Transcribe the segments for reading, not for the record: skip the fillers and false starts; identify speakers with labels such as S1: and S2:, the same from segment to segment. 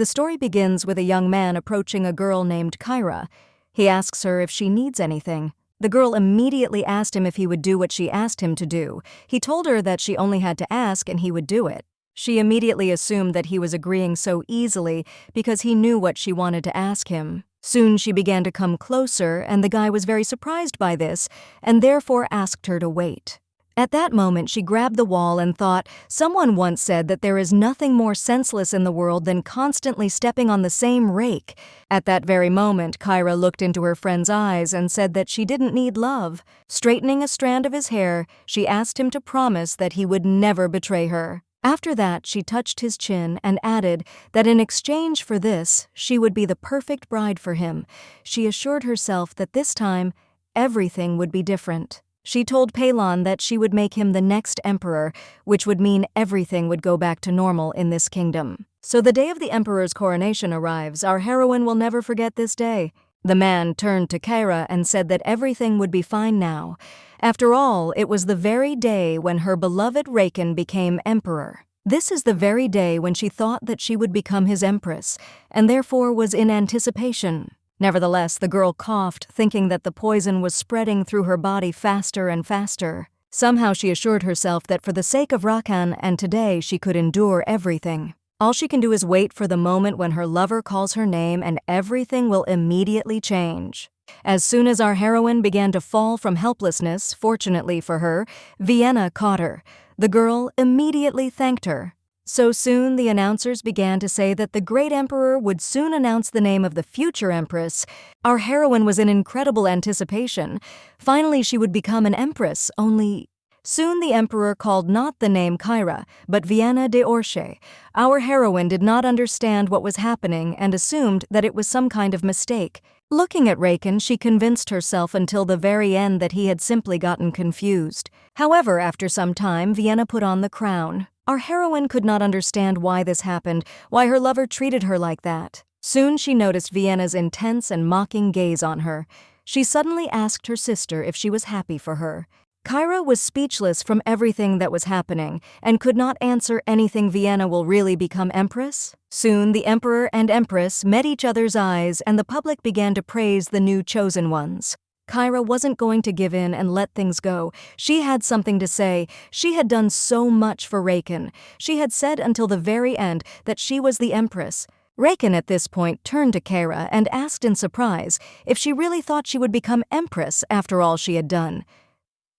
S1: The story begins with a young man approaching a girl named Kyra. He asks her if she needs anything. The girl immediately asked him if he would do what she asked him to do. He told her that she only had to ask and he would do it. She immediately assumed that he was agreeing so easily because he knew what she wanted to ask him. Soon she began to come closer, and the guy was very surprised by this and therefore asked her to wait. At that moment, she grabbed the wall and thought, someone once said that there is nothing more senseless in the world than constantly stepping on the same rake. At that very moment, Kyra looked into her friend's eyes and said that she didn't need love. Straightening a strand of his hair, she asked him to promise that he would never betray her. After that, she touched his chin and added that in exchange for this, she would be the perfect bride for him. She assured herself that this time, everything would be different. She told Palon that she would make him the next emperor, which would mean everything would go back to normal in this kingdom. So the day of the emperor's coronation arrives. Our heroine will never forget this day. The man turned to Kyra and said that everything would be fine now. After all, it was the very day when her beloved Raikan became emperor. This is the very day when she thought that she would become his empress, and therefore was in anticipation. Nevertheless, the girl coughed, thinking that the poison was spreading through her body faster and faster. Somehow she assured herself that for the sake of Raikan and today she could endure everything. All she can do is wait for the moment when her lover calls her name and everything will immediately change. As soon as our heroine began to fall from helplessness, fortunately for her, Vienna caught her. The girl immediately thanked her. So soon the announcers began to say that the great emperor would soon announce the name of the future empress. Our heroine was in incredible anticipation. Finally she would become an empress, only... Soon the emperor called not the name Kyra, but Vienna de Orche. Our heroine did not understand what was happening and assumed that it was some kind of mistake. Looking at Raikan, she convinced herself until the very end that he had simply gotten confused. However, after some time, Vienna put on the crown. Our heroine could not understand why this happened, why her lover treated her like that. Soon she noticed Vienna's intense and mocking gaze on her. She suddenly asked her sister if she was happy for her. Kyra was speechless from everything that was happening and could not answer anything. Vienna will really become empress? Soon the emperor and empress met each other's eyes and the public began to praise the new chosen ones. Kyra wasn't going to give in and let things go. She had something to say. She had done so much for Raikan. She had said until the very end that she was the empress. Raikan at this point turned to Kyra and asked in surprise if she really thought she would become empress after all she had done.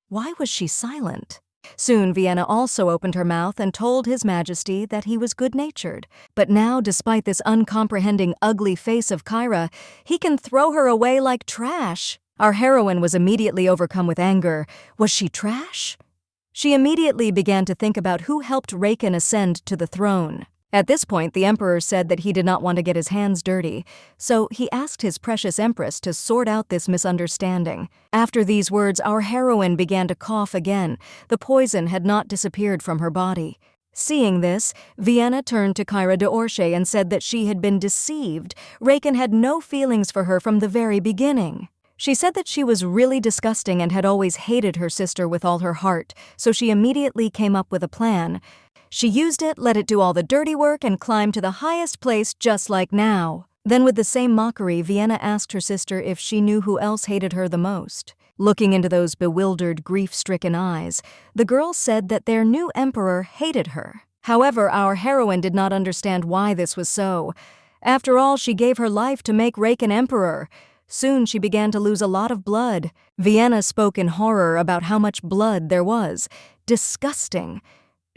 S1: Why was she silent? Soon Vienna also opened her mouth and told His Majesty that he was good-natured. But now, despite this uncomprehending, ugly face of Kyra, he can throw her away like trash. Our heroine was immediately overcome with anger. Was she trash? She immediately began to think about who helped Raikan ascend to the throne. At this point, the emperor said that he did not want to get his hands dirty, so he asked his precious empress to sort out this misunderstanding. After these words, our heroine began to cough again. The poison had not disappeared from her body. Seeing this, Vienna turned to Kyra de Orche and said that she had been deceived. Raikan had no feelings for her from the very beginning. She said that she was really disgusting and had always hated her sister with all her heart, so she immediately came up with a plan. She used it, let it do all the dirty work, and climbed to the highest place just like now. Then with the same mockery, Vienna asked her sister if she knew who else hated her the most. Looking into those bewildered, grief-stricken eyes, the girl said that their new emperor hated her. However, our heroine did not understand why this was so. After all, she gave her life to make Raikan emperor. Soon she began to lose a lot of blood. Vienna spoke in horror about how much blood there was. Disgusting.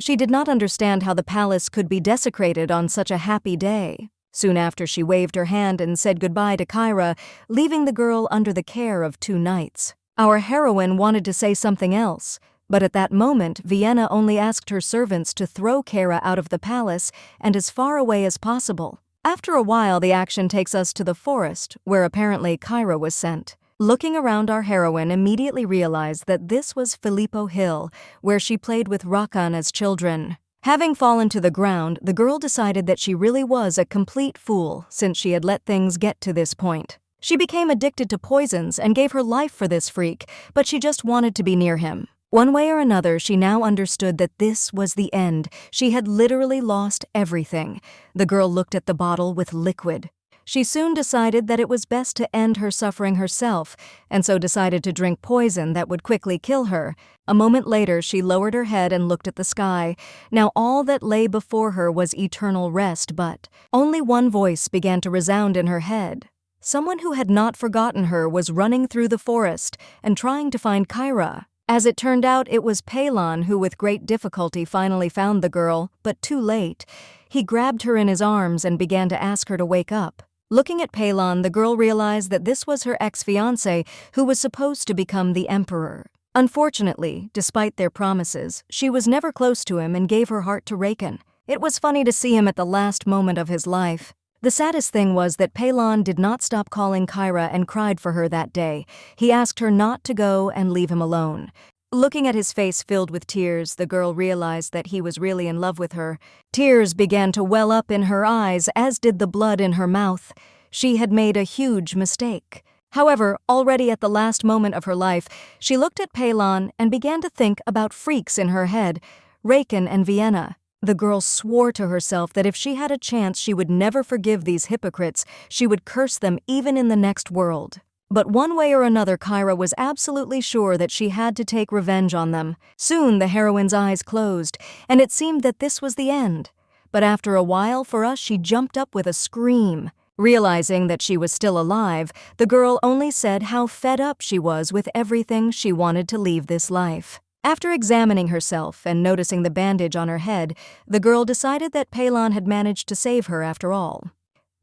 S1: She did not understand how the palace could be desecrated on such a happy day. Soon after, she waved her hand and said goodbye to Kyra, leaving the girl under the care of 2 knights. Our heroine wanted to say something else, but at that moment, Vienna only asked her servants to throw Kyra out of the palace and as far away as possible. After a while, the action takes us to the forest, where apparently Kyra was sent. Looking around, our heroine immediately realized that this was Filippo Hill, where she played with Raikan as children. Having fallen to the ground, the girl decided that she really was a complete fool since she had let things get to this point. She became addicted to poisons and gave her life for this freak, but she just wanted to be near him. One way or another, she now understood that this was the end. She had literally lost everything. The girl looked at the bottle with liquid. She soon decided that it was best to end her suffering herself, and so decided to drink poison that would quickly kill her. A moment later, she lowered her head and looked at the sky. Now all that lay before her was eternal rest, but only one voice began to resound in her head. Someone who had not forgotten her was running through the forest and trying to find Kyra. As it turned out, it was Palon who with great difficulty finally found the girl, but too late. He grabbed her in his arms and began to ask her to wake up. Looking at Palon, the girl realized that this was her ex-fiancé who was supposed to become the emperor. Unfortunately, despite their promises, she was never close to him and gave her heart to Raikan. It was funny to see him at the last moment of his life. The saddest thing was that Palon did not stop calling Kyra and cried for her that day. He asked her not to go and leave him alone. Looking at his face filled with tears, the girl realized that he was really in love with her. Tears began to well up in her eyes, as did the blood in her mouth. She had made a huge mistake. However, already at the last moment of her life, she looked at Palon and began to think about freaks in her head, Raikan and Vienna. The girl swore to herself that if she had a chance, she would never forgive these hypocrites. She would curse them even in the next world. But one way or another, Kyra was absolutely sure that she had to take revenge on them. Soon the heroine's eyes closed, and it seemed that this was the end. But after a while, for us, she jumped up with a scream. Realizing that she was still alive, the girl only said how fed up she was with everything. She wanted to leave this life. After examining herself and noticing the bandage on her head, the girl decided that Palon had managed to save her after all.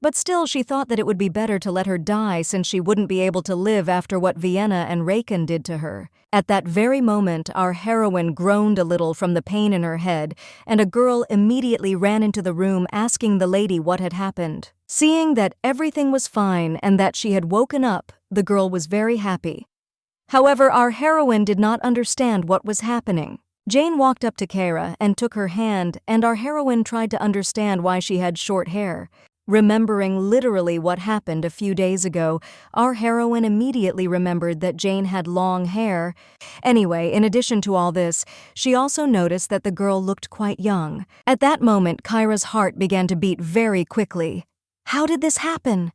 S1: But still, she thought that it would be better to let her die since she wouldn't be able to live after what Vienna and Raikan did to her. At that very moment, our heroine groaned a little from the pain in her head, and a girl immediately ran into the room asking the lady what had happened. Seeing that everything was fine and that she had woken up, the girl was very happy. However, our heroine did not understand what was happening. Jane walked up to Kyra and took her hand, and our heroine tried to understand why she had short hair. Remembering literally what happened a few days ago, our heroine immediately remembered that Jane had long hair. Anyway, in addition to all this, she also noticed that the girl looked quite young. At that moment, Kyra's heart began to beat very quickly. How did this happen?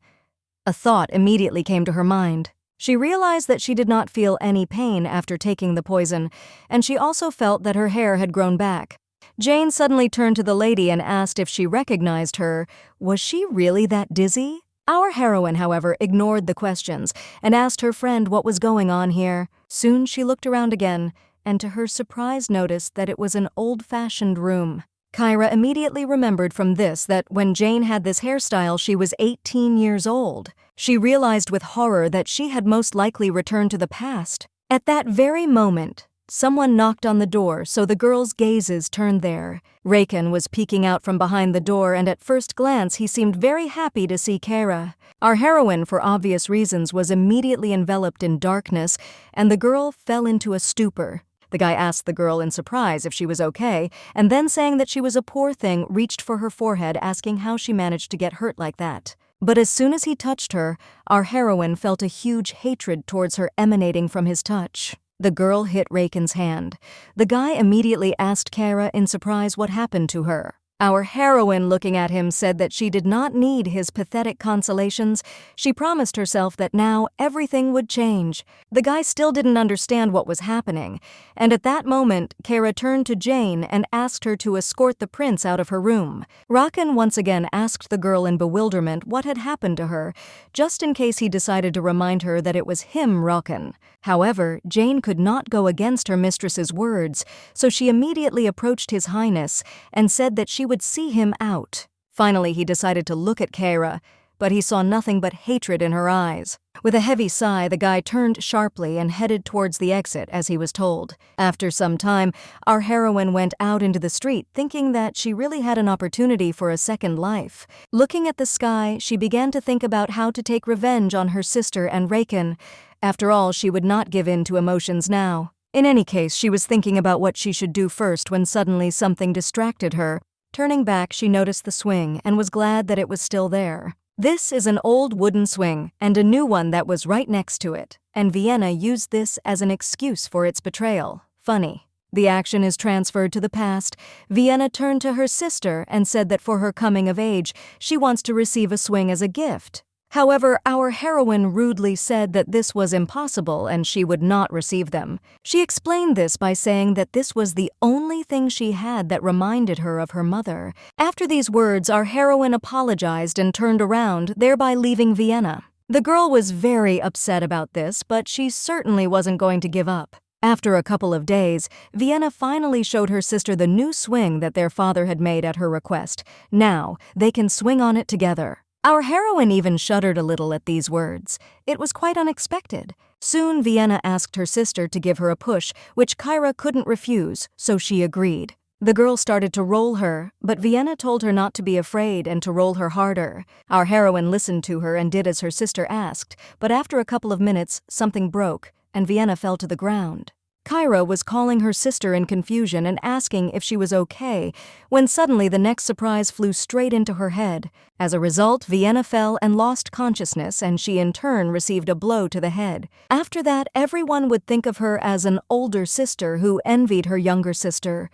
S1: A thought immediately came to her mind. She realized that she did not feel any pain after taking the poison, and she also felt that her hair had grown back. Jane suddenly turned to the lady and asked if she recognized her. Was she really that dizzy? Our heroine, however, ignored the questions and asked her friend what was going on here. Soon she looked around again, and to her surprise noticed that it was an old-fashioned room. Kyra immediately remembered from this that when Jane had this hairstyle, she was 18 years old. She realized with horror that she had most likely returned to the past. At that very moment, someone knocked on the door, so the girl's gazes turned there. Raikan was peeking out from behind the door, and at first glance he seemed very happy to see Kyra. Our heroine, for obvious reasons, was immediately enveloped in darkness, and the girl fell into a stupor. The guy asked the girl in surprise if she was okay, and then saying that she was a poor thing, reached for her forehead asking how she managed to get hurt like that. But as soon as he touched her, our heroine felt a huge hatred towards her emanating from his touch. The girl hit Raikan's hand. The guy immediately asked Kyra in surprise what happened to her. Our heroine, looking at him, said that she did not need his pathetic consolations. She promised herself that now everything would change. The guy still didn't understand what was happening, and at that moment, Kyra turned to Jane and asked her to escort the prince out of her room. Raikan once again asked the girl in bewilderment what had happened to her, just in case he decided to remind her that it was him, Raikan. However, Jane could not go against her mistress's words, so she immediately approached His Highness and said that she would see him out. Finally, he decided to look at Kyra, but he saw nothing but hatred in her eyes. With a heavy sigh, the guy turned sharply and headed towards the exit as he was told. After some time, our heroine went out into the street thinking that she really had an opportunity for a second life. Looking at the sky, she began to think about how to take revenge on her sister and Raikan. After all, she would not give in to emotions now. In any case, she was thinking about what she should do first when suddenly something distracted her. Turning back, she noticed the swing and was glad that it was still there. This is an old wooden swing and a new one that was right next to it, and Vienna used this as an excuse for its betrayal. Funny. The action is transferred to the past. Vienna turned to her sister and said that for her coming of age, she wants to receive a swing as a gift. However, our heroine rudely said that this was impossible and she would not receive them. She explained this by saying that this was the only thing she had that reminded her of her mother. After these words, our heroine apologized and turned around, thereby leaving Vienna. The girl was very upset about this, but she certainly wasn't going to give up. After a couple of days, Vienna finally showed her sister the new swing that their father had made at her request. Now, they can swing on it together. Our heroine even shuddered a little at these words. It was quite unexpected. Soon, Vienna asked her sister to give her a push, which Kyra couldn't refuse, so she agreed. The girl started to roll her, but Vienna told her not to be afraid and to roll her harder. Our heroine listened to her and did as her sister asked, but after a couple of minutes, something broke, and Vienna fell to the ground. Kyra was calling her sister in confusion and asking if she was okay, when suddenly the next surprise flew straight into her head. As a result, Vienna fell and lost consciousness, and she in turn received a blow to the head. After that, everyone would think of her as an older sister who envied her younger sister.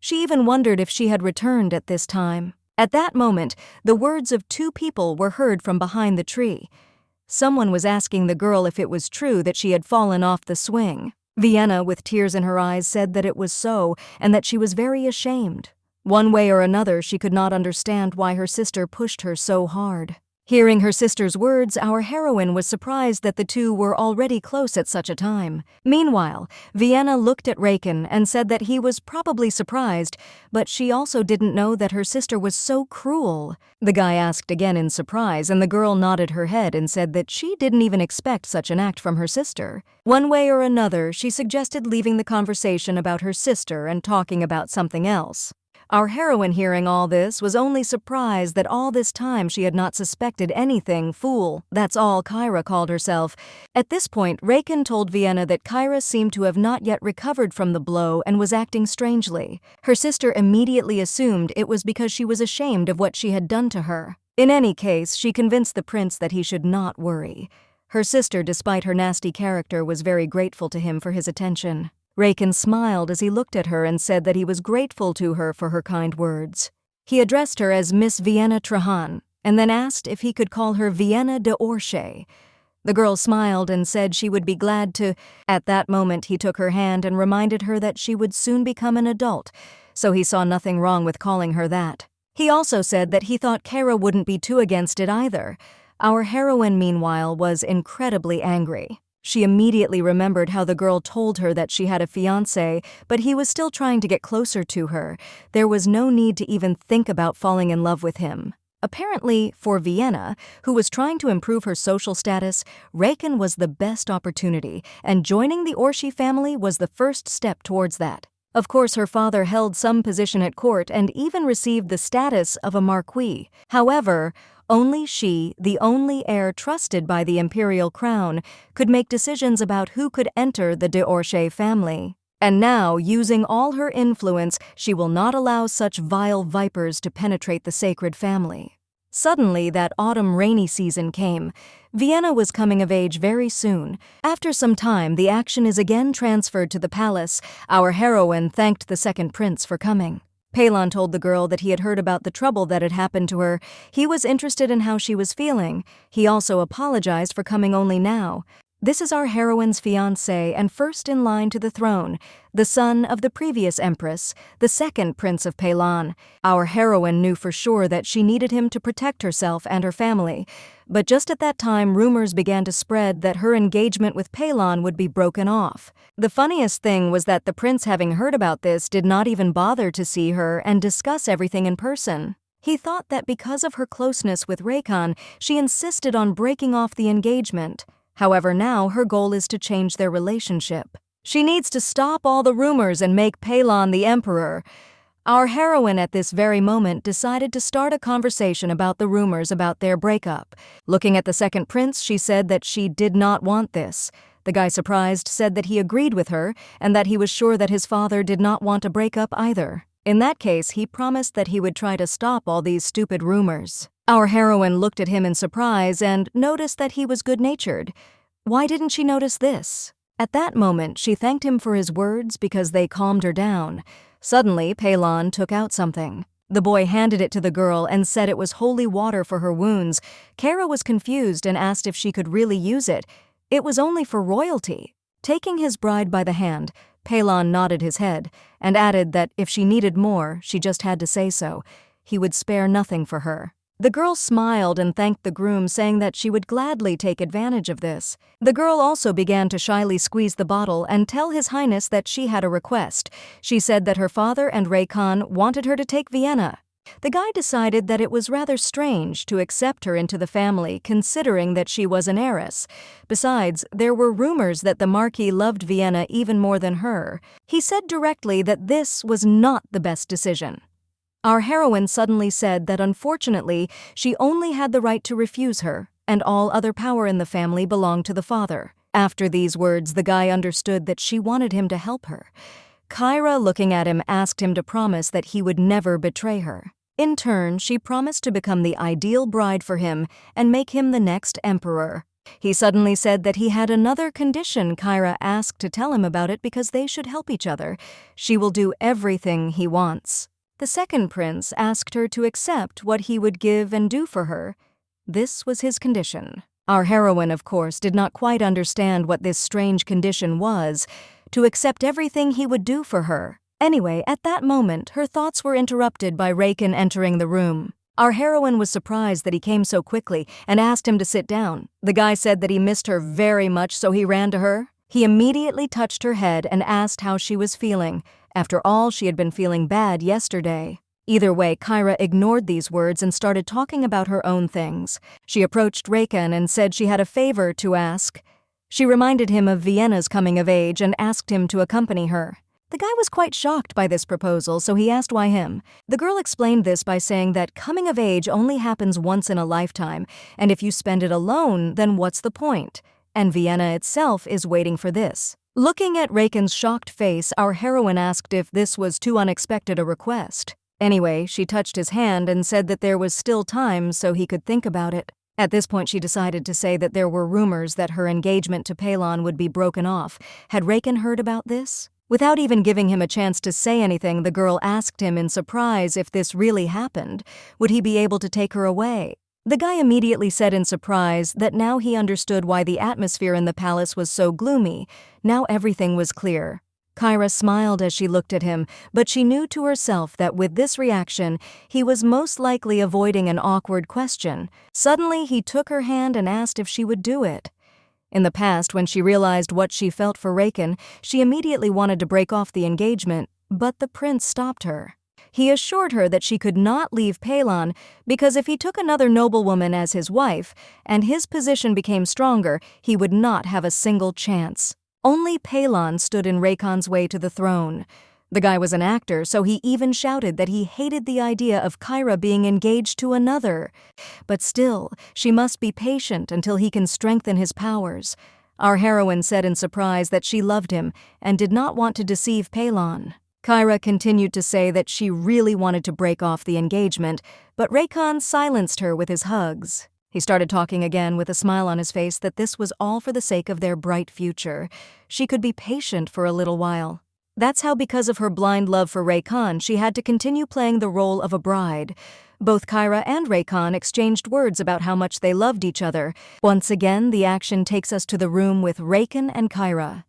S1: She even wondered if she had returned at this time. At that moment, the words of two people were heard from behind the tree. Someone was asking the girl if it was true that she had fallen off the swing. Vienna, with tears in her eyes, said that it was so and that she was very ashamed. One way or another, she could not understand why her sister pushed her so hard. Hearing her sister's words, our heroine was surprised that the two were already close at such a time. Meanwhile, Vienna looked at Raikan and said that he was probably surprised, but she also didn't know that her sister was so cruel. The guy asked again in surprise, and the girl nodded her head and said that she didn't even expect such an act from her sister. One way or another, she suggested leaving the conversation about her sister and talking about something else. Our heroine, hearing all this, was only surprised that all this time she had not suspected anything. Fool, that's all Kyra called herself. At this point, Raikan told Vienna that Kyra seemed to have not yet recovered from the blow and was acting strangely. Her sister immediately assumed it was because she was ashamed of what she had done to her. In any case, she convinced the prince that he should not worry. Her sister, despite her nasty character, was very grateful to him for his attention. Raikan smiled as he looked at her and said that he was grateful to her for her kind words. He addressed her as Miss Vienna Trahan, and then asked if he could call her Vienna de Orche. The girl smiled and said she would be glad to. At that moment, he took her hand and reminded her that she would soon become an adult, so he saw nothing wrong with calling her that. He also said that he thought Kyra wouldn't be too against it either. Our heroine, meanwhile, was incredibly angry. She immediately remembered how the girl told her that she had a fiancé, but he was still trying to get closer to her. There was no need to even think about falling in love with him. Apparently, for Vienna, who was trying to improve her social status, Raikan was the best opportunity, and joining the Orchi family was the first step towards that. Of course, her father held some position at court and even received the status of a marquis. However, only she, the only heir trusted by the imperial crown, could make decisions about who could enter the de Orche family. And now, using all her influence, she will not allow such vile vipers to penetrate the sacred family. Suddenly, that autumn rainy season came. Vienna was coming of age very soon. After some time, the action is again transferred to the palace. Our heroine thanked the second prince for coming. Palon told the girl that he had heard about the trouble that had happened to her. He was interested in how she was feeling. He also apologized for coming only now. This is our heroine's fiancé and first in line to the throne, the son of the previous empress, the second prince of Palon. Our heroine knew for sure that she needed him to protect herself and her family. But just at that time, rumors began to spread that her engagement with Palon would be broken off. The funniest thing was that the prince, having heard about this, did not even bother to see her and discuss everything in person. He thought that because of her closeness with Raikan, she insisted on breaking off the engagement. However, now her goal is to change their relationship. She needs to stop all the rumors and make Palon the emperor. Our heroine at this very moment decided to start a conversation about the rumors about their breakup. Looking at the second prince, she said that she did not want this. The guy, surprised, said that he agreed with her and that he was sure that his father did not want a breakup either. In that case, he promised that he would try to stop all these stupid rumors. Our heroine looked at him in surprise and noticed that he was good-natured. Why didn't she notice this? At that moment, she thanked him for his words because they calmed her down. Suddenly, Palon took out something. The boy handed it to the girl and said it was holy water for her wounds. Kyra was confused and asked if she could really use it. It was only for royalty. Taking his bride by the hand, Palon nodded his head and added that if she needed more, she just had to say so. He would spare nothing for her. The girl smiled and thanked the groom, saying that she would gladly take advantage of this. The girl also began to shyly squeeze the bottle and tell His Highness that she had a request. She said that her father and Raikan wanted her to take Vienna. The guy decided that it was rather strange to accept her into the family, considering that she was an heiress. Besides, there were rumors that the Marquis loved Vienna even more than her. He said directly that this was not the best decision. Our heroine suddenly said that unfortunately she only had the right to refuse her, and all other power in the family belonged to the father. After these words, the guy understood that she wanted him to help her. Kyra, looking at him, asked him to promise that he would never betray her. In turn, she promised to become the ideal bride for him and make him the next emperor. He suddenly said that he had another condition. Kyra asked to tell him about it because they should help each other. She will do everything he wants. The second prince asked her to accept what he would give and do for her. This was his condition. Our heroine, of course, did not quite understand what this strange condition was, to accept everything he would do for her. Anyway, at that moment, her thoughts were interrupted by Raikan entering the room. Our heroine was surprised that he came so quickly and asked him to sit down. The guy said that he missed her very much, so he ran to her. He immediately touched her head and asked how she was feeling. After all, she had been feeling bad yesterday. Either way, Kyra ignored these words and started talking about her own things. She approached Raikan and said she had a favor to ask. She reminded him of Vienna's coming of age and asked him to accompany her. The guy was quite shocked by this proposal, so he asked why him. The girl explained this by saying that coming of age only happens once in a lifetime, and if you spend it alone, then what's the point? And Vienna itself is waiting for this. Looking at Raikan's shocked face, our heroine asked if this was too unexpected a request. Anyway, she touched his hand and said that there was still time so he could think about it. At this point, she decided to say that there were rumors that her engagement to Palon would be broken off. Had Raikan heard about this? Without even giving him a chance to say anything, the girl asked him in surprise if this really happened. Would he be able to take her away? The guy immediately said in surprise that now he understood why the atmosphere in the palace was so gloomy. Now everything was clear. Kyra smiled as she looked at him, but she knew to herself that with this reaction, he was most likely avoiding an awkward question. Suddenly, he took her hand and asked if she would do it. In the past, when she realized what she felt for Raikan, she immediately wanted to break off the engagement, but the prince stopped her. He assured her that she could not leave Palon because if he took another noblewoman as his wife and his position became stronger, he would not have a single chance. Only Palon stood in Raikan's way to the throne. The guy was an actor, so he even shouted that he hated the idea of Kyra being engaged to another. But still, she must be patient until he can strengthen his powers. Our heroine said in surprise that she loved him and did not want to deceive Palon. Kyra continued to say that she really wanted to break off the engagement, but Raikan silenced her with his hugs. He started talking again with a smile on his face that this was all for the sake of their bright future. She could be patient for a little while. That's how, because of her blind love for Raikan, she had to continue playing the role of a bride. Both Kyra and Raikan exchanged words about how much they loved each other. Once again, the action takes us to the room with Raikan and Kyra.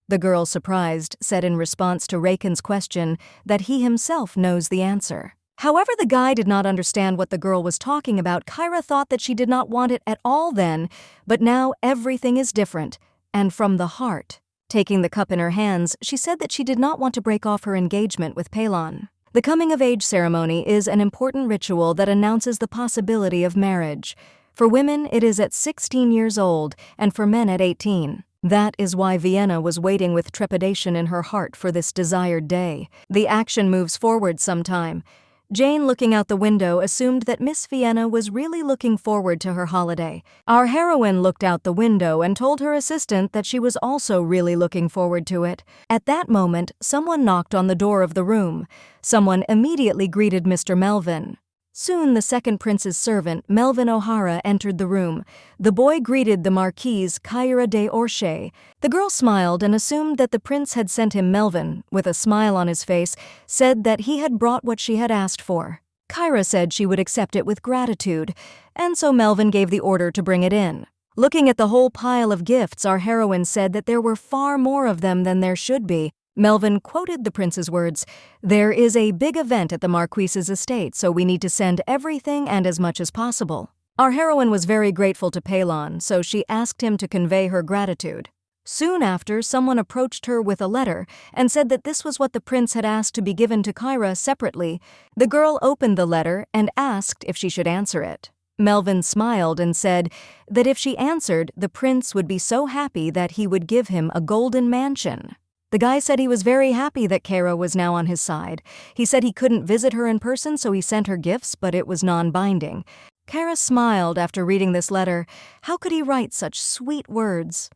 S1: The girl, surprised, said in response to Raikan's question that he himself knows the answer. However, the guy did not understand what the girl was talking about. Kyra thought that she did not want it at all then, but now everything is different, and from the heart. Taking the cup in her hands, she said that she did not want to break off her engagement with Palon. The coming-of-age ceremony is an important ritual that announces the possibility of marriage. For women, it is at 16 years old, and for men at 18. That is why Vienna was waiting with trepidation in her heart for this desired day. The action moves forward some time. Jane, looking out the window, assumed that Miss Vienna was really looking forward to her holiday. Our heroine looked out the window and told her assistant that she was also really looking forward to it. At that moment, someone knocked on the door of the room. Someone immediately greeted Mr. Melvin. Soon the second prince's servant, Melvin O'Hara, entered the room. The boy greeted the Marquise Kyra de Orche. The girl smiled and assumed that the prince had sent him. Melvin, with a smile on his face, said that he had brought what she had asked for. Kyra said she would accept it with gratitude, and so Melvin gave the order to bring it in. Looking at the whole pile of gifts, our heroine said that there were far more of them than there should be. Melvin quoted the prince's words, "There is a big event at the Marquise's estate, so we need to send everything and as much as possible." Our heroine was very grateful to Palon, so she asked him to convey her gratitude. Soon after, someone approached her with a letter and said that this was what the prince had asked to be given to Kyra separately. The girl opened the letter and asked if she should answer it. Melvin smiled and said that if she answered, the prince would be so happy that he would give him a golden mansion. The guy said he was very happy that Kyra was now on his side. He said he couldn't visit her in person, so he sent her gifts, but it was non-binding. Kyra smiled after reading this letter. How could he write such sweet words?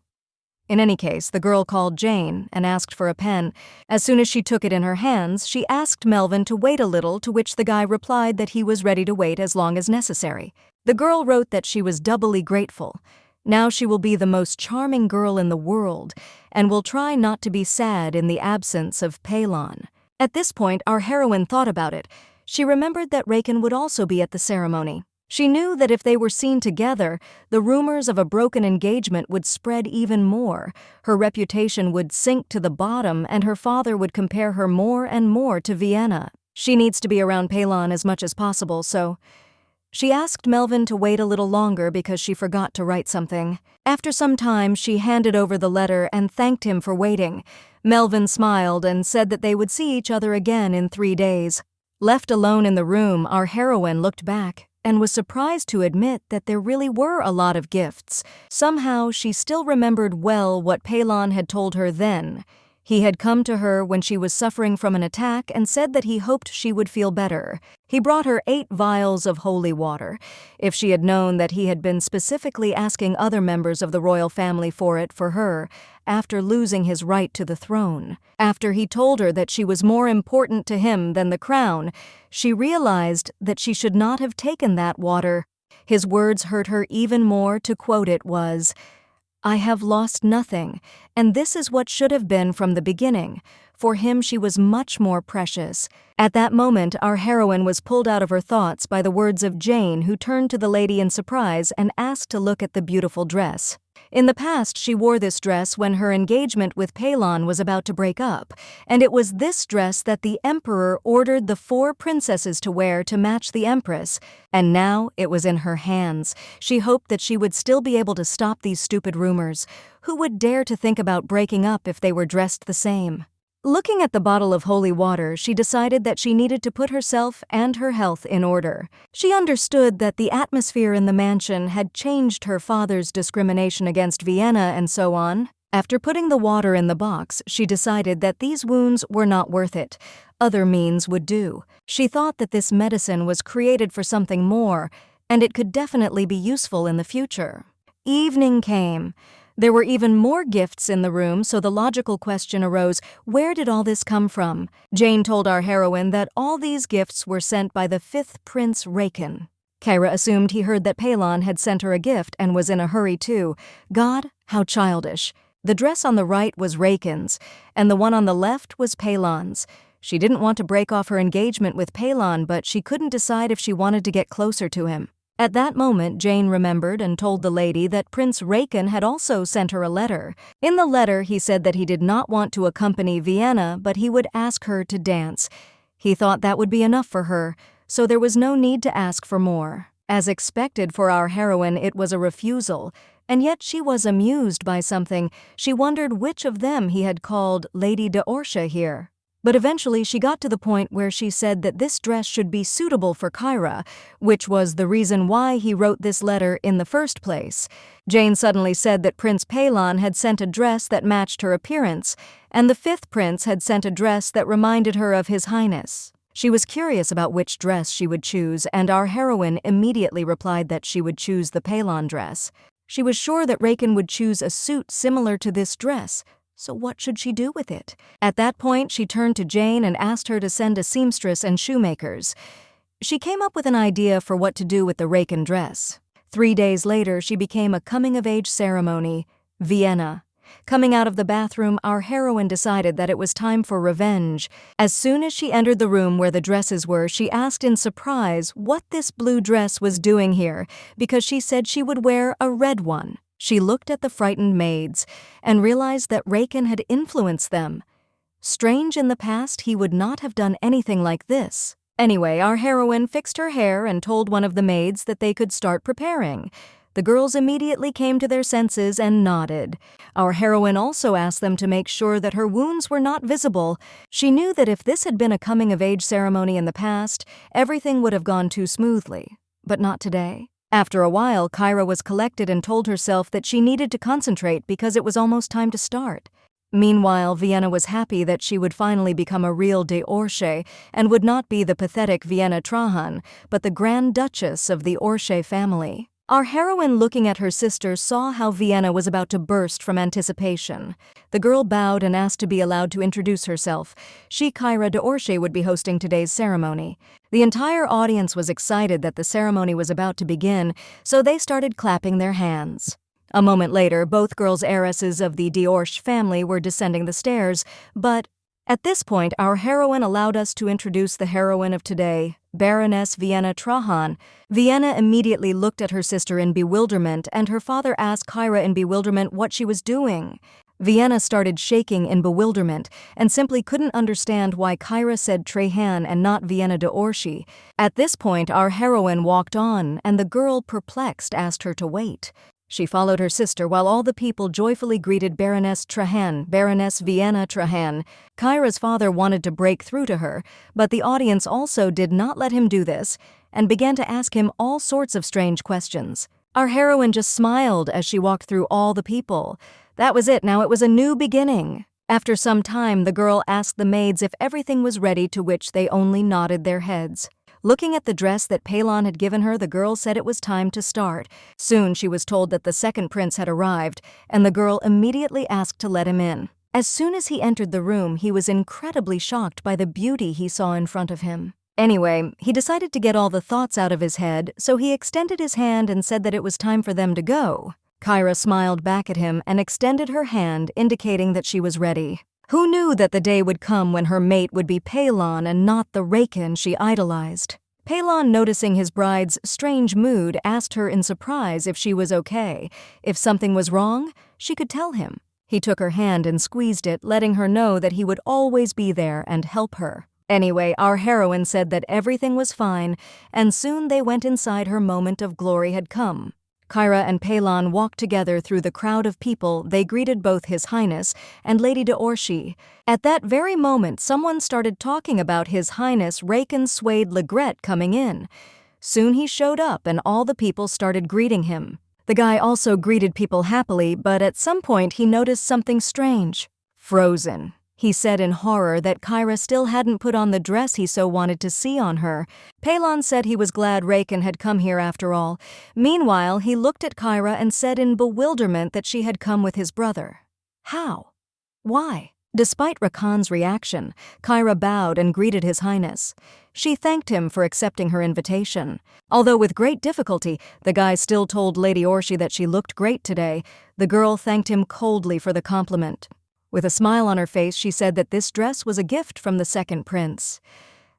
S1: In any case, the girl called Jane and asked for a pen. As soon as she took it in her hands, she asked Melvin to wait a little, to which the guy replied that he was ready to wait as long as necessary. The girl wrote that she was doubly grateful. Now she will be the most charming girl in the world and will try not to be sad in the absence of Palon. At this point, our heroine thought about it. She remembered that Raikan would also be at the ceremony. She knew that if they were seen together, the rumors of a broken engagement would spread even more. Her reputation would sink to the bottom, and her father would compare her more and more to Vienna. She needs to be around Palon as much as possible, so she asked Melvin to wait a little longer because she forgot to write something. After some time, she handed over the letter and thanked him for waiting. Melvin smiled and said that they would see each other again in 3 days. Left alone in the room, our heroine looked back and was surprised to admit that there really were a lot of gifts. Somehow, she still remembered well what Palon had told her then. He had come to her when she was suffering from an attack and said that he hoped she would feel better. He brought her 8 vials of holy water. If she had known that he had been specifically asking other members of the royal family for it for her, after losing his right to the throne, after he told her that she was more important to him than the crown, she realized that she should not have taken that water. His words hurt her even more. To quote it was, "I have lost nothing, and this is what should have been from the beginning." For him, she was much more precious. At that moment, our heroine was pulled out of her thoughts by the words of Jane, who turned to the lady in surprise and asked to look at the beautiful dress. In the past, she wore this dress when her engagement with Palon was about to break up, and it was this dress that the emperor ordered the 4 princesses to wear to match the empress, and now it was in her hands. She hoped that she would still be able to stop these stupid rumors. Who would dare to think about breaking up if they were dressed the same? Looking at the bottle of holy water, she decided that she needed to put herself and her health in order. She understood that the atmosphere in the mansion had changed her father's discrimination against Vienna and so on. After putting the water in the box, she decided that these wounds were not worth it. Other means would do. She thought that this medicine was created for something more, and it could definitely be useful in the future. Evening came. There were even more gifts in the room, so the logical question arose, where did all this come from? Jane told our heroine that all these gifts were sent by the 5th Prince Raikan. Kyra assumed he heard that Palon had sent her a gift and was in a hurry too. God, how childish. The dress on the right was Raikan's, and the one on the left was Palon's. She didn't want to break off her engagement with Palon, but she couldn't decide if she wanted to get closer to him. At that moment, Jane remembered and told the lady that Prince Raikan had also sent her a letter. In the letter, he said that he did not want to accompany Vienna, but he would ask her to dance. He thought that would be enough for her, so there was no need to ask for more. As expected for our heroine, it was a refusal, and yet she was amused by something. She wondered which of them he had called Lady de Orche here. But eventually she got to the point where she said that this dress should be suitable for Kyra, which was the reason why he wrote this letter in the first place. Jane suddenly said that Prince Palon had sent a dress that matched her appearance, and the 5th prince had sent a dress that reminded her of His Highness. She was curious about which dress she would choose, and our heroine immediately replied that she would choose the Palon dress. She was sure that Raikan would choose a suit similar to this dress, so what should she do with it? At that point, she turned to Jane and asked her to send a seamstress and shoemakers. She came up with an idea for what to do with the Raikan dress. 3 days later, she became a coming-of-age ceremony, Vienna. Coming out of the bathroom, our heroine decided that it was time for revenge. As soon as she entered the room where the dresses were, she asked in surprise what this blue dress was doing here, because she said she would wear a red one. She looked at the frightened maids and realized that Raikan had influenced them. Strange, in the past, he would not have done anything like this. Anyway, our heroine fixed her hair and told one of the maids that they could start preparing. The girls immediately came to their senses and nodded. Our heroine also asked them to make sure that her wounds were not visible. She knew that if this had been a coming-of-age ceremony in the past, everything would have gone too smoothly. But not today. After a while, Kyra was collected and told herself that she needed to concentrate because it was almost time to start. Meanwhile, Vienna was happy that she would finally become a real Deorche and would not be the pathetic Vienna Trahan, but the Grand Duchess of the Orche family. Our heroine, looking at her sister, saw how Vienna was about to burst from anticipation. The girl bowed and asked to be allowed to introduce herself. She, Kyra Deorche, would be hosting today's ceremony. The entire audience was excited that the ceremony was about to begin, so they started clapping their hands. A moment later, both girls' heiresses of the Deorche family were descending the stairs, but at this point, our heroine allowed us to introduce the heroine of today, Baroness Vienna Trahan. Vienna immediately looked at her sister in bewilderment, and her father asked Kyra in bewilderment what she was doing. Vienna started shaking in bewilderment and simply couldn't understand why Kyra said Trahan and not Vienna Deorche. At this point, our heroine walked on, and the girl, perplexed, asked her to wait. She followed her sister while all the people joyfully greeted Baroness Trahan, Baroness Vienna Trahan. Kyra's father wanted to break through to her, but the audience also did not let him do this and began to ask him all sorts of strange questions. Our heroine just smiled as she walked through all the people. That was it, now it was a new beginning. After some time, the girl asked the maids if everything was ready, to which they only nodded their heads. Looking at the dress that Palon had given her, the girl said it was time to start. Soon she was told that the second prince had arrived, and the girl immediately asked to let him in. As soon as he entered the room, he was incredibly shocked by the beauty he saw in front of him. Anyway, he decided to get all the thoughts out of his head, so he extended his hand and said that it was time for them to go. Kyra smiled back at him and extended her hand, indicating that she was ready. Who knew that the day would come when her mate would be Palon and not the Raikan she idolized? Palon, noticing his bride's strange mood, asked her in surprise if she was okay. If something was wrong, she could tell him. He took her hand and squeezed it, letting her know that he would always be there and help her. Anyway, our heroine said that everything was fine, and soon they went inside. Her moment of glory had come. Kyra and Palon walked together through the crowd of people. They greeted both His Highness and Lady Deorche. At that very moment, someone started talking about His Highness Raikan Swade Legret coming in. Soon he showed up and all the people started greeting him. The guy also greeted people happily, but at some point he noticed something strange. Frozen. He said in horror that Kyra still hadn't put on the dress he so wanted to see on her. Palon said he was glad Raikan had come here after all. Meanwhile, he looked at Kyra and said in bewilderment that she had come with his brother. How? Why? Despite Raikan's reaction, Kyra bowed and greeted His Highness. She thanked him for accepting her invitation. Although with great difficulty, the guy still told Lady Deorche that she looked great today. The girl thanked him coldly for the compliment. With a smile on her face, she said that this dress was a gift from the second prince.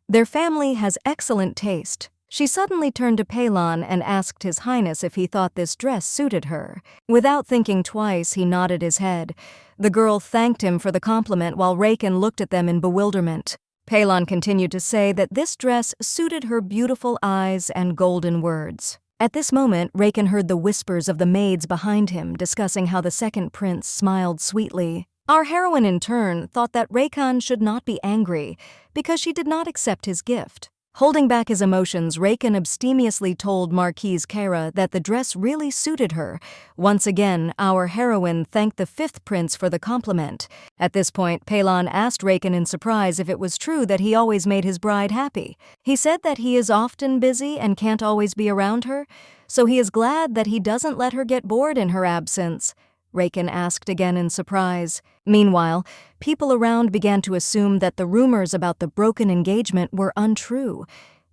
S1: Their family has excellent taste. She suddenly turned to Palon and asked His Highness if he thought this dress suited her. Without thinking twice, he nodded his head. The girl thanked him for the compliment while Raikan looked at them in bewilderment. Palon continued to say that this dress suited her beautiful eyes and golden words. At this moment, Raikan heard the whispers of the maids behind him discussing how the second prince smiled sweetly. Our heroine, in turn, thought that Raikan should not be angry because she did not accept his gift. Holding back his emotions, Raikan abstemiously told Marquise Kyra that the dress really suited her. Once again, our heroine thanked the fifth prince for the compliment. At this point, Palon asked Raikan in surprise if it was true that he always made his bride happy. He said that he is often busy and can't always be around her, so he is glad that he doesn't let her get bored in her absence. Raikan asked again in surprise. Meanwhile, people around began to assume that the rumors about the broken engagement were untrue.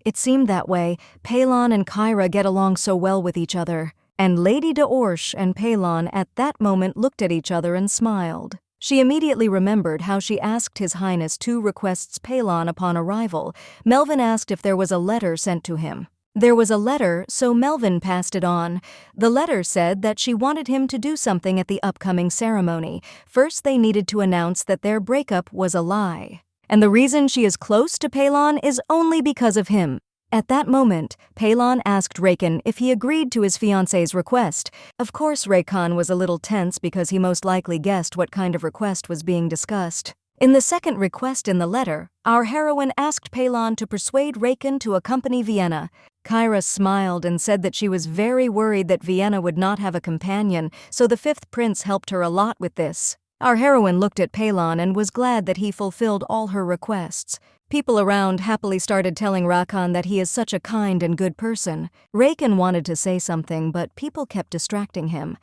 S1: It seemed that way. Palon and Kyra get along so well with each other. And Lady d'Orche and Palon at that moment looked at each other and smiled. She immediately remembered how she asked His Highness two requests Palon upon arrival. Melvin asked if there was a letter sent to him. There was a letter, so Melvin passed it on. The letter said that she wanted him to do something at the upcoming ceremony. First, they needed to announce that their breakup was a lie. And the reason she is close to Palon is only because of him. At that moment, Palon asked Raikan if he agreed to his fiancée's request. Of course, Raikan was a little tense because he most likely guessed what kind of request was being discussed. In the second request in the letter, our heroine asked Palon to persuade Raikan to accompany Vienna. Kyra smiled and said that she was very worried that Vienna would not have a companion, so the fifth prince helped her a lot with this. Our heroine looked at Palon and was glad that he fulfilled all her requests. People around happily started telling Raikan that he is such a kind and good person. Raikan wanted to say something, but people kept distracting him.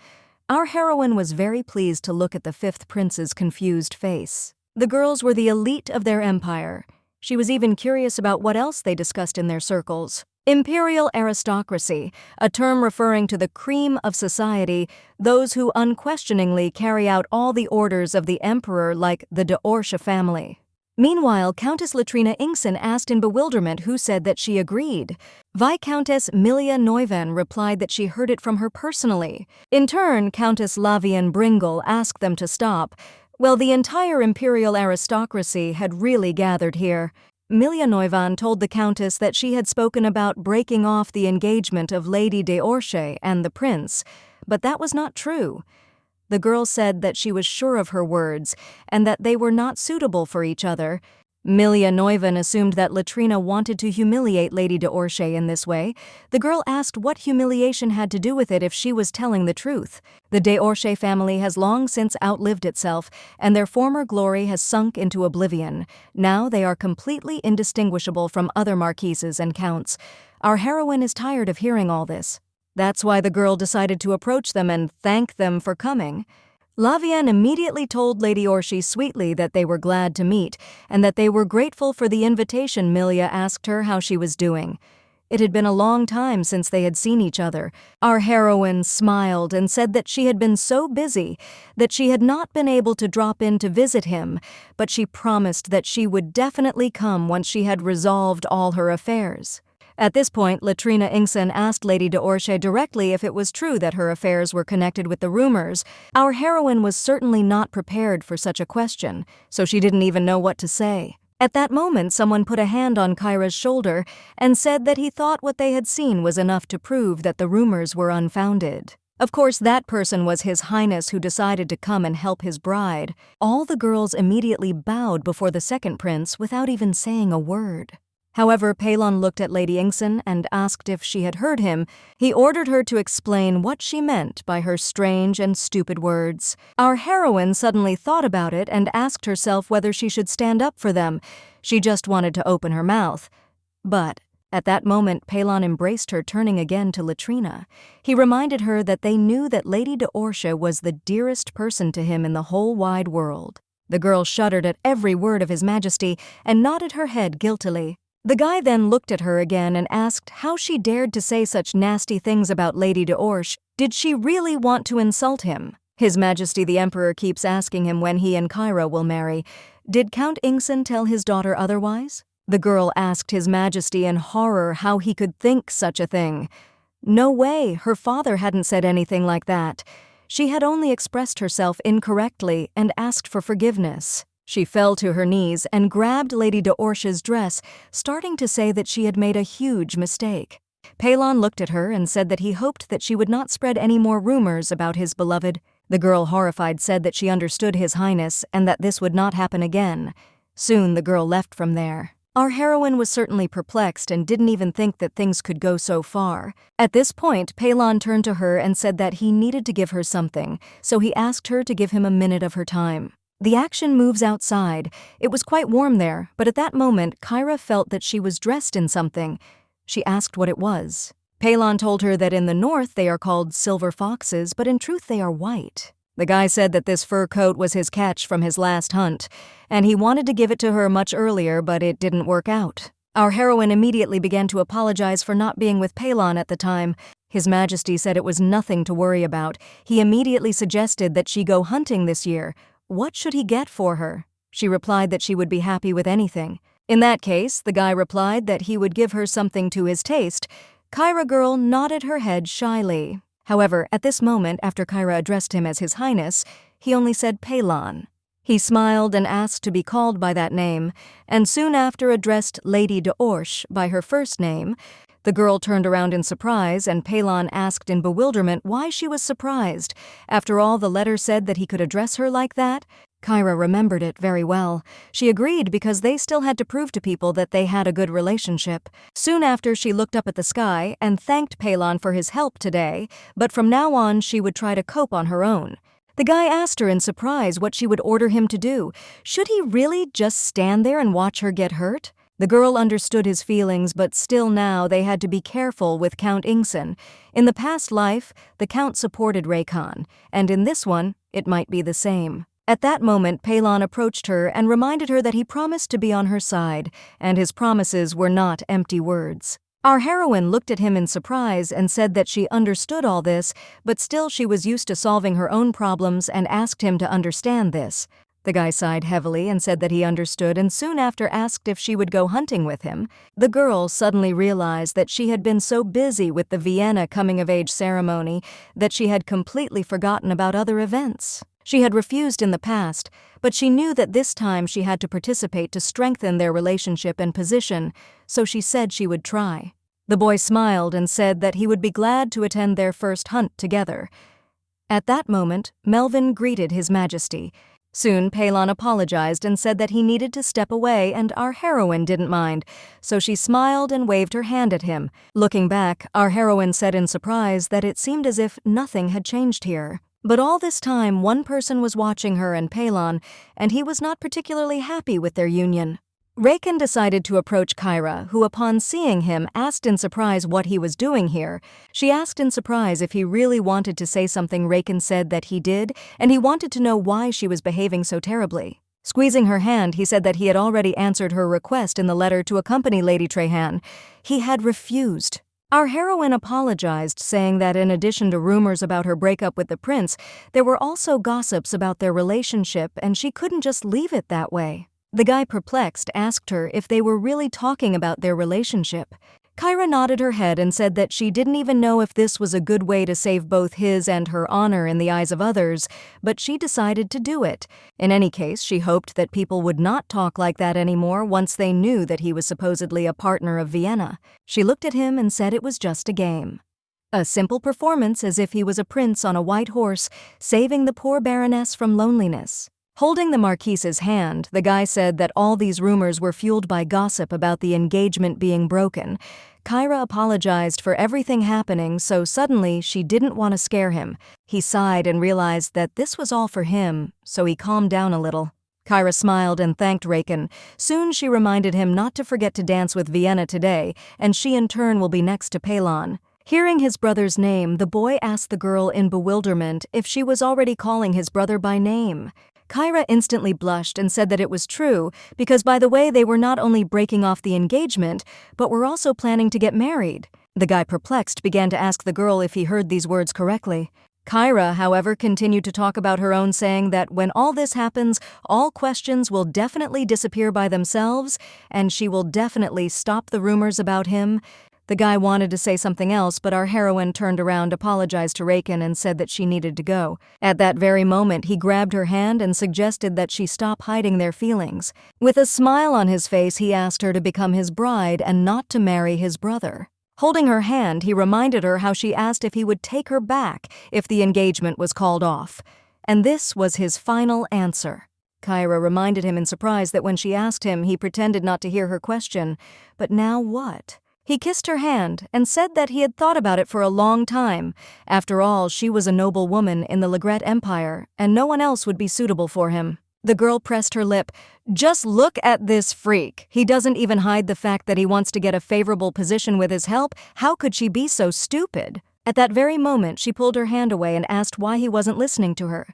S1: Our heroine was very pleased to look at the fifth prince's confused face. The girls were the elite of their empire. She was even curious about what else they discussed in their circles. Imperial aristocracy, a term referring to the cream of society, those who unquestioningly carry out all the orders of the emperor like the d'Orche family. Meanwhile, Countess Latrina Ingson asked in bewilderment who said that she agreed. Viscountess Milia Neuven replied that she heard it from her personally. In turn, Countess Lavian Bringle asked them to stop. Well, the entire imperial aristocracy had really gathered here. Milia Neuven told the Countess that she had spoken about breaking off the engagement of Lady d'Orche and the prince, but that was not true. The girl said that she was sure of her words and that they were not suitable for each other. Milia Neuven assumed that Latrina wanted to humiliate Lady d'Orche in this way. The girl asked what humiliation had to do with it if she was telling the truth. The d'Orche family has long since outlived itself, and their former glory has sunk into oblivion. Now they are completely indistinguishable from other marquises and counts. Our heroine is tired of hearing all this. That's why the girl decided to approach them and thank them for coming. Lavian immediately told Lady Orche sweetly that they were glad to meet, and that they were grateful for the invitation. Milia asked her how she was doing. It had been a long time since they had seen each other. Our heroine smiled and said that she had been so busy that she had not been able to drop in to visit him, but she promised that she would definitely come once she had resolved all her affairs. At this point, Latrina Ingson asked Lady d'Orche directly if it was true that her affairs were connected with the rumors. Our heroine was certainly not prepared for such a question, so she didn't even know what to say. At that moment, someone put a hand on Kyra's shoulder and said that he thought what they had seen was enough to prove that the rumors were unfounded. Of course, that person was His Highness, who decided to come and help his bride. All the girls immediately bowed before the second prince without even saying a word. However, Palon looked at Lady Ingson and asked if she had heard him. He ordered her to explain what she meant by her strange and stupid words. Our heroine suddenly thought about it and asked herself whether she should stand up for them. She just wanted to open her mouth. But at that moment, Palon embraced her, turning again to Latrina. He reminded her that they knew that Lady d'Orche was the dearest person to him in the whole wide world. The girl shuddered at every word of His Majesty and nodded her head guiltily. The guy then looked at her again and asked how she dared to say such nasty things about Lady d'Orche. Did she really want to insult him? His Majesty the Emperor keeps asking him when he and Kyra will marry. Did Count Ingson tell his daughter otherwise? The girl asked His Majesty in horror how he could think such a thing. No way, her father hadn't said anything like that. She had only expressed herself incorrectly and asked for forgiveness. She fell to her knees and grabbed Lady d'Orche's dress, starting to say that she had made a huge mistake. Palon looked at her and said that he hoped that she would not spread any more rumors about his beloved. The girl, horrified, said that she understood His Highness and that this would not happen again. Soon the girl left from there. Our heroine was certainly perplexed and didn't even think that things could go so far. At this point, Palon turned to her and said that he needed to give her something, so he asked her to give him a minute of her time. The action moves outside. It was quite warm there, but at that moment, Kyra felt that she was dressed in something. She asked what it was. Palon told her that in the north they are called silver foxes, but in truth they are white. The guy said that this fur coat was his catch from his last hunt, and he wanted to give it to her much earlier, but it didn't work out. Our heroine immediately began to apologize for not being with Palon at the time. His Majesty said it was nothing to worry about. He immediately suggested that she go hunting this year. What should he get for her? She replied that she would be happy with anything. In that case, the guy replied that he would give her something to his taste. Kyra girl nodded her head shyly. However, at this moment, after Kyra addressed him as His Highness, he only said Palon. He smiled and asked to be called by that name, and soon after addressed Lady d'Orche by her first name. The girl turned around in surprise, and Palon asked in bewilderment why she was surprised. After all, the letter said that he could address her like that. Kyra remembered it very well. She agreed because they still had to prove to people that they had a good relationship. Soon after, she looked up at the sky and thanked Palon for his help today, but from now on she would try to cope on her own. The guy asked her in surprise what she would order him to do. Should he really just stand there and watch her get hurt? The girl understood his feelings, but still now they had to be careful with Count Ingson. In the past life, the Count supported Raikan, and in this one, it might be the same. At that moment, Palon approached her and reminded her that he promised to be on her side, and his promises were not empty words. Our heroine looked at him in surprise and said that she understood all this, but still she was used to solving her own problems and asked him to understand this. The guy sighed heavily and said that he understood, and soon after asked if she would go hunting with him. The girl suddenly realized that she had been so busy with the Vienna coming-of-age ceremony that she had completely forgotten about other events. She had refused in the past, but she knew that this time she had to participate to strengthen their relationship and position, so she said she would try. The boy smiled and said that he would be glad to attend their first hunt together. At that moment, Melvin greeted His Majesty. Soon, Palon apologized and said that he needed to step away, and our heroine didn't mind, so she smiled and waved her hand at him. Looking back, our heroine said in surprise that it seemed as if nothing had changed here. But all this time, one person was watching her and Palon, and he was not particularly happy with their union. Raikan decided to approach Kyra, who upon seeing him asked in surprise what he was doing here. She asked in surprise if he really wanted to say something. Raikan said that he did, and he wanted to know why she was behaving so terribly. Squeezing her hand, he said that he had already answered her request in the letter to accompany Lady Trahan. He had refused. Our heroine apologized, saying that in addition to rumors about her breakup with the prince, there were also gossips about their relationship, and she couldn't just leave it that way. The guy, perplexed, asked her if they were really talking about their relationship. Kyra nodded her head and said that she didn't even know if this was a good way to save both his and her honor in the eyes of others, but she decided to do it. In any case, she hoped that people would not talk like that anymore once they knew that he was supposedly a partner of Vienna. She looked at him and said it was just a game. A simple performance as if he was a prince on a white horse, saving the poor baroness from loneliness. Holding the Marquise's hand, the guy said that all these rumors were fueled by gossip about the engagement being broken. Kyra apologized for everything happening, so suddenly she didn't want to scare him. He sighed and realized that this was all for him, so he calmed down a little. Kyra smiled and thanked Raikan. Soon she reminded him not to forget to dance with Vienna today, and she in turn will be next to Palon. Hearing his brother's name, the boy asked the girl in bewilderment if she was already calling his brother by name. Kyra instantly blushed and said that it was true, because by the way they were not only breaking off the engagement, but were also planning to get married. The guy, perplexed, began to ask the girl if he heard these words correctly. Kyra, however, continued to talk about her own, saying that when all this happens, all questions will definitely disappear by themselves, and she will definitely stop the rumors about him. The guy wanted to say something else, but our heroine turned around, apologized to Raikan, and said that she needed to go. At that very moment, he grabbed her hand and suggested that she stop hiding their feelings. With a smile on his face, he asked her to become his bride and not to marry his brother. Holding her hand, he reminded her how she asked if he would take her back if the engagement was called off. And this was his final answer. Kyra reminded him in surprise that when she asked him, he pretended not to hear her question. But now what? He kissed her hand and said that he had thought about it for a long time. After all, she was a noble woman in the Legret Empire, and no one else would be suitable for him. The girl pressed her lip. Just look at this freak. He doesn't even hide the fact that he wants to get a favorable position with his help. How could she be so stupid? At that very moment, she pulled her hand away and asked why he wasn't listening to her.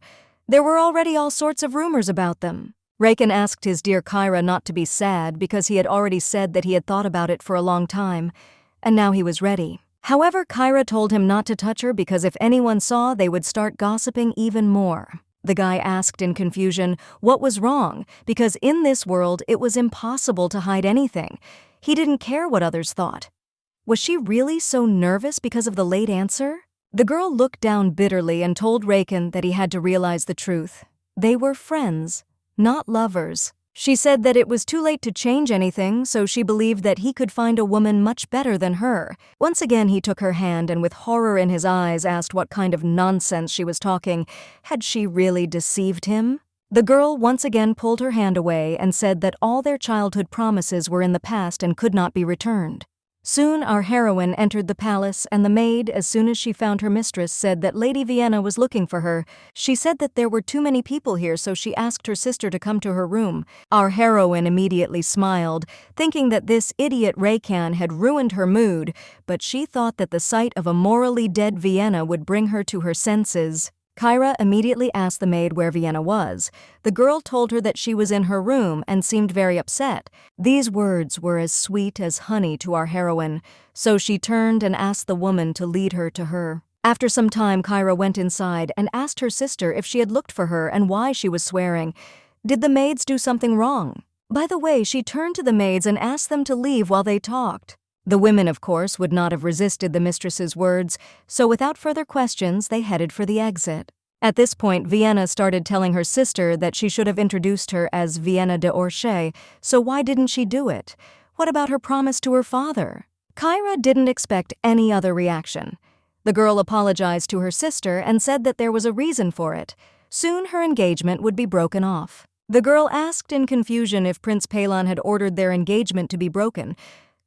S1: There were already all sorts of rumors about them. Raikan asked his dear Kyra not to be sad because he had already said that he had thought about it for a long time, and now he was ready. However, Kyra told him not to touch her because if anyone saw, they would start gossiping even more. The guy asked in confusion what was wrong, because in this world it was impossible to hide anything. He didn't care what others thought. Was she really so nervous because of the late answer? The girl looked down bitterly and told Raikan that he had to realize the truth. They were friends, not lovers. She said that it was too late to change anything, so she believed that he could find a woman much better than her. Once again he took her hand and with horror in his eyes asked what kind of nonsense she was talking. Had she really deceived him? The girl once again pulled her hand away and said that all their childhood promises were in the past and could not be returned. Soon our heroine entered the palace, and the maid, as soon as she found her mistress, said that Lady Vienna was looking for her. She said that there were too many people here, so she asked her sister to come to her room. Our heroine immediately smiled, thinking that this idiot Raikan had ruined her mood, but she thought that the sight of a morally dead Vienna would bring her to her senses. Kyra immediately asked the maid where Vienna was. The girl told her that she was in her room and seemed very upset. These words were as sweet as honey to our heroine, so she turned and asked the woman to lead her to her. After some time, Kyra went inside and asked her sister if she had looked for her and why she was swearing. Did the maids do something wrong? By the way, she turned to the maids and asked them to leave while they talked. The women, of course, would not have resisted the mistress's words, so without further questions, they headed for the exit. At this point, Vienna started telling her sister that she should have introduced her as Vienna de Orchet, so why didn't she do it? What about her promise to her father? Kyra didn't expect any other reaction. The girl apologized to her sister and said that there was a reason for it. Soon her engagement would be broken off. The girl asked in confusion if Prince Palon had ordered their engagement to be broken.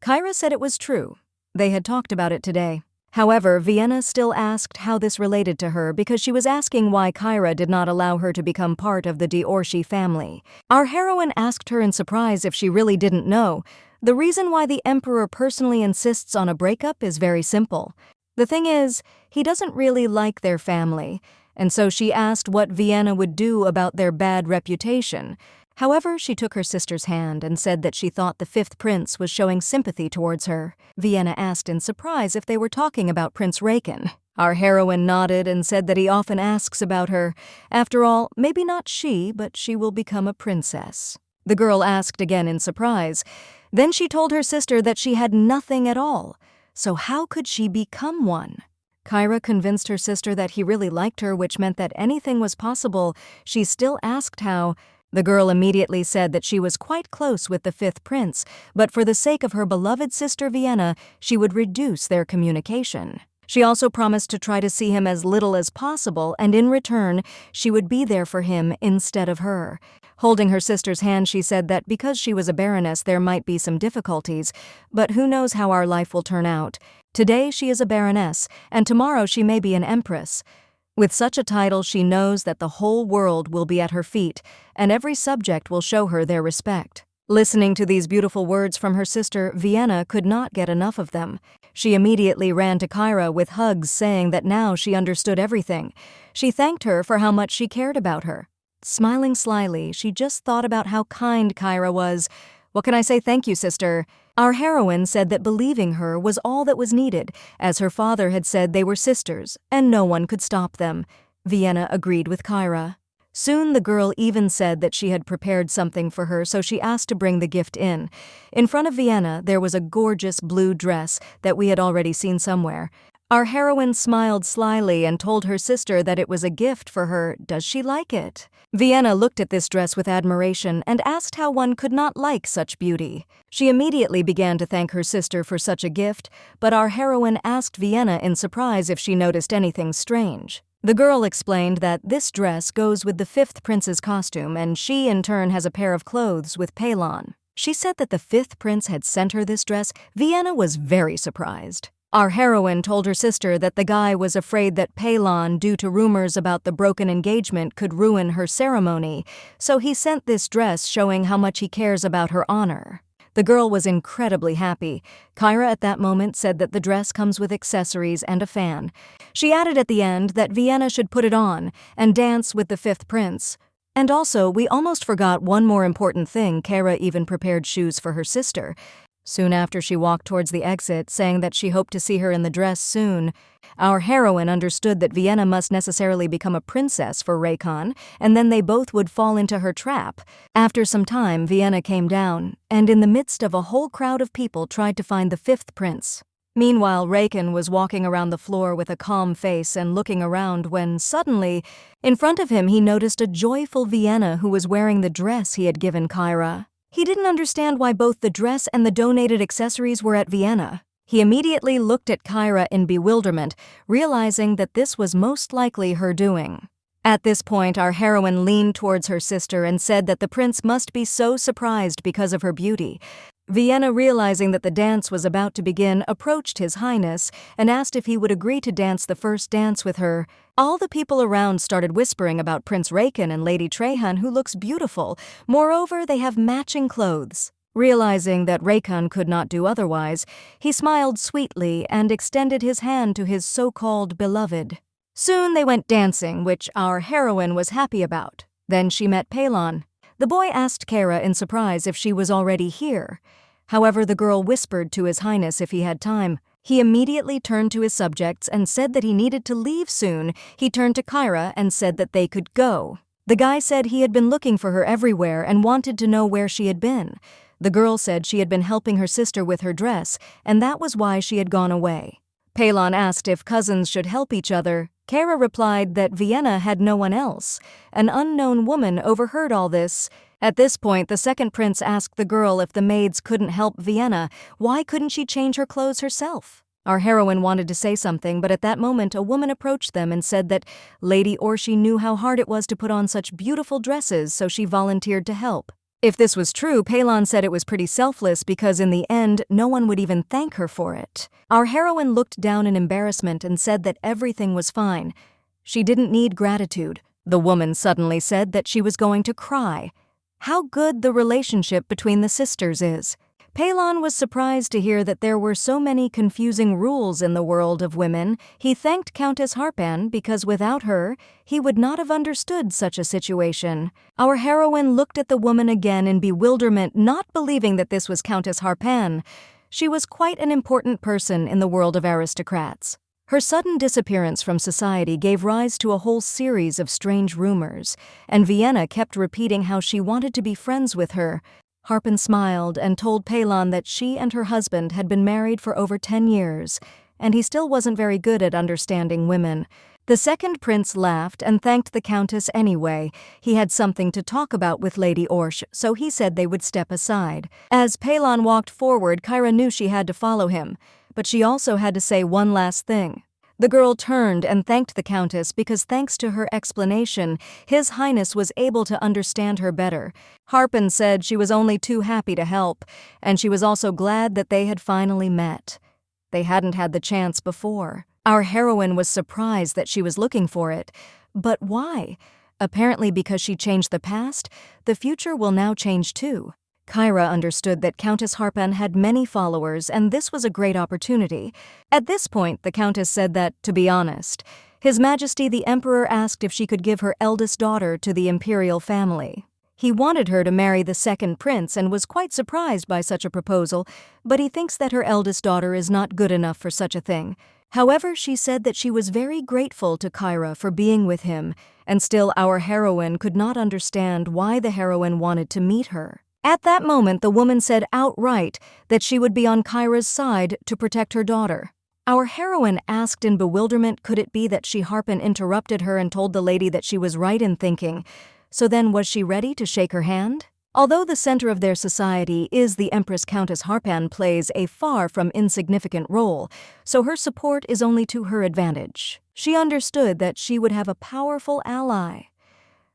S1: Kyra said it was true. They had talked about it today. However, Vienna still asked how this related to her because she was asking why Kyra did not allow her to become part of the de Orchet family. Our heroine asked her in surprise if she really didn't know. The reason why the emperor personally insists on a breakup is very simple. The thing is, he doesn't really like their family, and so she asked what Vienna would do about their bad reputation. However, she took her sister's hand and said that she thought the fifth prince was showing sympathy towards her. Vienna asked in surprise if they were talking about Prince Raikan. Our heroine nodded and said that he often asks about her. After all, maybe not she, but she will become a princess. The girl asked again in surprise. Then she told her sister that she had nothing at all. So how could she become one? Kyra convinced her sister that he really liked her, which meant that anything was possible. She still asked how. The girl immediately said that she was quite close with the fifth prince, but for the sake of her beloved sister Vienna, she would reduce their communication. She also promised to try to see him as little as possible, and in return, she would be there for him instead of her. Holding her sister's hand, she said that because she was a baroness, there might be some difficulties, but who knows how our life will turn out. Today she is a baroness, and tomorrow she may be an empress. With such a title, she knows that the whole world will be at her feet, and every subject will show her their respect. Listening to these beautiful words from her sister, Vienna could not get enough of them. She immediately ran to Kyra with hugs, saying that now she understood everything. She thanked her for how much she cared about her. Smiling slyly, she just thought about how kind Kyra was. "What can I say, thank you, sister?" Our heroine said that believing her was all that was needed, as her father had said they were sisters, and no one could stop them. Vienna agreed with Kyra. Soon the girl even said that she had prepared something for her, so she asked to bring the gift in. In front of Vienna, there was a gorgeous blue dress that we had already seen somewhere. Our heroine smiled slyly and told her sister that it was a gift for her. Does she like it? Vienna looked at this dress with admiration and asked how one could not like such beauty. She immediately began to thank her sister for such a gift, but our heroine asked Vienna in surprise if she noticed anything strange. The girl explained that this dress goes with the fifth prince's costume, and she in turn has a pair of clothes with Palon. She said that the fifth prince had sent her this dress. Vienna was very surprised. Our heroine told her sister that the guy was afraid that Palon, due to rumors about the broken engagement, could ruin her ceremony, so he sent this dress showing how much he cares about her honor. The girl was incredibly happy. Kyra at that moment said that the dress comes with accessories and a fan. She added at the end that Vienna should put it on and dance with the fifth prince. And also, we almost forgot one more important thing. Kyra even prepared shoes for her sister. Soon after, she walked towards the exit, saying that she hoped to see her in the dress soon. Our heroine understood that Vienna must necessarily become a princess for Raikan, and then they both would fall into her trap. After some time, Vienna came down, and in the midst of a whole crowd of people tried to find the fifth prince. Meanwhile, Raikan was walking around the floor with a calm face and looking around when, suddenly, in front of him he noticed a joyful Vienna who was wearing the dress he had given Kyra. He didn't understand why both the dress and the donated accessories were at Vienna. He immediately looked at Kyra in bewilderment, realizing that this was most likely her doing. At this point, our heroine leaned towards her sister and said that the prince must be so surprised because of her beauty. Vienna, realizing that the dance was about to begin, approached His Highness and asked if he would agree to dance the first dance with her. All the people around started whispering about Prince Raikan and Lady Trehan, who looks beautiful. Moreover, they have matching clothes. Realizing that Raikan could not do otherwise, he smiled sweetly and extended his hand to his so-called beloved. Soon they went dancing, which our heroine was happy about. Then she met Palon. The boy asked Kyra in surprise if she was already here. However, the girl whispered to His Highness if he had time. He immediately turned to his subjects and said that he needed to leave soon. He turned to Kyra and said that they could go. The guy said he had been looking for her everywhere and wanted to know where she had been. The girl said she had been helping her sister with her dress, and that was why she had gone away. Palon asked if cousins should help each other. Kyra replied that Vienna had no one else. An unknown woman overheard all this. At this point, the second prince asked the girl if the maids couldn't help Vienna. Why couldn't she change her clothes herself? Our heroine wanted to say something, but at that moment a woman approached them and said that Lady Orshi knew how hard it was to put on such beautiful dresses, so she volunteered to help. If this was true, Palon said it was pretty selfless because in the end, no one would even thank her for it. Our heroine looked down in embarrassment and said that everything was fine. She didn't need gratitude. The woman suddenly said that she was going to cry. How good the relationship between the sisters is. Palon was surprised to hear that there were so many confusing rules in the world of women. He thanked Countess Harpan because without her, he would not have understood such a situation. Our heroine looked at the woman again in bewilderment, not believing that this was Countess Harpan. She was quite an important person in the world of aristocrats. Her sudden disappearance from society gave rise to a whole series of strange rumors, and Vienna kept repeating how she wanted to be friends with her. Harpan smiled and told Palon that she and her husband had been married for over 10 years, and he still wasn't very good at understanding women. The second prince laughed and thanked the countess anyway. He had something to talk about with Lady Orsh, so he said they would step aside. As Palon walked forward, Kyra knew she had to follow him, but she also had to say one last thing. The girl turned and thanked the countess because thanks to her explanation, His Highness was able to understand her better. Harpan said she was only too happy to help, and she was also glad that they had finally met. They hadn't had the chance before. Our heroine was surprised that she was looking for it. But why? Apparently because she changed the past, the future will now change too. Kyra understood that Countess Harpan had many followers, and this was a great opportunity. At this point, the countess said that, to be honest, His Majesty the Emperor asked if she could give her eldest daughter to the imperial family. He wanted her to marry the second prince and was quite surprised by such a proposal, but he thinks that her eldest daughter is not good enough for such a thing. However, she said that she was very grateful to Kyra for being with him, and still our heroine could not understand why the heroine wanted to meet her. At that moment, the woman said outright that she would be on Kyra's side to protect her daughter. Our heroine asked in bewilderment, could it be that Harpan interrupted her and told the lady that she was right in thinking, so then was she ready to shake her hand? Although the center of their society is the Empress, Countess Harpan plays a far from insignificant role, so her support is only to her advantage. She understood that she would have a powerful ally.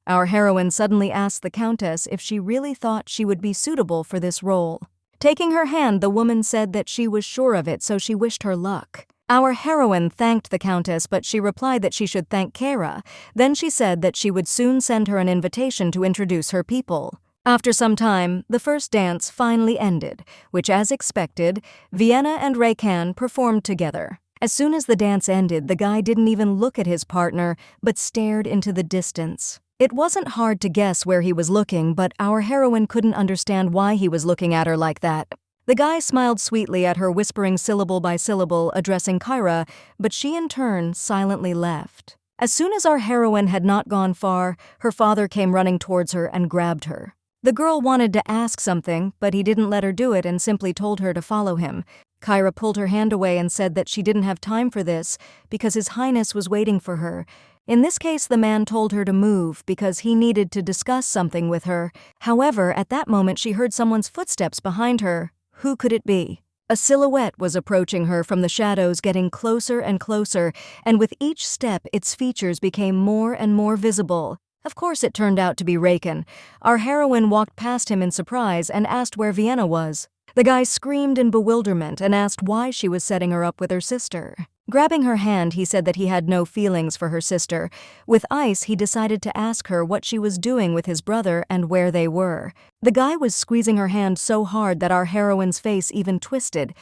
S1: Our heroine suddenly asked the countess if she really thought she would be suitable for this role. Taking her hand, the woman said that she was sure of it, so she wished her luck. Our heroine thanked the countess, but she replied that she should thank Kyra. Then she said that she would soon send her an invitation to introduce her people. After some time, the first dance finally ended, which, as expected, Vienna and Raikan performed together. As soon as the dance ended, the guy didn't even look at his partner, but stared into the distance. It wasn't hard to guess where he was looking, but our heroine couldn't understand why he was looking at her like that. The guy smiled sweetly at her, whispering syllable by syllable, addressing Kyra, but she in turn silently left. As soon as our heroine had not gone far, her father came running towards her and grabbed her. The girl wanted to ask something, but he didn't let her do it and simply told her to follow him. Kyra pulled her hand away and said that she didn't have time for this because His Highness was waiting for her. In this case, the man told her to move because he needed to discuss something with her. However, at that moment she heard someone's footsteps behind her. Who could it be? A silhouette was approaching her from the shadows, getting closer and closer, and with each step its features became more and more visible. Of course it turned out to be Raikan. Our heroine walked past him in surprise and asked where Vienna was. The guy screamed in bewilderment and asked why she was setting her up with her sister. Grabbing her hand, he said that he had no feelings for her sister. With ice, he decided to ask her what she was doing with his brother and where they were. The guy was squeezing her hand so hard that our heroine's face even twisted.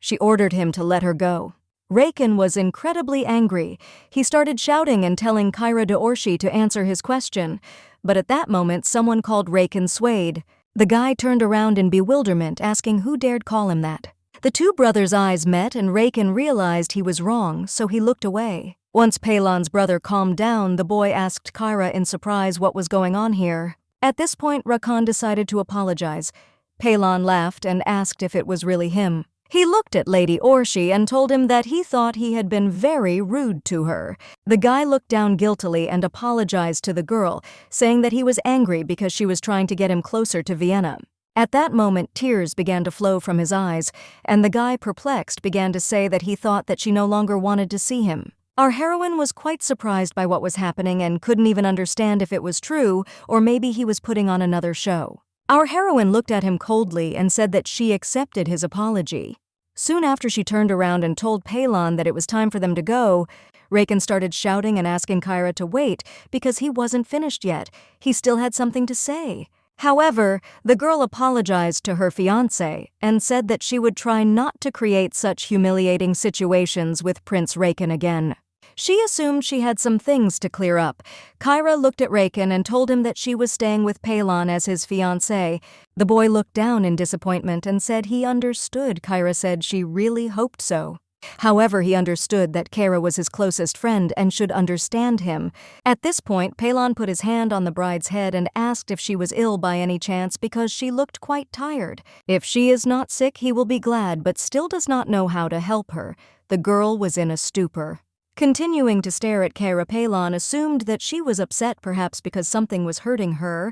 S1: She ordered him to let her go. Raikan was incredibly angry. He started shouting and telling Kyra d'Orshi to answer his question. But at that moment, someone called Raikan Swade. The guy turned around in bewilderment, asking who dared call him that. The two brothers' eyes met and Raikan realized he was wrong, so he looked away. Once Palon's brother calmed down, the boy asked Kyra in surprise what was going on here. At this point, Raikan decided to apologize. Palon laughed and asked if it was really him. He looked at Lady Orshi and told him that he thought he had been very rude to her. The guy looked down guiltily and apologized to the girl, saying that he was angry because she was trying to get him closer to Vienna. At that moment, tears began to flow from his eyes, and the guy, perplexed, began to say that he thought that she no longer wanted to see him. Our heroine was quite surprised by what was happening and couldn't even understand if it was true or maybe he was putting on another show. Our heroine looked at him coldly and said that she accepted his apology. Soon after she turned around and told Palon that it was time for them to go, Raikan started shouting and asking Kyra to wait because he wasn't finished yet. He still had something to say. However, the girl apologized to her fiancé and said that she would try not to create such humiliating situations with Prince Raikan again. She assumed she had some things to clear up. Kyra looked at Raikan and told him that she was staying with Palon as his fiancé. The boy looked down in disappointment and said he understood. Kyra said she really hoped so. However, he understood that Kyra was his closest friend and should understand him. At this point, Palon put his hand on the bride's head and asked if she was ill by any chance because she looked quite tired. If she is not sick, he will be glad, but still does not know how to help her. The girl was in a stupor. Continuing to stare at Kyra, Palon assumed that she was upset perhaps because something was hurting her.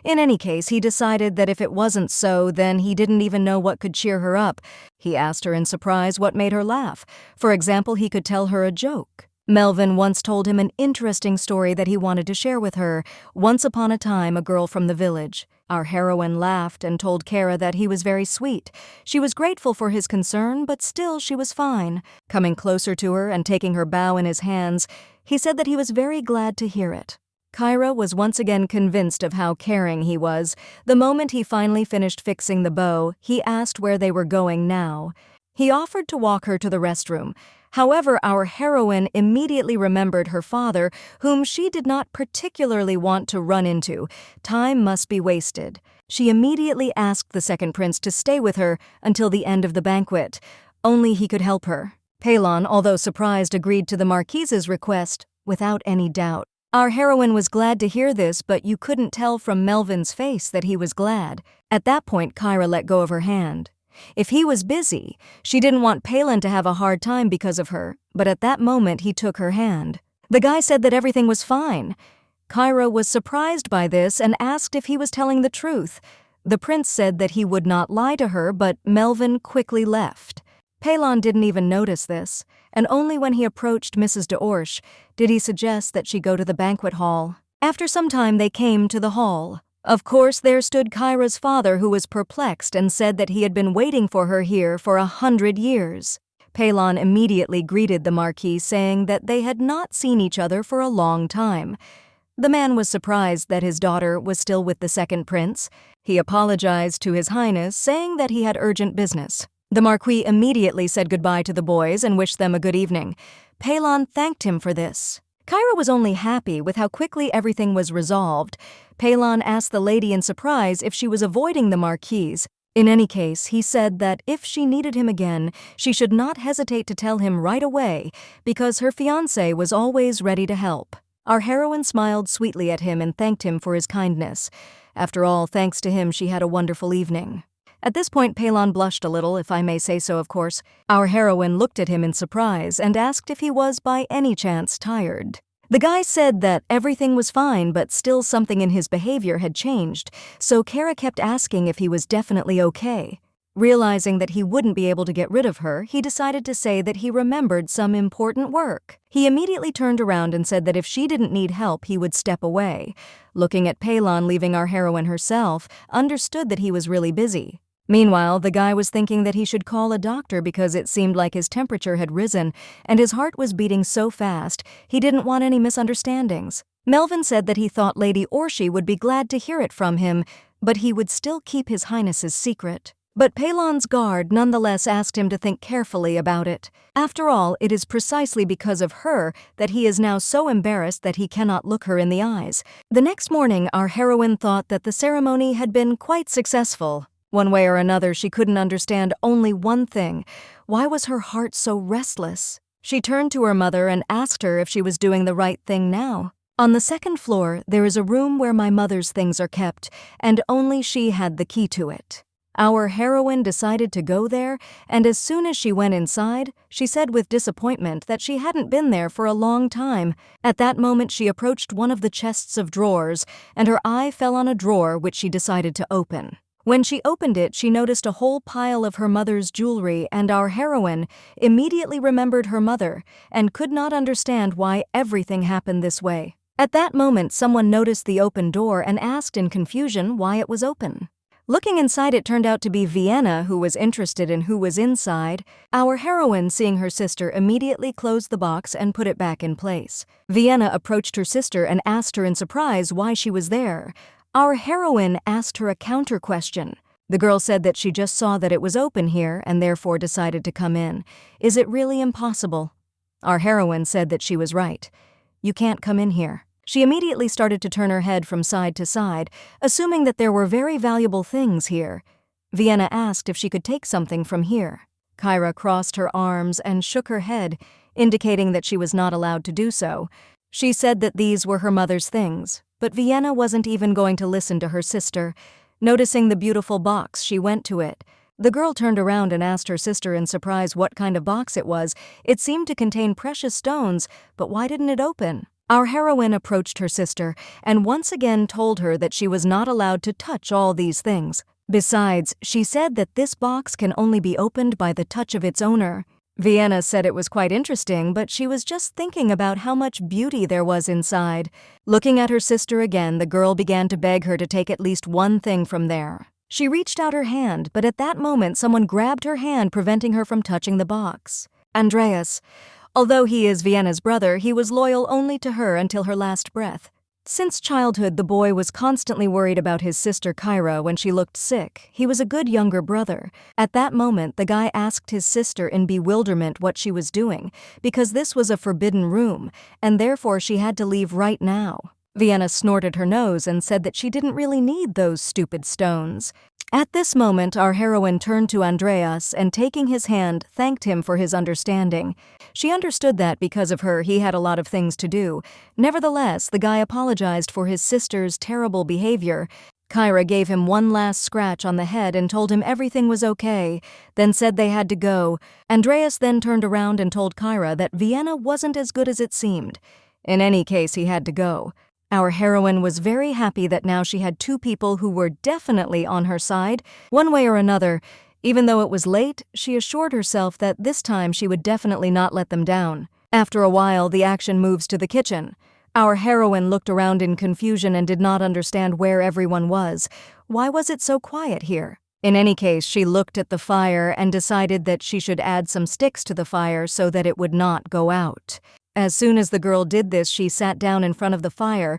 S1: In any case, he decided that if it wasn't so, then he didn't even know what could cheer her up. He asked her in surprise what made her laugh. For example, he could tell her a joke. Melvin once told him an interesting story that he wanted to share with her. Once upon a time, a girl from the village. Our heroine laughed and told Kyra that he was very sweet. She was grateful for his concern, but still she was fine. Coming closer to her and taking her bow in his hands, he said that he was very glad to hear it. Kyra was once again convinced of how caring he was. The moment he finally finished fixing the bow, he asked where they were going now. He offered to walk her to the restroom. However, our heroine immediately remembered her father, whom she did not particularly want to run into. Time must be wasted. She immediately asked the second prince to stay with her until the end of the banquet. Only he could help her. Palon, although surprised, agreed to the marquise's request without any doubt. Our heroine was glad to hear this, but you couldn't tell from Melvin's face that he was glad. At that point, Kyra let go of her hand. If he was busy, she didn't want Palon to have a hard time because of her, but at that moment he took her hand. The guy said that everything was fine. Kyra was surprised by this and asked if he was telling the truth. The prince said that he would not lie to her, but Melvin quickly left. Palon didn't even notice this, and only when he approached Mrs. d'Orsh did he suggest that she go to the banquet hall. After some time they came to the hall. Of course, there stood Kyra's father, who was perplexed and said that he had been waiting for her here for 100 years. Palon immediately greeted the Marquis, saying that they had not seen each other for a long time. The man was surprised that his daughter was still with the second prince. He apologized to His Highness, saying that he had urgent business. The Marquis immediately said goodbye to the boys and wished them a good evening. Palon thanked him for this. Kyra was only happy with how quickly everything was resolved. Palon asked the lady in surprise if she was avoiding the Marquise. In any case, he said that if she needed him again, she should not hesitate to tell him right away because her fiancé was always ready to help. Our heroine smiled sweetly at him and thanked him for his kindness. After all, thanks to him, she had a wonderful evening. At this point, Palon blushed a little, if I may say so, of course. Our heroine looked at him in surprise and asked if he was by any chance tired. The guy said that everything was fine, but still something in his behavior had changed, so Kyra kept asking if he was definitely okay. Realizing that he wouldn't be able to get rid of her, he decided to say that he remembered some important work. He immediately turned around and said that if she didn't need help, he would step away. Looking at Palon leaving our heroine herself, understood that he was really busy. Meanwhile, the guy was thinking that he should call a doctor because it seemed like his temperature had risen and his heart was beating so fast he didn't want any misunderstandings. Melvin said that he thought Lady Orshi would be glad to hear it from him, but he would still keep his highness's secret. But Palon's guard nonetheless asked him to think carefully about it. After all, it is precisely because of her that he is now so embarrassed that he cannot look her in the eyes. The next morning, our heroine thought that the ceremony had been quite successful. One way or another, she couldn't understand only one thing. Why was her heart so restless? She turned to her mother and asked her if she was doing the right thing now. On the second floor, there is a room where my mother's things are kept, and only she had the key to it. Our heroine decided to go there, and as soon as she went inside, she said with disappointment that she hadn't been there for a long time. At that moment, she approached one of the chests of drawers, and her eye fell on a drawer which she decided to open. When she opened it, she noticed a whole pile of her mother's jewelry, and our heroine immediately remembered her mother and could not understand why everything happened this way. At that moment, someone noticed the open door and asked in confusion why it was open. Looking inside, it turned out to be Vienna, who was interested in who was inside. Our heroine, seeing her sister, immediately closed the box and put it back in place. Vienna approached her sister and asked her in surprise why she was there. Our heroine asked her a counter question. The girl said that she just saw that it was open here and therefore decided to come in. Is it really impossible? Our heroine said that she was right. You can't come in here. She immediately started to turn her head from side to side, assuming that there were very valuable things here. Vienna asked if she could take something from here. Kyra crossed her arms and shook her head, indicating that she was not allowed to do so. She said that these were her mother's things, but Vienna wasn't even going to listen to her sister. Noticing the beautiful box, she went to it. The girl turned around and asked her sister in surprise what kind of box it was. It seemed to contain precious stones, but why didn't it open? Our heroine approached her sister and once again told her that she was not allowed to touch all these things. Besides, she said that this box can only be opened by the touch of its owner. Vienna said it was quite interesting, but she was just thinking about how much beauty there was inside. Looking at her sister again, the girl began to beg her to take at least one thing from there. She reached out her hand, but at that moment someone grabbed her hand, preventing her from touching the box. Andreas. Although he is Vienna's brother, he was loyal only to her until her last breath. Since childhood, the boy was constantly worried about his sister Kyra when she looked sick. He was a good younger brother. At that moment, the guy asked his sister in bewilderment what she was doing, because this was a forbidden room, and therefore she had to leave right now. Vienna snorted her nose and said that she didn't really need those stupid stones. At this moment, our heroine turned to Andreas and, taking his hand, thanked him for his understanding. She understood that because of her, he had a lot of things to do. Nevertheless, the guy apologized for his sister's terrible behavior. Kyra gave him one last scratch on the head and told him everything was okay, then said they had to go. Andreas then turned around and told Kyra that Vienna wasn't as good as it seemed. In any case, he had to go. Our heroine was very happy that now she had two people who were definitely on her side, one way or another. Even though it was late, she assured herself that this time she would definitely not let them down. After a while, the action moves to the kitchen. Our heroine looked around in confusion and did not understand where everyone was. Why was it so quiet here? In any case, she looked at the fire and decided that she should add some sticks to the fire so that it would not go out. As soon as the girl did this, she sat down in front of the fire.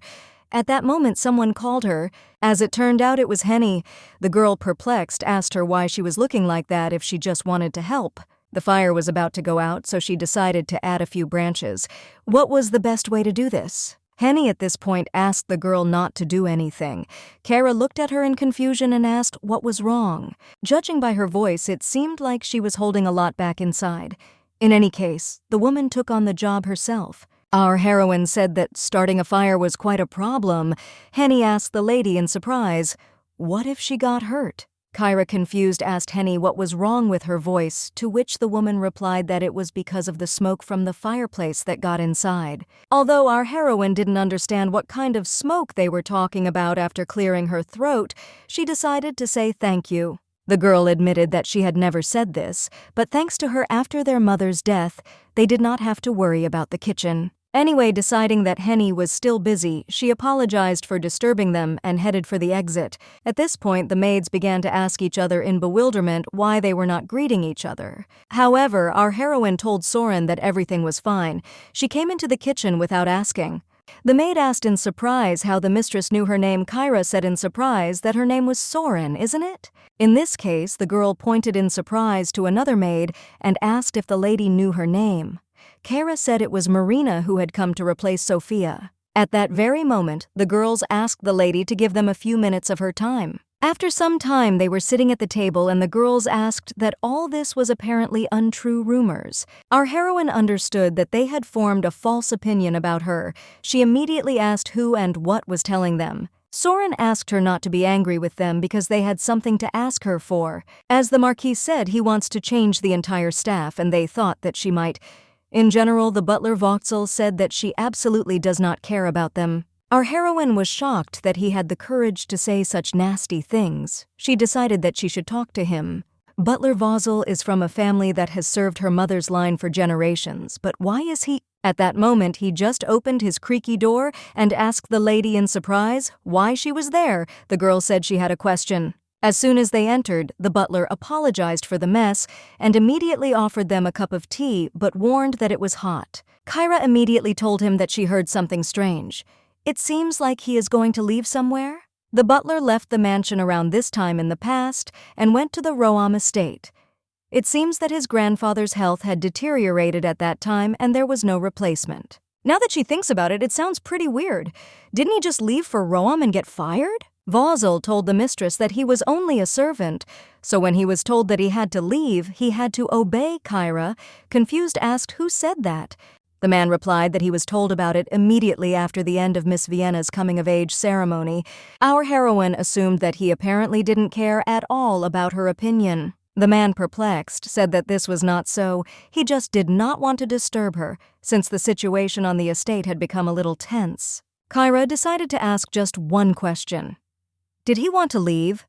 S1: At that moment, someone called her. As it turned out, it was Henny. The girl, perplexed, asked her why she was looking like that if she just wanted to help. The fire was about to go out, so she decided to add a few branches. What was the best way to do this? Henny at this point asked the girl not to do anything. Kyra looked at her in confusion and asked what was wrong. Judging by her voice, it seemed like she was holding a lot back inside. In any case, the woman took on the job herself. Our heroine said that starting a fire was quite a problem. Henny asked the lady in surprise, "What if she got hurt?" Kyra, confused, asked Henny what was wrong with her voice, to which the woman replied that it was because of the smoke from the fireplace that got inside. Although our heroine didn't understand what kind of smoke they were talking about after clearing her throat, she decided to say thank you. The girl admitted that she had never said this, but thanks to her after their mother's death, they did not have to worry about the kitchen. Anyway, deciding that Henny was still busy, she apologized for disturbing them and headed for the exit. At this point, the maids began to ask each other in bewilderment why they were not greeting each other. However, our heroine told Soren that everything was fine. She came into the kitchen without asking. The maid asked in surprise how the mistress knew her name. Kyra said in surprise that her name was Soren, isn't it? In this case, the girl pointed in surprise to another maid and asked if the lady knew her name. Kyra said it was Marina who had come to replace Sophia. At that very moment, the girls asked the lady to give them a few minutes of her time. After some time, they were sitting at the table and the girls asked that all this was apparently untrue rumors. Our heroine understood that they had formed a false opinion about her. She immediately asked who and what was telling them. Soren asked her not to be angry with them because they had something to ask her for. As the Marquis said, he wants to change the entire staff, and they thought that she might. In general, the butler Voxel said that she absolutely does not care about them. Our heroine was shocked that he had the courage to say such nasty things. She decided that she should talk to him. Butler Voxel is from a family that has served her mother's line for generations, but why is he— At that moment, he just opened his creaky door and asked the lady in surprise why she was there. The girl said she had a question. As soon as they entered, the butler apologized for the mess and immediately offered them a cup of tea, but warned that it was hot. Kyra immediately told him that she heard something strange. It seems like he is going to leave somewhere. The butler left the mansion around this time in the past and went to the Roam estate. It seems that his grandfather's health had deteriorated at that time and there was no replacement. Now that she thinks about it, it sounds pretty weird. Didn't he just leave for Roam and get fired? Voxel told the mistress that he was only a servant, so when he was told that he had to leave, he had to obey. Kyra, confused, asked who said that. The man replied that he was told about it immediately after the end of Miss Vienna's coming-of-age ceremony. Our heroine assumed that he apparently didn't care at all about her opinion. The man, perplexed, said that this was not so. He just did not want to disturb her, since the situation on the estate had become a little tense. Kyra decided to ask just one question. Did he want to leave?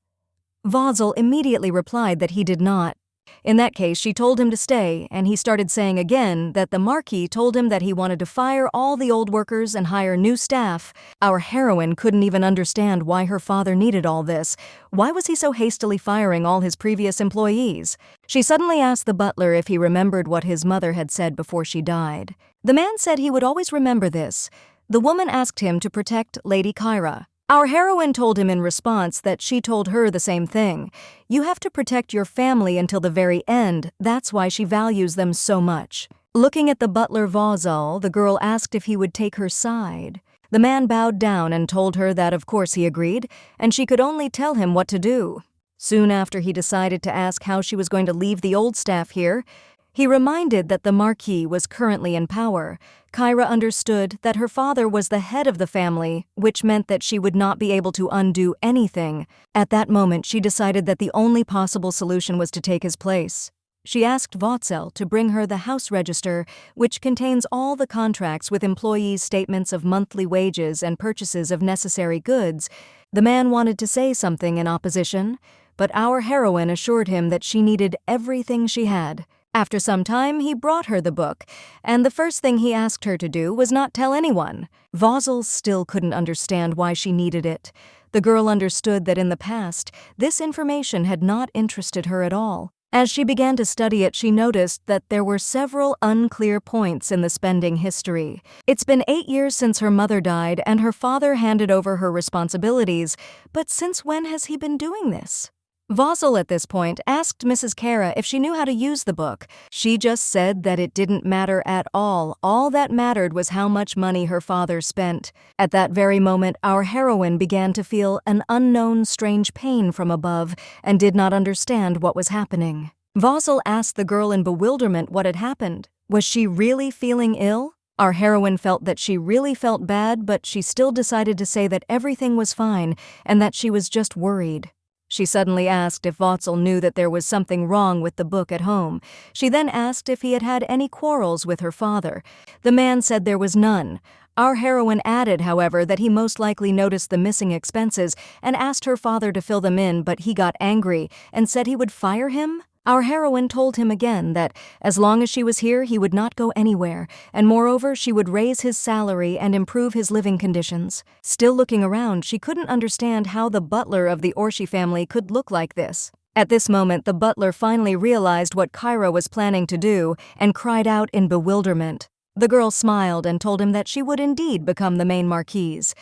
S1: Voxel immediately replied that he did not. In that case, she told him to stay, and he started saying again that the Marquis told him that he wanted to fire all the old workers and hire new staff. Our heroine couldn't even understand why her father needed all this. Why was he so hastily firing all his previous employees? She suddenly asked the butler if he remembered what his mother had said before she died. The man said he would always remember this. The woman asked him to protect Lady Kyra. Our heroine told him in response that she told her the same thing. You have to protect your family until the very end. That's why she values them so much. Looking at the butler Voxel, the girl asked if he would take her side. The man bowed down and told her that of course he agreed, and she could only tell him what to do. Soon after, he decided to ask how she was going to leave the old staff here. He reminded that the Marquis was currently in power. Kyra understood that her father was the head of the family, which meant that she would not be able to undo anything. At that moment, she decided that the only possible solution was to take his place. She asked Voxel to bring her the house register, which contains all the contracts with employees' statements of monthly wages and purchases of necessary goods. The man wanted to say something in opposition, but our heroine assured him that she needed everything she had. After some time, he brought her the book, and the first thing he asked her to do was not tell anyone. Voxel still couldn't understand why she needed it. The girl understood that in the past, this information had not interested her at all. As she began to study it, she noticed that there were several unclear points in the spending history. It's been 8 years since her mother died, and her father handed over her responsibilities, but since when has he been doing this? Vossel at this point asked Mrs. Kyra if she knew how to use the book. She just said that it didn't matter at all. All that mattered was how much money her father spent. At that very moment, our heroine began to feel an unknown strange pain from above and did not understand what was happening. Vossel asked the girl in bewilderment what had happened. Was she really feeling ill? Our heroine felt that she really felt bad, but she still decided to say that everything was fine and that she was just worried. She suddenly asked if Vossel knew that there was something wrong with the book at home. She then asked if he had had any quarrels with her father. The man said there was none. Our heroine added, however, that he most likely noticed the missing expenses and asked her father to fill them in, but he got angry and said he would fire him. Our heroine told him again that as long as she was here, he would not go anywhere, and moreover, she would raise his salary and improve his living conditions. Still looking around, she couldn't understand how the butler of the Orshi family could look like this. At this moment, the butler finally realized what Kyra was planning to do and cried out in bewilderment. The girl smiled and told him that she would indeed become the main marquise.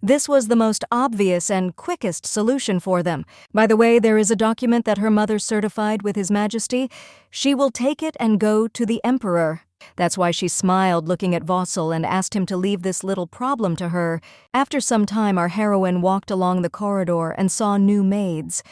S1: This was the most obvious and quickest solution for them. By the way, there is a document that her mother certified with His Majesty. She will take it and go to the Emperor. That's why she smiled looking at Vossel and asked him to leave this little problem to her. After some time, our heroine walked along the corridor and saw new maids.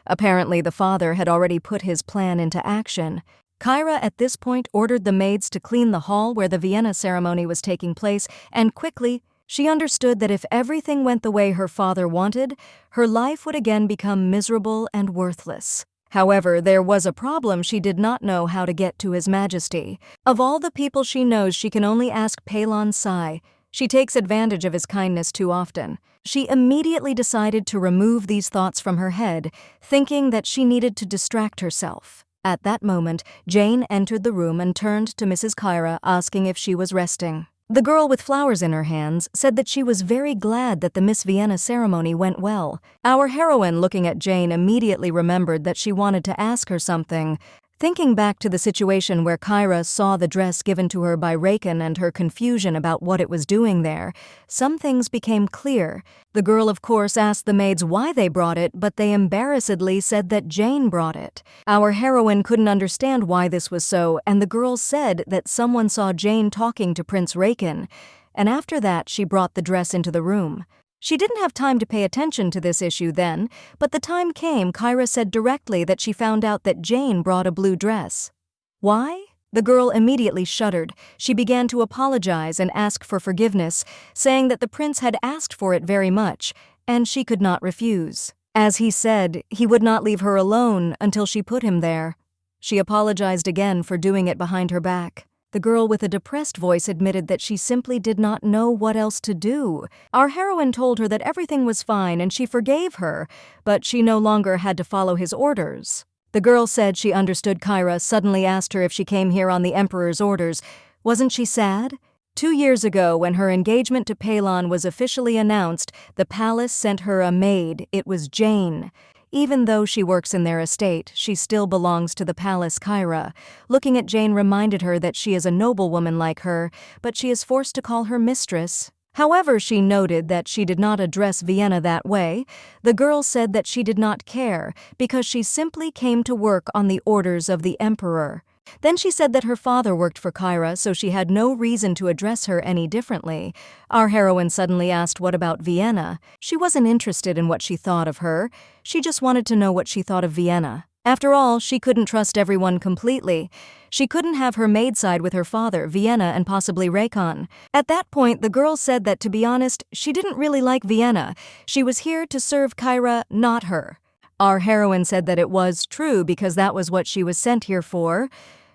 S1: Apparently, the father had already put his plan into action. Kyra at this point ordered the maids to clean the hall where the Vienna ceremony was taking place, and quickly, she understood that if everything went the way her father wanted, her life would again become miserable and worthless. However, there was a problem. She did not know how to get to His Majesty. Of all the people she knows, she can only ask Palon Sai. She takes advantage of his kindness too often. She immediately decided to remove these thoughts from her head, thinking that she needed to distract herself. At that moment, Jane entered the room and turned to Mrs. Kyra, asking if she was resting. The girl with flowers in her hands said that she was very glad that the Miss Vienna ceremony went well. Our heroine, looking at Jane, immediately remembered that she wanted to ask her something. Thinking back to the situation where Kyra saw the dress given to her by Raikan and her confusion about what it was doing there, some things became clear. The girl, of course, asked the maids why they brought it, but they embarrassedly said that Jane brought it. Our heroine couldn't understand why this was so, and the girl said that someone saw Jane talking to Prince Raikan, and after that she brought the dress into the room. She didn't have time to pay attention to this issue then, but the time came Kyra said directly that she found out that Jane brought a blue dress. Why? The girl immediately shuddered. She began to apologize and ask for forgiveness, saying that the prince had asked for it very much, and she could not refuse. As he said, he would not leave her alone until she put him there. She apologized again for doing it behind her back. The girl with a depressed voice admitted that she simply did not know what else to do. Our heroine told her that everything was fine and she forgave her, but she no longer had to follow his orders. The girl said she understood Kyra, suddenly asked her if she came here on the Emperor's orders. Wasn't she sad? 2 years ago, when her engagement to Palon was officially announced, the palace sent her a maid. It was Jane. Even though she works in their estate, she still belongs to the palace. Kyra, looking at Jane, reminded her that she is a noblewoman like her, but she is forced to call her mistress. However, she noted that she did not address Vienna that way. The girl said that she did not care because she simply came to work on the orders of the Emperor. Then she said that her father worked for Kyra, so she had no reason to address her any differently. Our heroine suddenly asked what about Vienna. She wasn't interested in what she thought of her. She just wanted to know what she thought of Vienna. After all, she couldn't trust everyone completely. She couldn't have her maid side with her father, Vienna, and possibly Raikan. At that point, the girl said that, to be honest, she didn't really like Vienna. She was here to serve Kyra, not her. Our heroine said that it was true because that was what she was sent here for.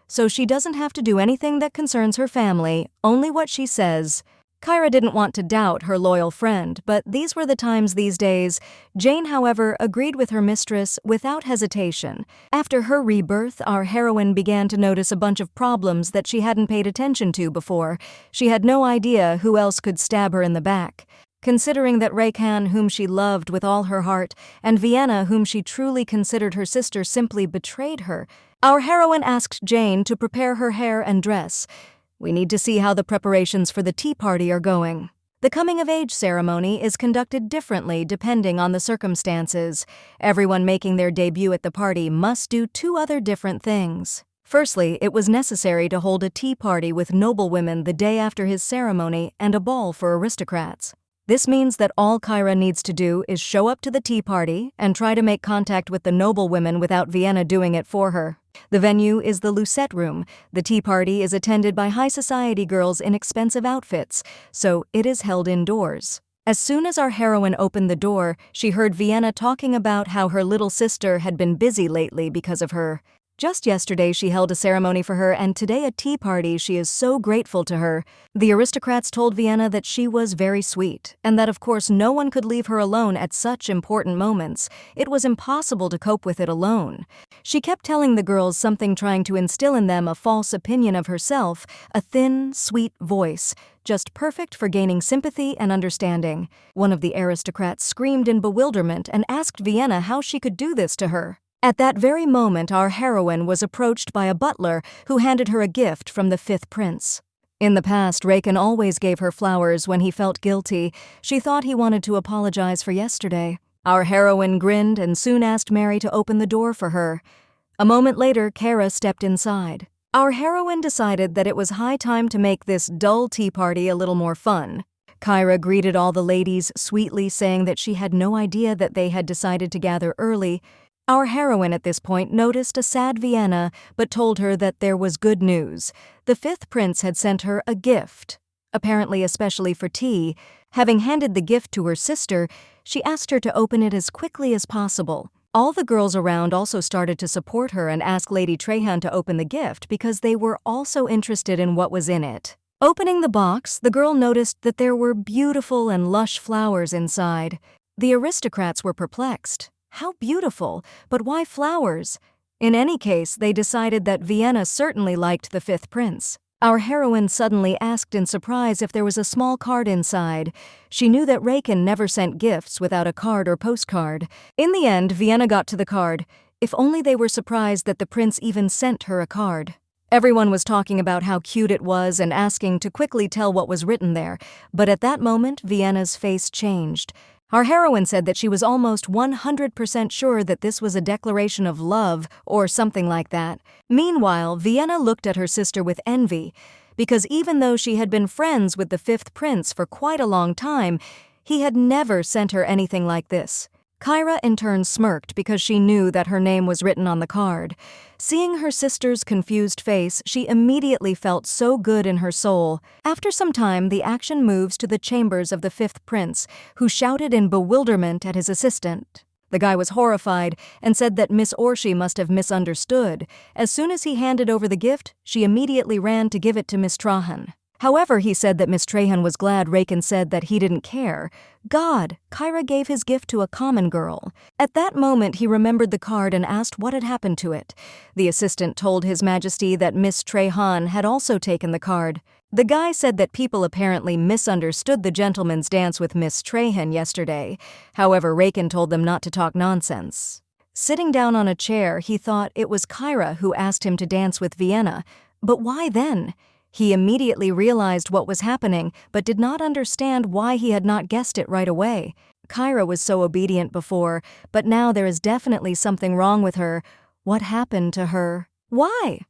S1: So she doesn't have to do anything that concerns her family, only what she says. Kyra didn't want to doubt her loyal friend, but these were the times these days. Jane, however, agreed with her mistress without hesitation. After her rebirth, our heroine began to notice a bunch of problems that she hadn't paid attention to before. She had no idea who else could stab her in the back. Considering that Raikan, whom she loved with all her heart, and Vienna, whom she truly considered her sister, simply betrayed her, our heroine asked Jane to prepare her hair and dress. We need to see how the preparations for the tea party are going. The coming-of-age ceremony is conducted differently depending on the circumstances. Everyone making their debut at the party must do two other different things. Firstly, it was necessary to hold a tea party with noblewomen the day after his ceremony and a ball for aristocrats. This means that all Kyra needs to do is show up to the tea party and try to make contact with the noblewomen without Vienna doing it for her. The venue is the Lucette Room. The tea party is attended by high society girls in expensive outfits, so it is held indoors. As soon as our heroine opened the door, she heard Vienna talking about how her little sister had been busy lately because of her. Just yesterday she held a ceremony for her, and today a tea party. She is so grateful to her. The aristocrats told Vienna that she was very sweet, and that of course no one could leave her alone at such important moments. It was impossible to cope with it alone. She kept telling the girls something, trying to instill in them a false opinion of herself, a thin, sweet voice, just perfect for gaining sympathy and understanding. One of the aristocrats screamed in bewilderment and asked Vienna how she could do this to her. At that very moment, our heroine was approached by a butler who handed her a gift from the fifth prince. In the past, Raikan always gave her flowers when he felt guilty. She thought he wanted to apologize for yesterday. Our heroine grinned and soon asked Mary to open the door for her. A moment later, Kyra stepped inside. Our heroine decided that it was high time to make this dull tea party a little more fun. Kyra greeted all the ladies sweetly, saying that she had no idea that they had decided to gather early. Our heroine at this point noticed a sad Vienna, but told her that there was good news. The fifth prince had sent her a gift, apparently especially for tea. Having handed the gift to her sister, she asked her to open it as quickly as possible. All the girls around also started to support her and ask Lady Trehan to open the gift because they were also interested in what was in it. Opening the box, the girl noticed that there were beautiful and lush flowers inside. The aristocrats were perplexed. How beautiful, but why flowers? In any case, they decided that Vienna certainly liked the fifth prince. Our heroine suddenly asked in surprise if there was a small card inside. She knew that Raikan never sent gifts without a card or postcard. In the end, Vienna got to the card. If only they were surprised that the prince even sent her a card. Everyone was talking about how cute it was and asking to quickly tell what was written there, but at that moment, Vienna's face changed. Our heroine said that she was almost 100% sure that this was a declaration of love or something like that. Meanwhile, Vienna looked at her sister with envy, because even though she had been friends with the fifth prince for quite a long time, he had never sent her anything like this. Kyra in turn smirked because she knew that her name was written on the card. Seeing her sister's confused face, she immediately felt so good in her soul. After some time, the action moves to the chambers of the fifth prince, who shouted in bewilderment at his assistant. The guy was horrified and said that Miss Orshi must have misunderstood. As soon as he handed over the gift, she immediately ran to give it to Miss Trehan. However, he said that Miss Trehan was glad Raikan said that he didn't care. God, Kyra gave his gift to a common girl. At that moment, he remembered the card and asked what had happened to it. The assistant told His Majesty that Miss Trehan had also taken the card. The guy said that people apparently misunderstood the gentleman's dance with Miss Trehan yesterday. However, Raikan told them not to talk nonsense. Sitting down on a chair, he thought it was Kyra who asked him to dance with Vienna. But why then? He immediately realized what was happening, but did not understand why he had not guessed it right away. Kyra was so obedient before, but now there is definitely something wrong with her. What happened to her? Why?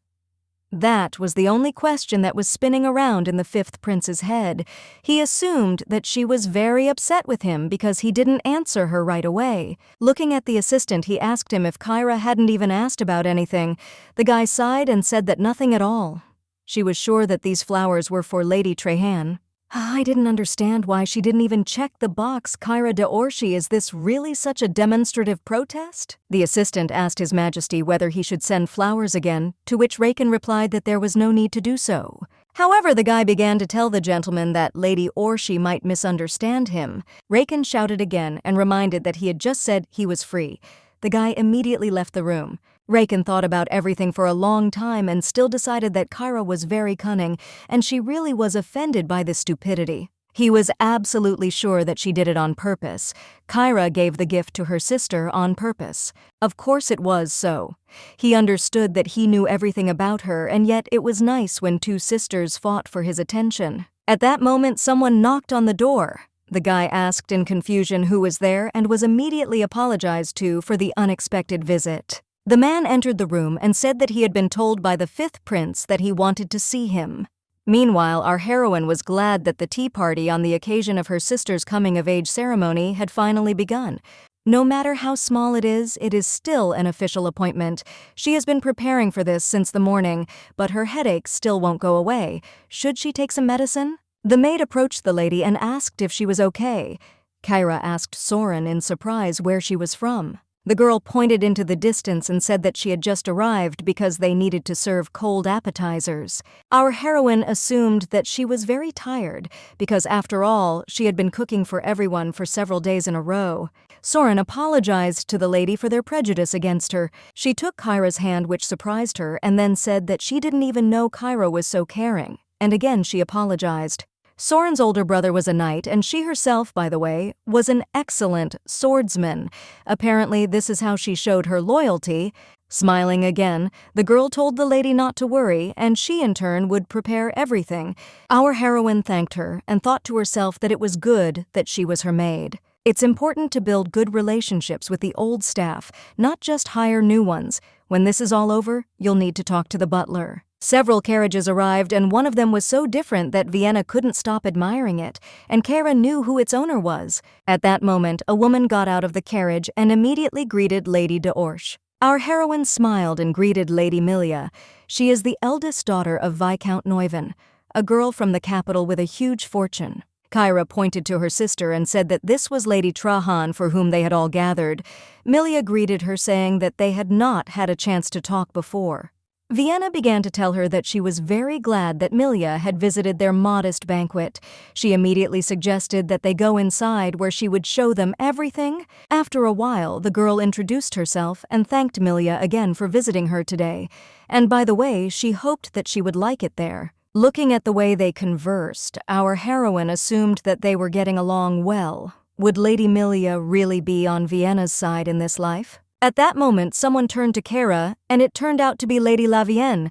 S1: That was the only question that was spinning around in the fifth prince's head. He assumed that she was very upset with him because he didn't answer her right away. Looking at the assistant, he asked him if Kyra hadn't even asked about anything. The guy sighed and said that nothing at all. She was sure that these flowers were for Lady Trehan. I didn't understand why she didn't even check the box. Kyra de Orshi, is this really such a demonstrative protest? The assistant asked His Majesty whether he should send flowers again, to which Raikan replied that there was no need to do so. However, the guy began to tell the gentleman that Lady Orshi might misunderstand him. Raikan shouted again and reminded that he had just said he was free. The guy immediately left the room. Raikan thought about everything for a long time and still decided that Kyra was very cunning, and she really was offended by this stupidity. He was absolutely sure that she did it on purpose. Kyra gave the gift to her sister on purpose. Of course it was so. He understood that he knew everything about her, and yet it was nice when two sisters fought for his attention. At that moment, someone knocked on the door. The guy asked in confusion who was there and was immediately apologized to for the unexpected visit. The man entered the room and said that he had been told by the fifth prince that he wanted to see him. Meanwhile, our heroine was glad that the tea party on the occasion of her sister's coming-of-age ceremony had finally begun. No matter how small it is still an official appointment. She has been preparing for this since the morning, but her headache still won't go away. Should she take some medicine? The maid approached the lady and asked if she was okay. Kyra asked Soren in surprise where she was from. The girl pointed into the distance and said that she had just arrived because they needed to serve cold appetizers. Our heroine assumed that she was very tired because, after all, she had been cooking for everyone for several days in a row. Soren apologized to the lady for their prejudice against her. She took Kyra's hand, which surprised her, and then said that she didn't even know Kyra was so caring. And again she apologized. Soren's older brother was a knight, and she herself, by the way, was an excellent swordsman. Apparently, this is how she showed her loyalty. Smiling again, the girl told the lady not to worry, and she in turn would prepare everything. Our heroine thanked her and thought to herself that it was good that she was her maid. It's important to build good relationships with the old staff, not just hire new ones. When this is all over, you'll need to talk to the butler. Several carriages arrived, and one of them was so different that Vienna couldn't stop admiring it, and Kyra knew who its owner was. At that moment, a woman got out of the carriage and immediately greeted Lady de Orche. Our heroine smiled and greeted Lady Milia. She is the eldest daughter of Viscount Neuven, a girl from the capital with a huge fortune. Kyra pointed to her sister and said that this was Lady Trahan, for whom they had all gathered. Milia greeted her, saying that they had not had a chance to talk before. Vienna began to tell her that she was very glad that Milia had visited their modest banquet. She immediately suggested that they go inside, where she would show them everything. After a while, the girl introduced herself and thanked Milia again for visiting her today. And by the way, she hoped that she would like it there. Looking at the way they conversed, our heroine assumed that they were getting along well. Would Lady Milia really be on Vienna's side in this life? At that moment, someone turned to Kyra, and it turned out to be Lady Lavienne.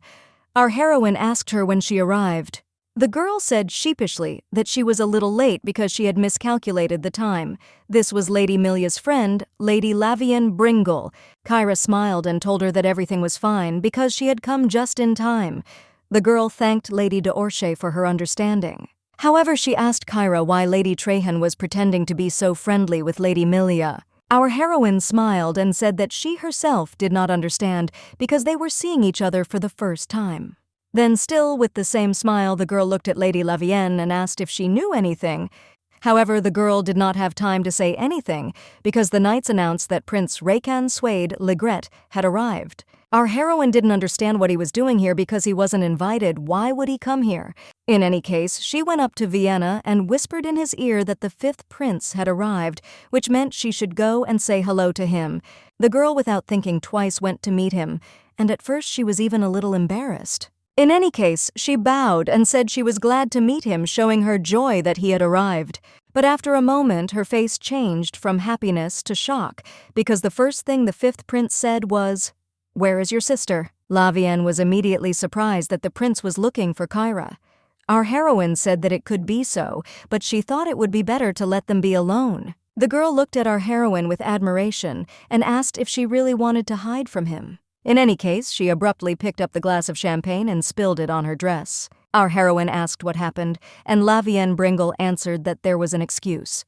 S1: Our heroine asked her when she arrived. The girl said sheepishly that she was a little late because she had miscalculated the time. This was Lady Milia's friend, Lady Lavienne Bringle. Kyra smiled and told her that everything was fine because she had come just in time. The girl thanked Lady de Orche for her understanding. However, she asked Kyra why Lady Trahan was pretending to be so friendly with Lady Milia. Our heroine smiled and said that she herself did not understand because they were seeing each other for the first time. Then, still with the same smile, the girl looked at Lady Lavienne and asked if she knew anything. However, the girl did not have time to say anything because the knights announced that Prince Raikan Swade Legret had arrived. Our heroine didn't understand what he was doing here because he wasn't invited. Why would he come here? In any case, she went up to Vienna and whispered in his ear that the fifth prince had arrived, which meant she should go and say hello to him. The girl, without thinking twice, went to meet him, and at first she was even a little embarrassed. In any case, she bowed and said she was glad to meet him, showing her joy that he had arrived. But after a moment, her face changed from happiness to shock, because the first thing the fifth prince said was, "Where is your sister?" Lavienne was immediately surprised that the prince was looking for Kyra. Our heroine said that it could be so, but she thought it would be better to let them be alone. The girl looked at our heroine with admiration and asked if she really wanted to hide from him. In any case, she abruptly picked up the glass of champagne and spilled it on her dress. Our heroine asked what happened, and Lavienne Bringle answered that there was an excuse.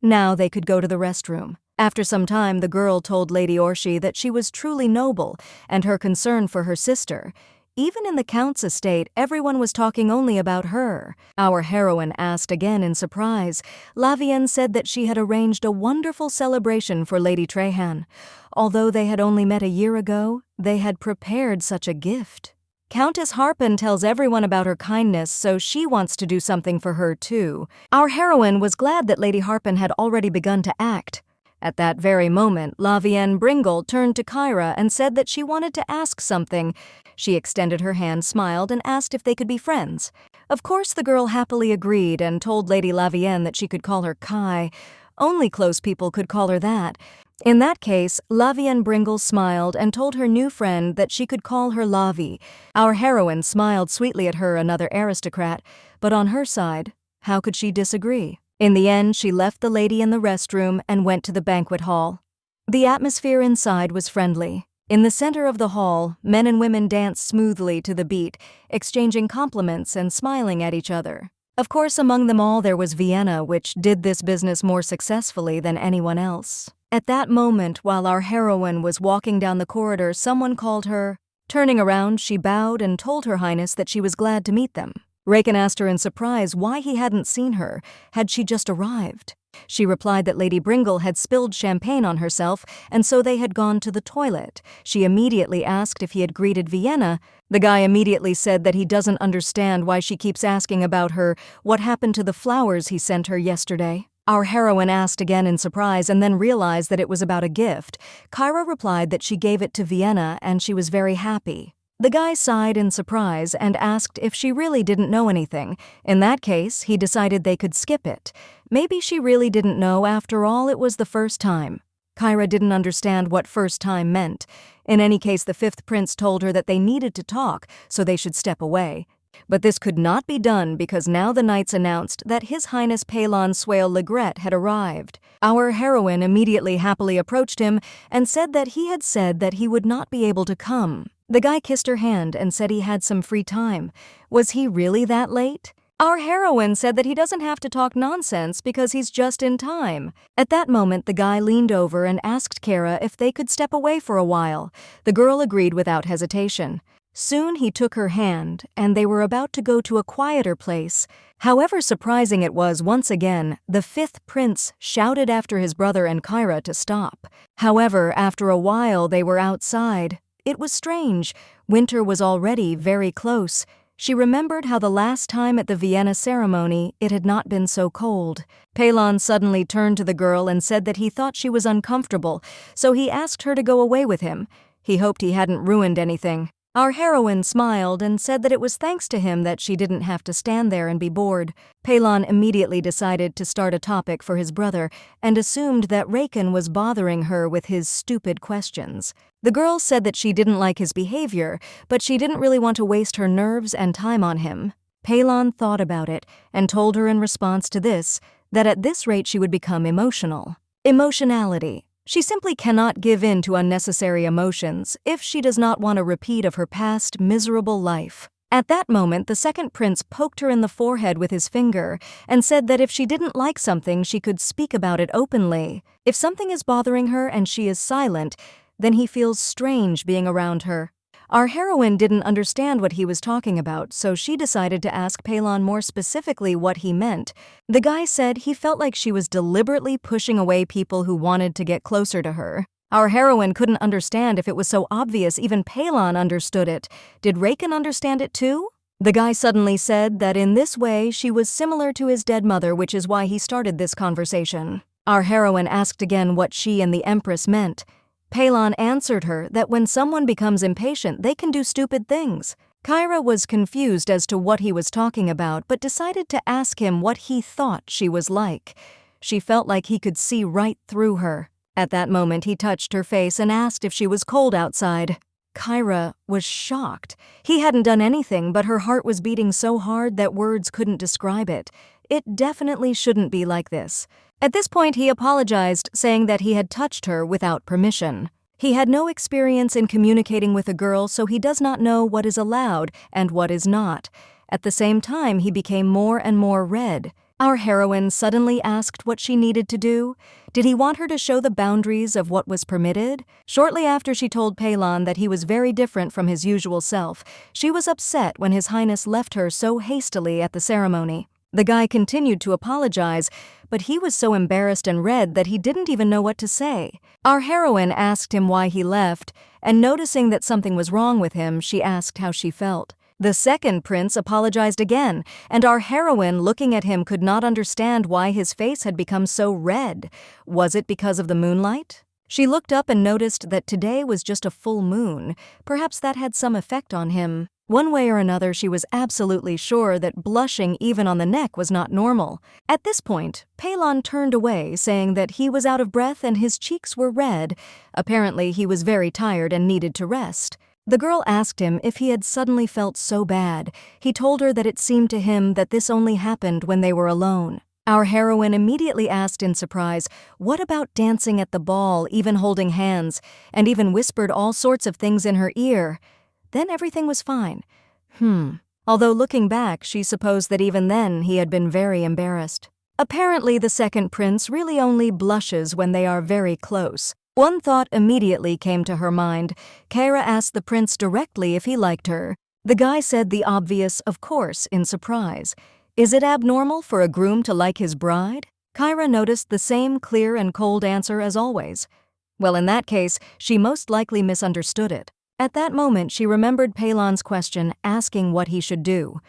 S1: Now they could go to the restroom. After some time, the girl told Lady Orche that she was truly noble and her concern for her sister. Even in the Count's estate, everyone was talking only about her. Our heroine asked again in surprise. Lavienne said that she had arranged a wonderful celebration for Lady Trahan. Although they had only met a year ago, they had prepared such a gift. Countess Harpen tells everyone about her kindness, so she wants to do something for her too. Our heroine was glad that Lady Harpen had already begun to act. At that very moment, Lavienne Bringle turned to Kyra and said that she wanted to ask something. She extended her hand, smiled, and asked if they could be friends. Of course, the girl happily agreed and told Lady Lavienne that she could call her Kai. Only close people could call her that. In that case, Lavian Bringle smiled and told her new friend that she could call her Lavi. Our heroine smiled sweetly at her, another aristocrat, but on her side, how could she disagree? In the end, she left the lady in the restroom and went to the banquet hall. The atmosphere inside was friendly. In the center of the hall, men and women danced smoothly to the beat, exchanging compliments and smiling at each other. Of course, among them all there was Vienna, which did this business more successfully than anyone else. At that moment, while our heroine was walking down the corridor, someone called her. Turning around, she bowed and told Her Highness that she was glad to meet them. Raikan asked her in surprise why he hadn't seen her. Had she just arrived? She replied that Lady Bringle had spilled champagne on herself, and so they had gone to the toilet. She immediately asked if he had greeted Vienna. The guy immediately said that he doesn't understand why she keeps asking about her, what happened to the flowers he sent her yesterday. Our heroine asked again in surprise and then realized that it was about a gift. Kyra replied that she gave it to Vienna and she was very happy. The guy sighed in surprise and asked if she really didn't know anything. In that case, he decided they could skip it. Maybe she really didn't know. After all, it was the first time. Kyra didn't understand what first time meant. In any case, the fifth prince told her that they needed to talk, so they should step away. But this could not be done because now the knights announced that His Highness Palon Swale Legret had arrived. Our heroine immediately happily approached him and said that he had said that he would not be able to come. The guy kissed her hand and said he had some free time. Was he really that late? Our heroine said that he doesn't have to talk nonsense because he's just in time. At that moment, the guy leaned over and asked Kyra if they could step away for a while. The girl agreed without hesitation. Soon he took her hand, and they were about to go to a quieter place. However surprising it was, once again, the fifth prince shouted after his brother and Kyra to stop. However, after a while they were outside. It was strange. Winter was already very close. She remembered how the last time at the Vienna ceremony it had not been so cold. Palon suddenly turned to the girl and said that he thought she was uncomfortable, so he asked her to go away with him. He hoped he hadn't ruined anything. Our heroine smiled and said that it was thanks to him that she didn't have to stand there and be bored. Palon immediately decided to start a topic for his brother and assumed that Raikan was bothering her with his stupid questions. The girl said that she didn't like his behavior, but she didn't really want to waste her nerves and time on him. Palon thought about it and told her in response to this that at this rate she would become emotional. Emotionality. She simply cannot give in to unnecessary emotions if she does not want a repeat of her past miserable life. At that moment, the second prince poked her in the forehead with his finger and said that if she didn't like something, she could speak about it openly. If something is bothering her and she is silent, then he feels strange being around her. Our heroine didn't understand what he was talking about, so she decided to ask Palon more specifically what he meant. The guy said he felt like she was deliberately pushing away people who wanted to get closer to her. Our heroine couldn't understand if it was so obvious even Palon understood it. Did Raikan understand it too? The guy suddenly said that in this way she was similar to his dead mother, which is why he started this conversation. Our heroine asked again what she and the empress meant. Palon answered her that when someone becomes impatient, they can do stupid things. Kyra was confused as to what he was talking about, but decided to ask him what he thought she was like. She felt like he could see right through her. At that moment, he touched her face and asked if she was cold outside. Kyra was shocked. He hadn't done anything, but her heart was beating so hard that words couldn't describe it. It definitely shouldn't be like this. At this point, he apologized, saying that he had touched her without permission. He had no experience in communicating with a girl, so he does not know what is allowed and what is not. At the same time, he became more and more red. Our heroine suddenly asked what she needed to do. Did he want her to show the boundaries of what was permitted? Shortly after she told Palon that he was very different from his usual self, she was upset when His Highness left her so hastily at the ceremony. The guy continued to apologize, but he was so embarrassed and red that he didn't even know what to say. Our heroine asked him why he left, and noticing that something was wrong with him, she asked how she felt. The second prince apologized again, and our heroine, looking at him, could not understand why his face had become so red. Was it because of the moonlight? She looked up and noticed that today was just a full moon. Perhaps that had some effect on him. One way or another, she was absolutely sure that blushing even on the neck was not normal. At this point, Palon turned away, saying that he was out of breath and his cheeks were red. Apparently, he was very tired and needed to rest. The girl asked him if he had suddenly felt so bad. He told her that it seemed to him that this only happened when they were alone. Our heroine immediately asked in surprise, what about dancing at the ball, even holding hands, and even whispered all sorts of things in her ear? Then everything was fine. Although looking back, she supposed that even then he had been very embarrassed. Apparently, the second prince really only blushes when they are very close. One thought immediately came to her mind. Kyra asked the prince directly if he liked her. The guy said the obvious, of course, in surprise. Is it abnormal for a groom to like his bride? Kyra noticed the same clear and cold answer as always. Well, in that case, she most likely misunderstood it. At that moment, she remembered Palon's question, asking what he should do.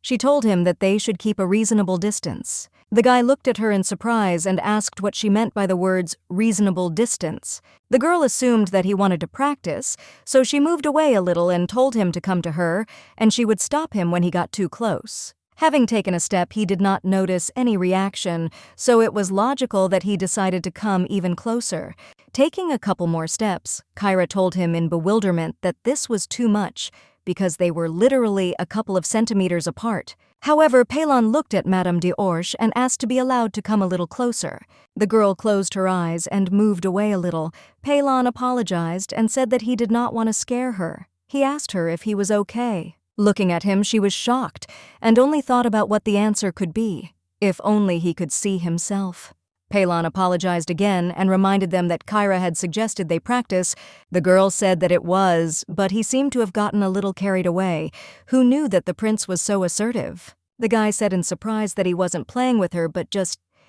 S1: She told him that they should keep a reasonable distance. The guy looked at her in surprise and asked what she meant by the words reasonable distance. The girl assumed that he wanted to practice, so she moved away a little and told him to come to her, and she would stop him when he got too close. Having taken a step, he did not notice any reaction, so it was logical that he decided to come even closer. Taking a couple more steps, Kyra told him in bewilderment that this was too much, because they were literally a couple of centimeters apart. However, Palon looked at Madame d'Orche and asked to be allowed to come a little closer. The girl closed her eyes and moved away a little. Palon apologized and said that he did not want to scare her. He asked her if he was okay. Looking at him, she was shocked and only thought about what the answer could be. If only he could see himself. Palon apologized again and reminded them that Kyra had suggested they practice. The girl said that it was, but he seemed to have gotten a little carried away. Who knew that the prince was so assertive? The guy said in surprise that he wasn't playing with her, but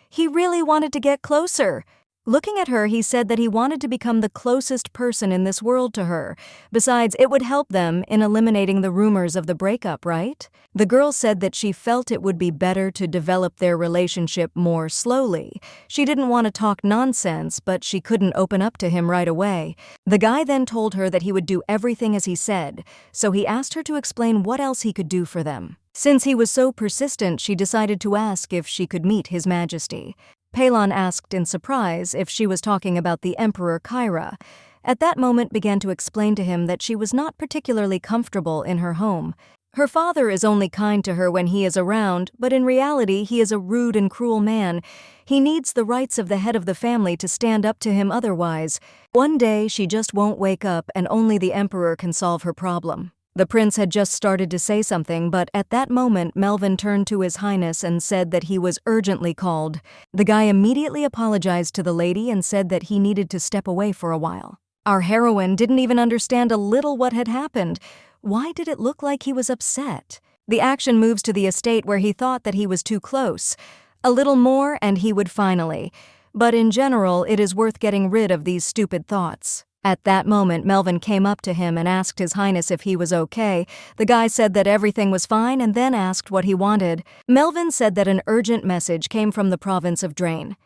S1: he really wanted to get closer. Looking at her, he said that he wanted to become the closest person in this world to her. Besides, it would help them in eliminating the rumors of the breakup, right? The girl said that she felt it would be better to develop their relationship more slowly. She didn't want to talk nonsense, but she couldn't open up to him right away. The guy then told her that he would do everything as he said, so he asked her to explain what else he could do for them. Since he was so persistent, she decided to ask if she could meet His Majesty. Palon asked in surprise if she was talking about the Emperor Kyra. At that moment began to explain to him that she was not particularly comfortable in her home. Her father is only kind to her when he is around, but in reality he is a rude and cruel man. He needs the rights of the head of the family to stand up to him otherwise. One day she just won't wake up and only the Emperor can solve her problem. The prince had just started to say something, but at that moment Melvin turned to His Highness and said that he was urgently called. The guy immediately apologized to the lady and said that he needed to step away for a while. Our heroine didn't even understand a little what had happened. Why did it look like he was upset? The action moves to the estate where he thought that he was too close. A little more and he would finally. But in general, it is worth getting rid of these stupid thoughts. At that moment, Melvin came up to him and asked His Highness if he was okay. The guy said that everything was fine and then asked what he wanted. Melvin said that an urgent message came from the province of Drain.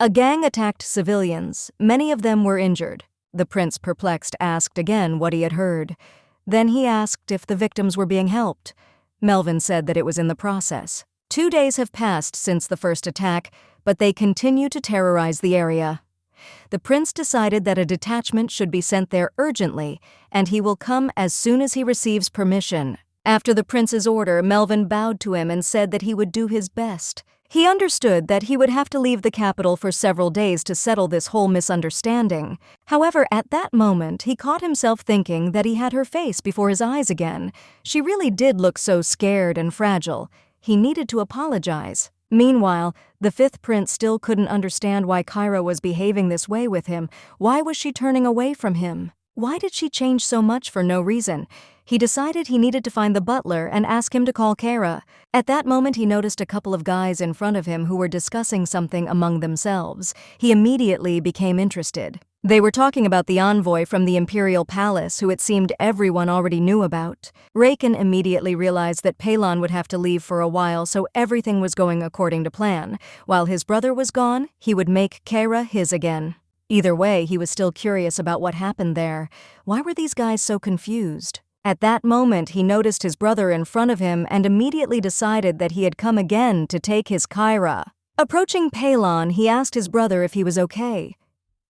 S1: A gang attacked civilians. Many of them were injured. The prince, perplexed, asked again what he had heard. Then he asked if the victims were being helped. Melvin said that it was in the process. 2 days have passed since the first attack, but they continue to terrorize the area. The prince decided that a detachment should be sent there urgently, and he will come as soon as he receives permission. After the prince's order, Melvin bowed to him and said that he would do his best. He understood that he would have to leave the capital for several days to settle this whole misunderstanding. However, at that moment, he caught himself thinking that he had her face before his eyes again. She really did look so scared and fragile. He needed to apologize. Meanwhile, the fifth prince still couldn't understand why Kyra was behaving this way with him. Why was she turning away from him? Why did she change so much for no reason? He decided he needed to find the butler and ask him to call Kyra. At that moment, he noticed a couple of guys in front of him who were discussing something among themselves. He immediately became interested. They were talking about the envoy from the imperial palace, who it seemed everyone already knew about. Raikan immediately realized that Palon would have to leave for a while, so everything was going according to plan. While his brother was gone, he would make Kyra his again. Either way, he was still curious about what happened there. Why were these guys so confused? At that moment, he noticed his brother in front of him and immediately decided that he had come again to take his Kyra. Approaching Palon, he asked his brother if he was okay.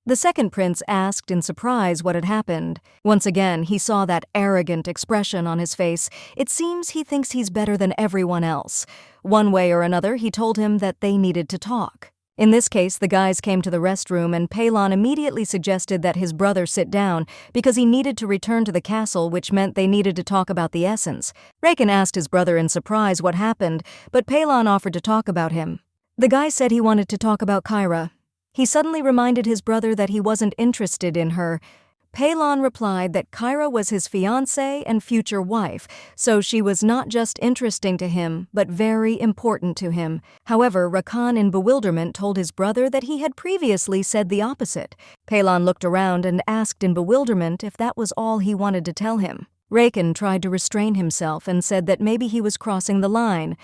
S1: The second prince asked in surprise what had happened. Once again, he saw that arrogant expression on his face. It seems he thinks he's better than everyone else. One way or another, he told him that they needed to talk. In this case, the guys came to the restroom and Palon immediately suggested that his brother sit down because he needed to return to the castle, which meant they needed to talk about the essence. Raikan asked his brother in surprise what happened, but Palon offered to talk about him. The guy said he wanted to talk about Kyra. He suddenly reminded his brother that he wasn't interested in her. Palon replied that Kyra was his fiancée and future wife, so she was not just interesting to him, but very important to him. However, Raikan in bewilderment told his brother that he had previously said the opposite. Palon looked around and asked in bewilderment if that was all he wanted to tell him. Raikan tried to restrain himself and said that maybe he was crossing the line.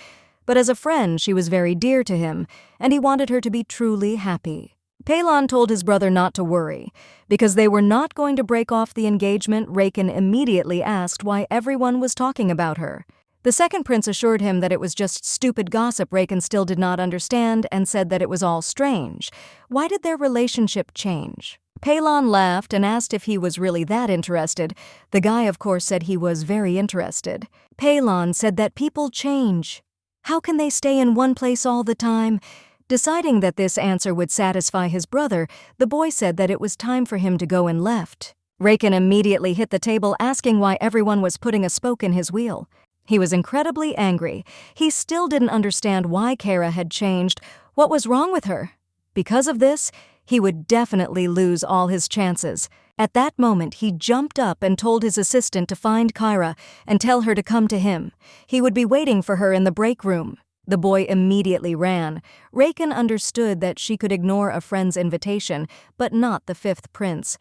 S1: But as a friend, she was very dear to him, and he wanted her to be truly happy. Palon told his brother not to worry. Because they were not going to break off the engagement, Raikan immediately asked why everyone was talking about her. The second prince assured him that it was just stupid gossip Raikan still did not understand and said that it was all strange. Why did their relationship change? Palon laughed and asked if he was really that interested. The guy, of course, said he was very interested. Palon said that people change. How can they stay in one place all the time? Deciding that this answer would satisfy his brother, the boy said that it was time for him to go and left. Raikan immediately hit the table asking why everyone was putting a spoke in his wheel. He was incredibly angry. He still didn't understand why Kyra had changed. What was wrong with her? Because of this, he would definitely lose all his chances. At that moment, he jumped up and told his assistant to find Kyra and tell her to come to him. He would be waiting for her in the break room. The boy immediately ran. Raikan understood that she could ignore a friend's invitation, but not the fifth prince.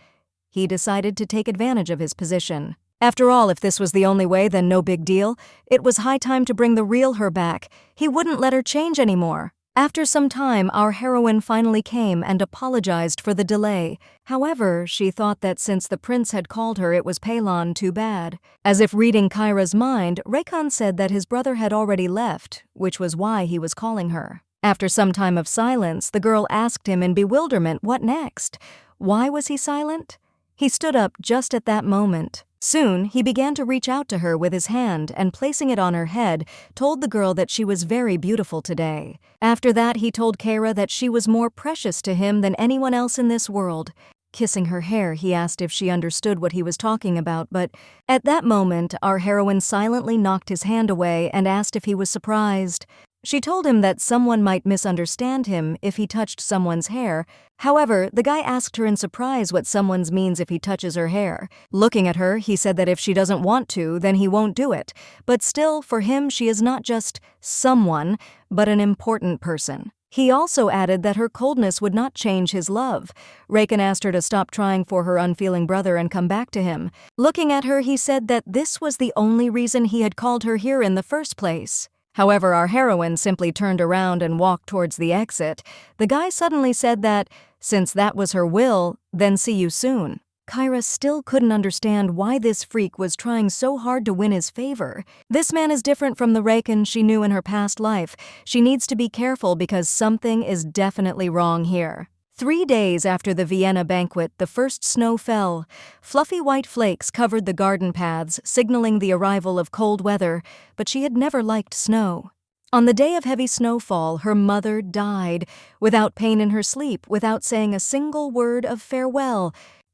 S1: He decided to take advantage of his position. After all, if this was the only way, then no big deal. It was high time to bring the real her back. He wouldn't let her change anymore. After some time, our heroine finally came and apologized for the delay. However, she thought that since the prince had called her, it was Palon too bad. As if reading Kyra's mind, Raikan said that his brother had already left, which was why he was calling her. After some time of silence, the girl asked him in bewilderment what next. Why was he silent? He stood up just at that moment. Soon, he began to reach out to her with his hand and, placing it on her head, told the girl that she was very beautiful today. After that, he told Kyra that she was more precious to him than anyone else in this world. Kissing her hair, he asked if she understood what he was talking about, but at that moment, our heroine silently knocked his hand away and asked if he was surprised. She told him that someone might misunderstand him if he touched someone's hair. However, the guy asked her in surprise what someone's means if he touches her hair. Looking at her, he said that if she doesn't want to, then he won't do it. But still, for him, she is not just someone, but an important person. He also added that her coldness would not change his love. Raikan asked her to stop trying for her unfeeling brother and come back to him. Looking at her, he said that this was the only reason he had called her here in the first place. However, our heroine simply turned around and walked towards the exit. The guy suddenly said that, since that was her will, then see you soon. Kyra still couldn't understand why this freak was trying so hard to win his favor. This man is different from the Raikan she knew in her past life. She needs to be careful because something is definitely wrong here. 3 days after the Vienna banquet, the first snow fell. Fluffy white flakes covered the garden paths, signaling the arrival of cold weather, but she had never liked snow. On the day of heavy snowfall, her mother died, without pain in her sleep, without saying a single word of farewell.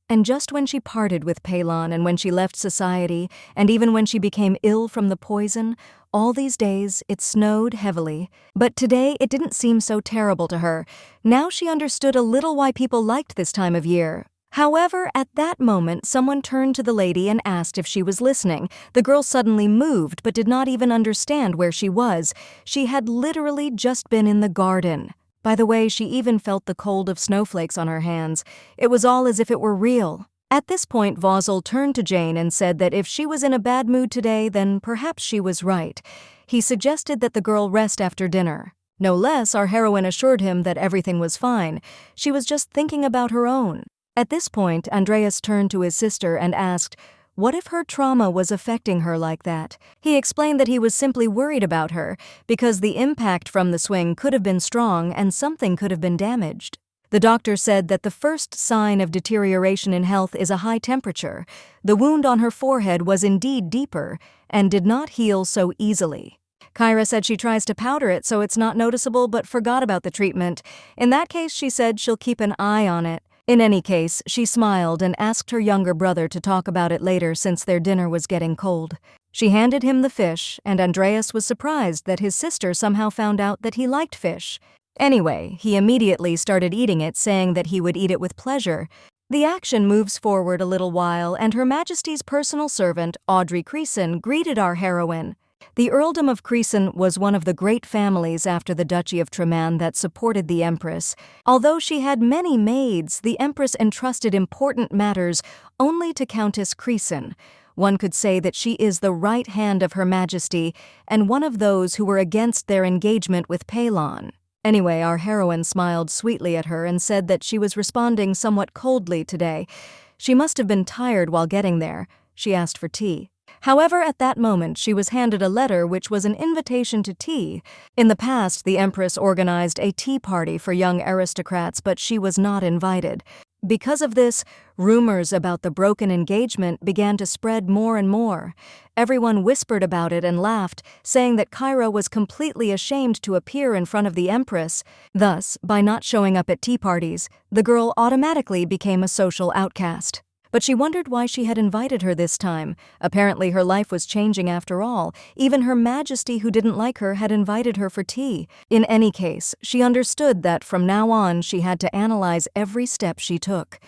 S1: And just when she parted with Palon and when she left society, and even when she became ill from the poison, all these days it snowed heavily. But today it didn't seem so terrible to her. Now she understood a little why people liked this time of year. However, at that moment, someone turned to the lady and asked if she was listening. The girl suddenly moved but did not even understand where she was. She had literally just been in the garden. By the way, she even felt the cold of snowflakes on her hands. It was all as if it were real. At this point, Vozel turned to Jane and said that if she was in a bad mood today, then perhaps she was right. He suggested that the girl rest after dinner. No less, our heroine assured him that everything was fine. She was just thinking about her own. At this point, Andreas turned to his sister and asked, What if her trauma was affecting her like that? He explained that he was simply worried about her because the impact from the swing could have been strong and something could have been damaged. The doctor said that the first sign of deterioration in health is a high temperature. The wound on her forehead was indeed deeper and did not heal so easily. Kyra said she tries to powder it so it's not noticeable but forgot about the treatment. In that case, she said she'll keep an eye on it. In any case, she smiled and asked her younger brother to talk about it later since their dinner was getting cold. She handed him the fish, and Andreas was surprised that his sister somehow found out that he liked fish. Anyway, he immediately started eating it, saying that he would eat it with pleasure. The action moves forward a little while, and Her Majesty's personal servant, Audrey Creason, greeted our heroine. The earldom of Creason was one of the great families after the Duchy of Treman that supported the Empress. Although she had many maids, the Empress entrusted important matters only to Countess Creason. One could say that she is the right hand of Her Majesty and one of those who were against their engagement with Palon. Anyway, our heroine smiled sweetly at her and said that she was responding somewhat coldly today. She must have been tired while getting there. She asked for tea. However, at that moment, she was handed a letter which was an invitation to tea. In the past, the Empress organized a tea party for young aristocrats, but she was not invited. Because of this, rumors about the broken engagement began to spread more and more. Everyone whispered about it and laughed, saying that Kyra was completely ashamed to appear in front of the Empress. Thus, by not showing up at tea parties, the girl automatically became a social outcast. But she wondered why she had invited her this time. Apparently her life was changing after all. Even Her Majesty, who didn't like her, had invited her for tea. In any case, she understood that from now on she had to analyze every step she took.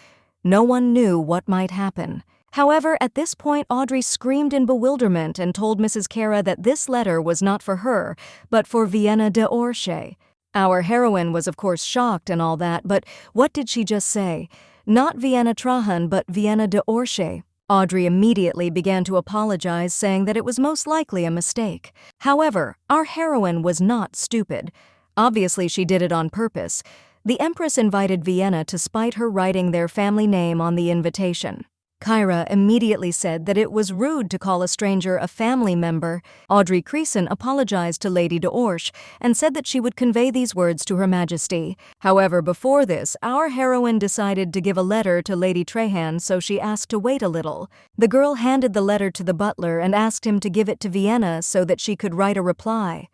S1: No one knew what might happen. However, at this point Audrey screamed in bewilderment and told Mrs. Kyra that this letter was not for her, but for Vienna de Orche. Our heroine was of course shocked and all that, but what did she just say? Not Vienna Trahan, but Vienna de Orche. Audrey immediately began to apologize, saying that it was most likely a mistake. However, our heroine was not stupid. Obviously, she did it on purpose. The Empress invited Vienna to spite her writing their family name on the invitation. Kyra immediately said that it was rude to call a stranger a family member. Audrey Creason apologized to Lady de Orche and said that she would convey these words to Her Majesty. However, before this, our heroine decided to give a letter to Lady Trahan, so she asked to wait a little. The girl handed the letter to the butler and asked him to give it to Vienna so that she could write a reply.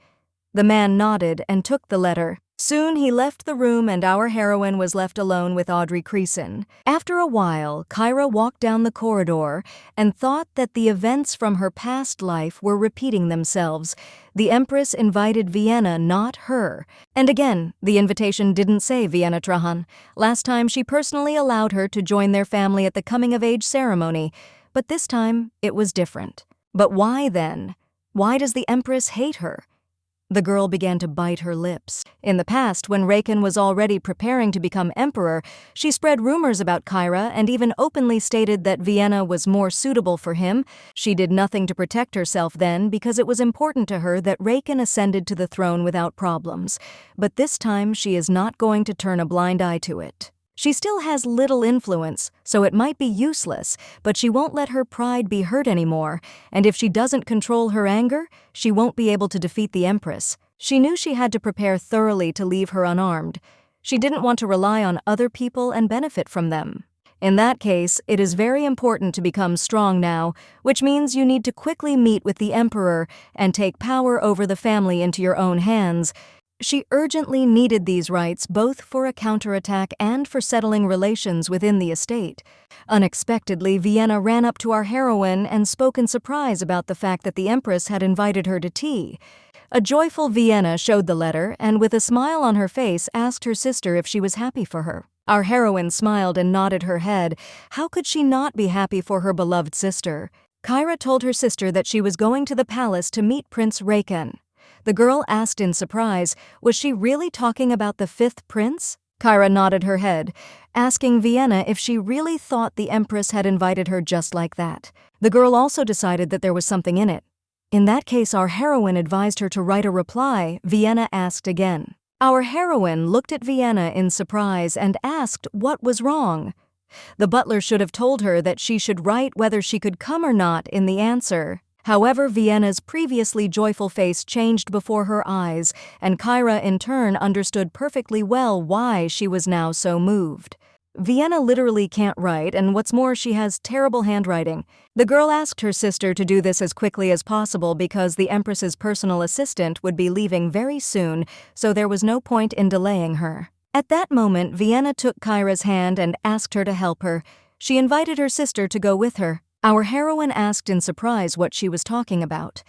S1: The man nodded and took the letter. Soon he left the room and our heroine was left alone with Audrey Creason. After a while, Kyra walked down the corridor and thought that the events from her past life were repeating themselves. The Empress invited Vienna, not her. And again, the invitation didn't say Vienna Trahan. Last time she personally allowed her to join their family at the coming-of-age ceremony, but this time it was different. But why then? Why does the Empress hate her? The girl began to bite her lips. In the past, when Raikan was already preparing to become emperor, she spread rumors about Kyra and even openly stated that Vienna was more suitable for him. She did nothing to protect herself then because it was important to her that Raikan ascended to the throne without problems. But this time, she is not going to turn a blind eye to it. She still has little influence, so it might be useless, but she won't let her pride be hurt anymore, and if she doesn't control her anger, she won't be able to defeat the Empress. She knew she had to prepare thoroughly to leave her unarmed. She didn't want to rely on other people and benefit from them. In that case, it is very important to become strong now, which means you need to quickly meet with the Emperor and take power over the family into your own hands. She urgently needed these rights both for a counterattack and for settling relations within the estate. Unexpectedly, Vienna ran up to our heroine and spoke in surprise about the fact that the Empress had invited her to tea. A joyful Vienna showed the letter and with a smile on her face asked her sister if she was happy for her. Our heroine smiled and nodded her head. How could she not be happy for her beloved sister? Kyra told her sister that she was going to the palace to meet Prince Raikan. The girl asked in surprise, was she really talking about the fifth prince? Kyra nodded her head, asking Vienna if she really thought the Empress had invited her just like that. The girl also decided that there was something in it. In that case, our heroine advised her to write a reply. Vienna asked again. Our heroine looked at Vienna in surprise and asked what was wrong. The butler should have told her that she should write whether she could come or not in the answer. However, Vienna's previously joyful face changed before her eyes, and Kyra in turn understood perfectly well why she was now so moved. Vienna literally can't write, and what's more, she has terrible handwriting. The girl asked her sister to do this as quickly as possible because the Empress's personal assistant would be leaving very soon, so there was no point in delaying her. At that moment, Vienna took Kyra's hand and asked her to help her. She invited her sister to go with her. Our heroine asked in surprise what she was talking about.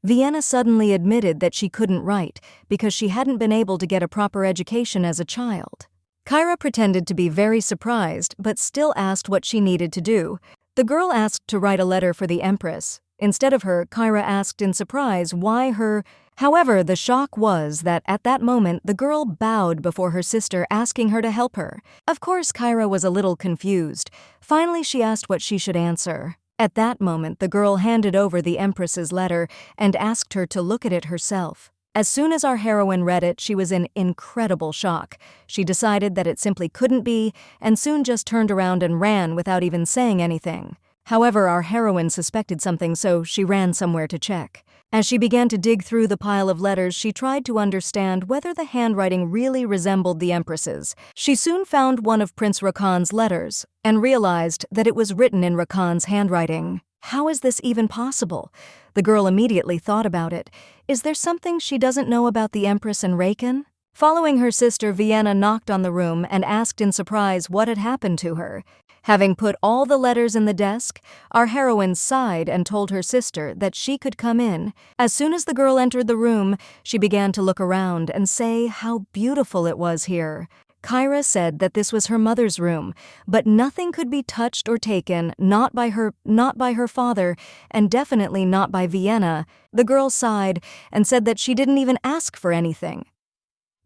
S1: Vienna suddenly admitted that she couldn't write because she hadn't been able to get a proper education as a child. Kyra pretended to be very surprised, but still asked what she needed to do. The girl asked to write a letter for the Empress. Instead of her, Kyra asked in surprise why her. However, the shock was that at that moment the girl bowed before her sister, asking her to help her. Of course, Kyra was a little confused. Finally, she asked what she should answer. At that moment, the girl handed over the Empress's letter and asked her to look at it herself. As soon as our heroine read it, she was in incredible shock. She decided that it simply couldn't be, and soon just turned around and ran without even saying anything. However, our heroine suspected something, so she ran somewhere to check. As she began to dig through the pile of letters, she tried to understand whether the handwriting really resembled the Empress's. She soon found one of Prince Rakan's letters and realized that it was written in Rakan's handwriting. How is this even possible? The girl immediately thought about it. Is there something she doesn't know about the Empress and Raikan? Following her sister, Vienna knocked on the room and asked in surprise what had happened to her. Having put all the letters in the desk, our heroine sighed and told her sister that she could come in. As soon as the girl entered the room, she began to look around and say how beautiful it was here. Kyra said that this was her mother's room, but nothing could be touched or taken, not by her father, and definitely not by Vienna. The girl sighed and said that she didn't even ask for anything.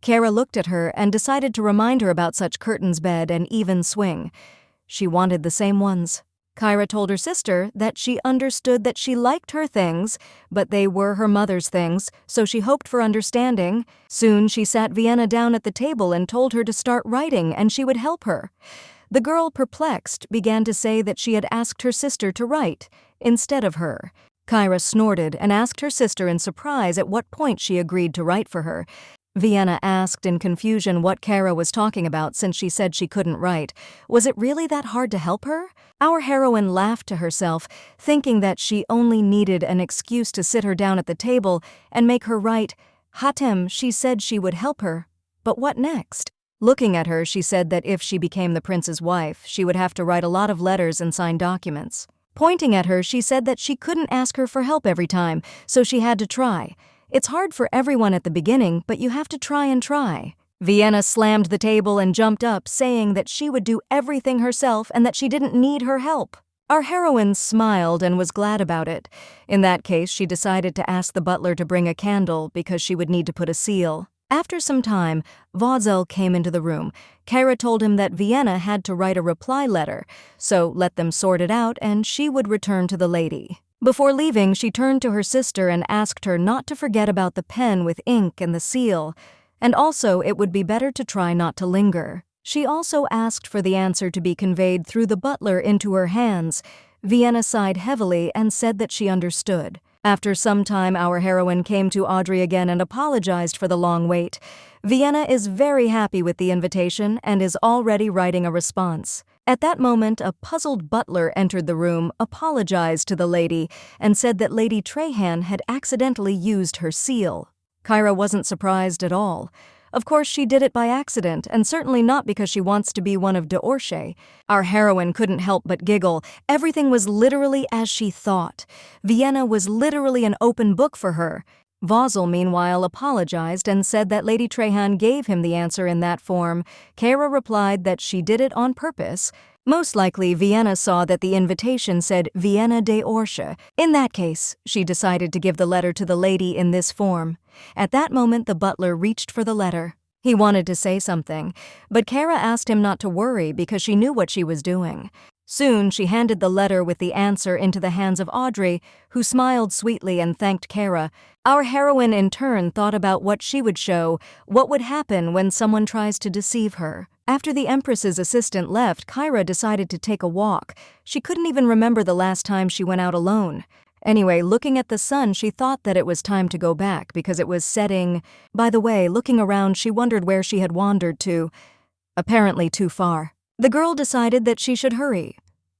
S1: Kyra looked at her and decided to remind her about such curtains, bed, and even swing. She wanted the same ones. Kyra told her sister that she understood that she liked her things, but they were her mother's things, so she hoped for understanding. Soon she sat Vienna down at the table and told her to start writing and she would help her. The girl, perplexed, began to say that she had asked her sister to write instead of her. Kyra snorted and asked her sister in surprise at what point she agreed to write for her. Vienna asked in confusion what Kyra was talking about since she said she couldn't write. Was it really that hard to help her? Our heroine laughed to herself, thinking that she only needed an excuse to sit her down at the table and make her write. Hatem, she said she would help her. But what next? Looking at her, she said that if she became the prince's wife, she would have to write a lot of letters and sign documents. Pointing at her, she said that she couldn't ask her for help every time, so she had to try. It's hard for everyone at the beginning, but you have to try and try. Vienna slammed the table and jumped up, saying that she would do everything herself and that she didn't need her help. Our heroine smiled and was glad about it. In that case, she decided to ask the butler to bring a candle because she would need to put a seal. After some time, Vozel came into the room. Kyra told him that Vienna had to write a reply letter, so let them sort it out and she would return to the lady. Before leaving, she turned to her sister and asked her not to forget about the pen with ink and the seal, and also it would be better to try not to linger. She also asked for the answer to be conveyed through the butler into her hands. Vienna sighed heavily and said that she understood. After some time, our heroine came to Audrey again and apologized for the long wait. Vienna is very happy with the invitation and is already writing a response. At that moment, a puzzled butler entered the room, apologized to the lady, and said that Lady Trahan had accidentally used her seal. Kyra wasn't surprised at all. Of course, she did it by accident, and certainly not because she wants to be one of de Orche. Our heroine couldn't help but giggle. Everything was literally as she thought. Vienna was literally an open book for her. Vozel, meanwhile, apologized and said that Lady Trahan gave him the answer in that form. Kyra replied that she did it on purpose. Most likely, Vienna saw that the invitation said Vienna de Orche. In that case, she decided to give the letter to the lady in this form. At that moment, the butler reached for the letter. He wanted to say something, but Kyra asked him not to worry because she knew what she was doing. Soon, she handed the letter with the answer into the hands of Audrey, who smiled sweetly and thanked Kyra. Our heroine in turn thought about what she would show, what would happen when someone tries to deceive her. After the Empress's assistant left, Kyra decided to take a walk. She couldn't even remember the last time she went out alone. Anyway, looking at the sun, she thought that it was time to go back because it was setting. By the way, looking around, she wondered where she had wandered to. Apparently too far. The girl decided that she should hurry.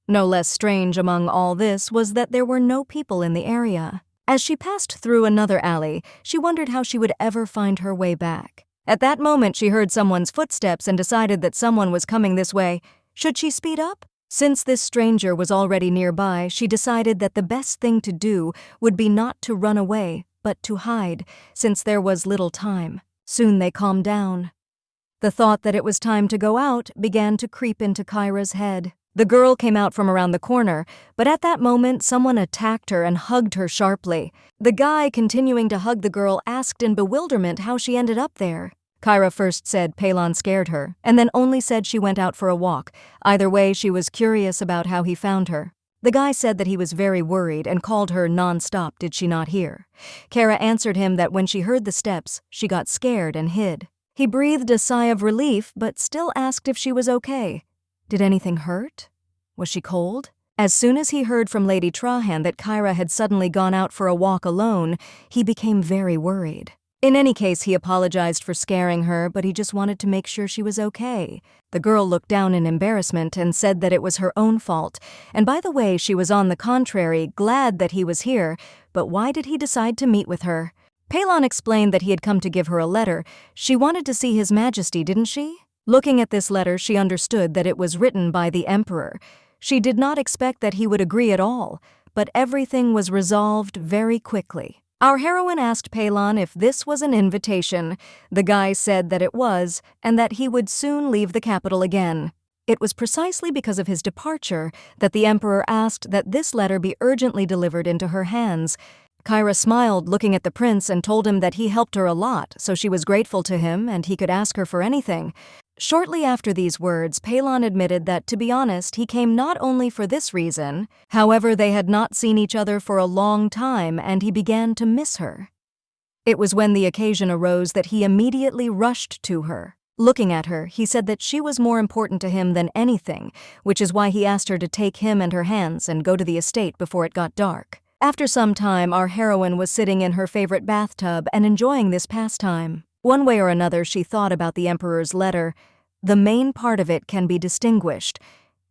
S1: No less strange among all this was that there were no people in the area. As she passed through another alley, she wondered how she would ever find her way back. At that moment, she heard someone's footsteps and decided that someone was coming this way. Should she speed up? Since this stranger was already nearby, she decided that the best thing to do would be not to run away, but to hide, since there was little time. Soon they calmed down. The thought that it was time to go out began to creep into Kyra's head. The girl came out from around the corner, but at that moment someone attacked her and hugged her sharply. The guy, continuing to hug the girl, asked in bewilderment how she ended up there. Kyra first said Palon scared her, and then only said she went out for a walk. Either way, she was curious about how he found her. The guy said that he was very worried and called her non-stop, did she not hear? Kyra answered him that when she heard the steps, she got scared and hid. He breathed a sigh of relief, but still asked if she was okay. Did anything hurt? Was she cold? As soon as he heard from Lady Trahan that Kyra had suddenly gone out for a walk alone, he became very worried. In any case, he apologized for scaring her, but he just wanted to make sure she was okay. The girl looked down in embarrassment and said that it was her own fault. And by the way, she was on the contrary, glad that he was here, but why did he decide to meet with her? Palon explained that he had come to give her a letter. She wanted to see His Majesty, didn't she? Looking at this letter, she understood that it was written by the Emperor. She did not expect that he would agree at all, but everything was resolved very quickly. Our heroine asked Palon if this was an invitation. The guy said that it was, and that he would soon leave the capital again. It was precisely because of his departure that the Emperor asked that this letter be urgently delivered into her hands. Kyra smiled, looking at the prince, and told him that he helped her a lot, so she was grateful to him and he could ask her for anything. Shortly after these words, Palon admitted that, to be honest, he came not only for this reason. However, they had not seen each other for a long time, and he began to miss her. It was when the occasion arose that he immediately rushed to her. Looking at her, he said that she was more important to him than anything, which is why he asked her to take him and her hands and go to the estate before it got dark. After some time, our heroine was sitting in her favorite bathtub and enjoying this pastime. One way or another, she thought about the Emperor's letter. The main part of it can be distinguished.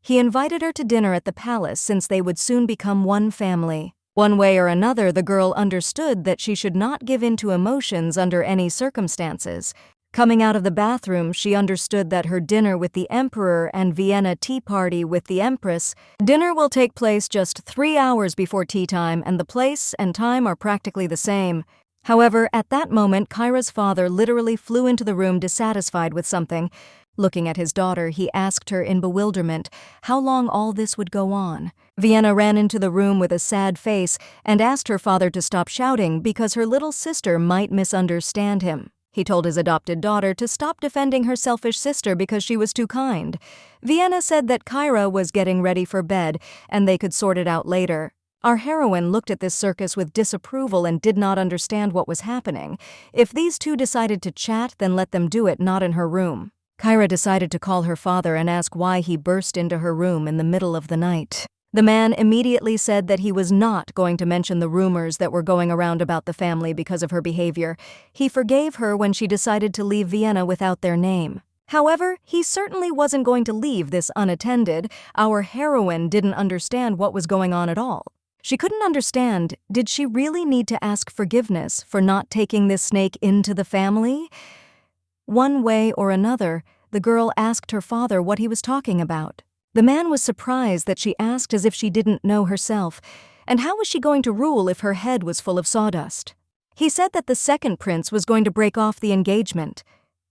S1: He invited her to dinner at the palace since they would soon become one family. One way or another, the girl understood that she should not give in to emotions under any circumstances. Coming out of the bathroom, she understood that her dinner with the Emperor and Vienna tea party with the Empress. Dinner will take place just 3 hours before tea time, and the place and time are practically the same. However, at that moment, Kyra's father literally flew into the room dissatisfied with something. Looking at his daughter, he asked her in bewilderment how long all this would go on. Vienna ran into the room with a sad face and asked her father to stop shouting because her little sister might misunderstand him. He told his adopted daughter to stop defending her selfish sister because she was too kind. Vienna said that Kyra was getting ready for bed and they could sort it out later. Our heroine looked at this circus with disapproval and did not understand what was happening. If these two decided to chat, then let them do it, not in her room. Kyra decided to call her father and ask why he burst into her room in the middle of the night. The man immediately said that he was not going to mention the rumors that were going around about the family because of her behavior. He forgave her when she decided to leave Vienna without their name. However, he certainly wasn't going to leave this unattended. Our heroine didn't understand what was going on at all. She couldn't understand, did she really need to ask forgiveness for not taking this snake into the family? One way or another, the girl asked her father what he was talking about. The man was surprised that she asked as if she didn't know herself, and how was she going to rule if her head was full of sawdust? He said that the second prince was going to break off the engagement.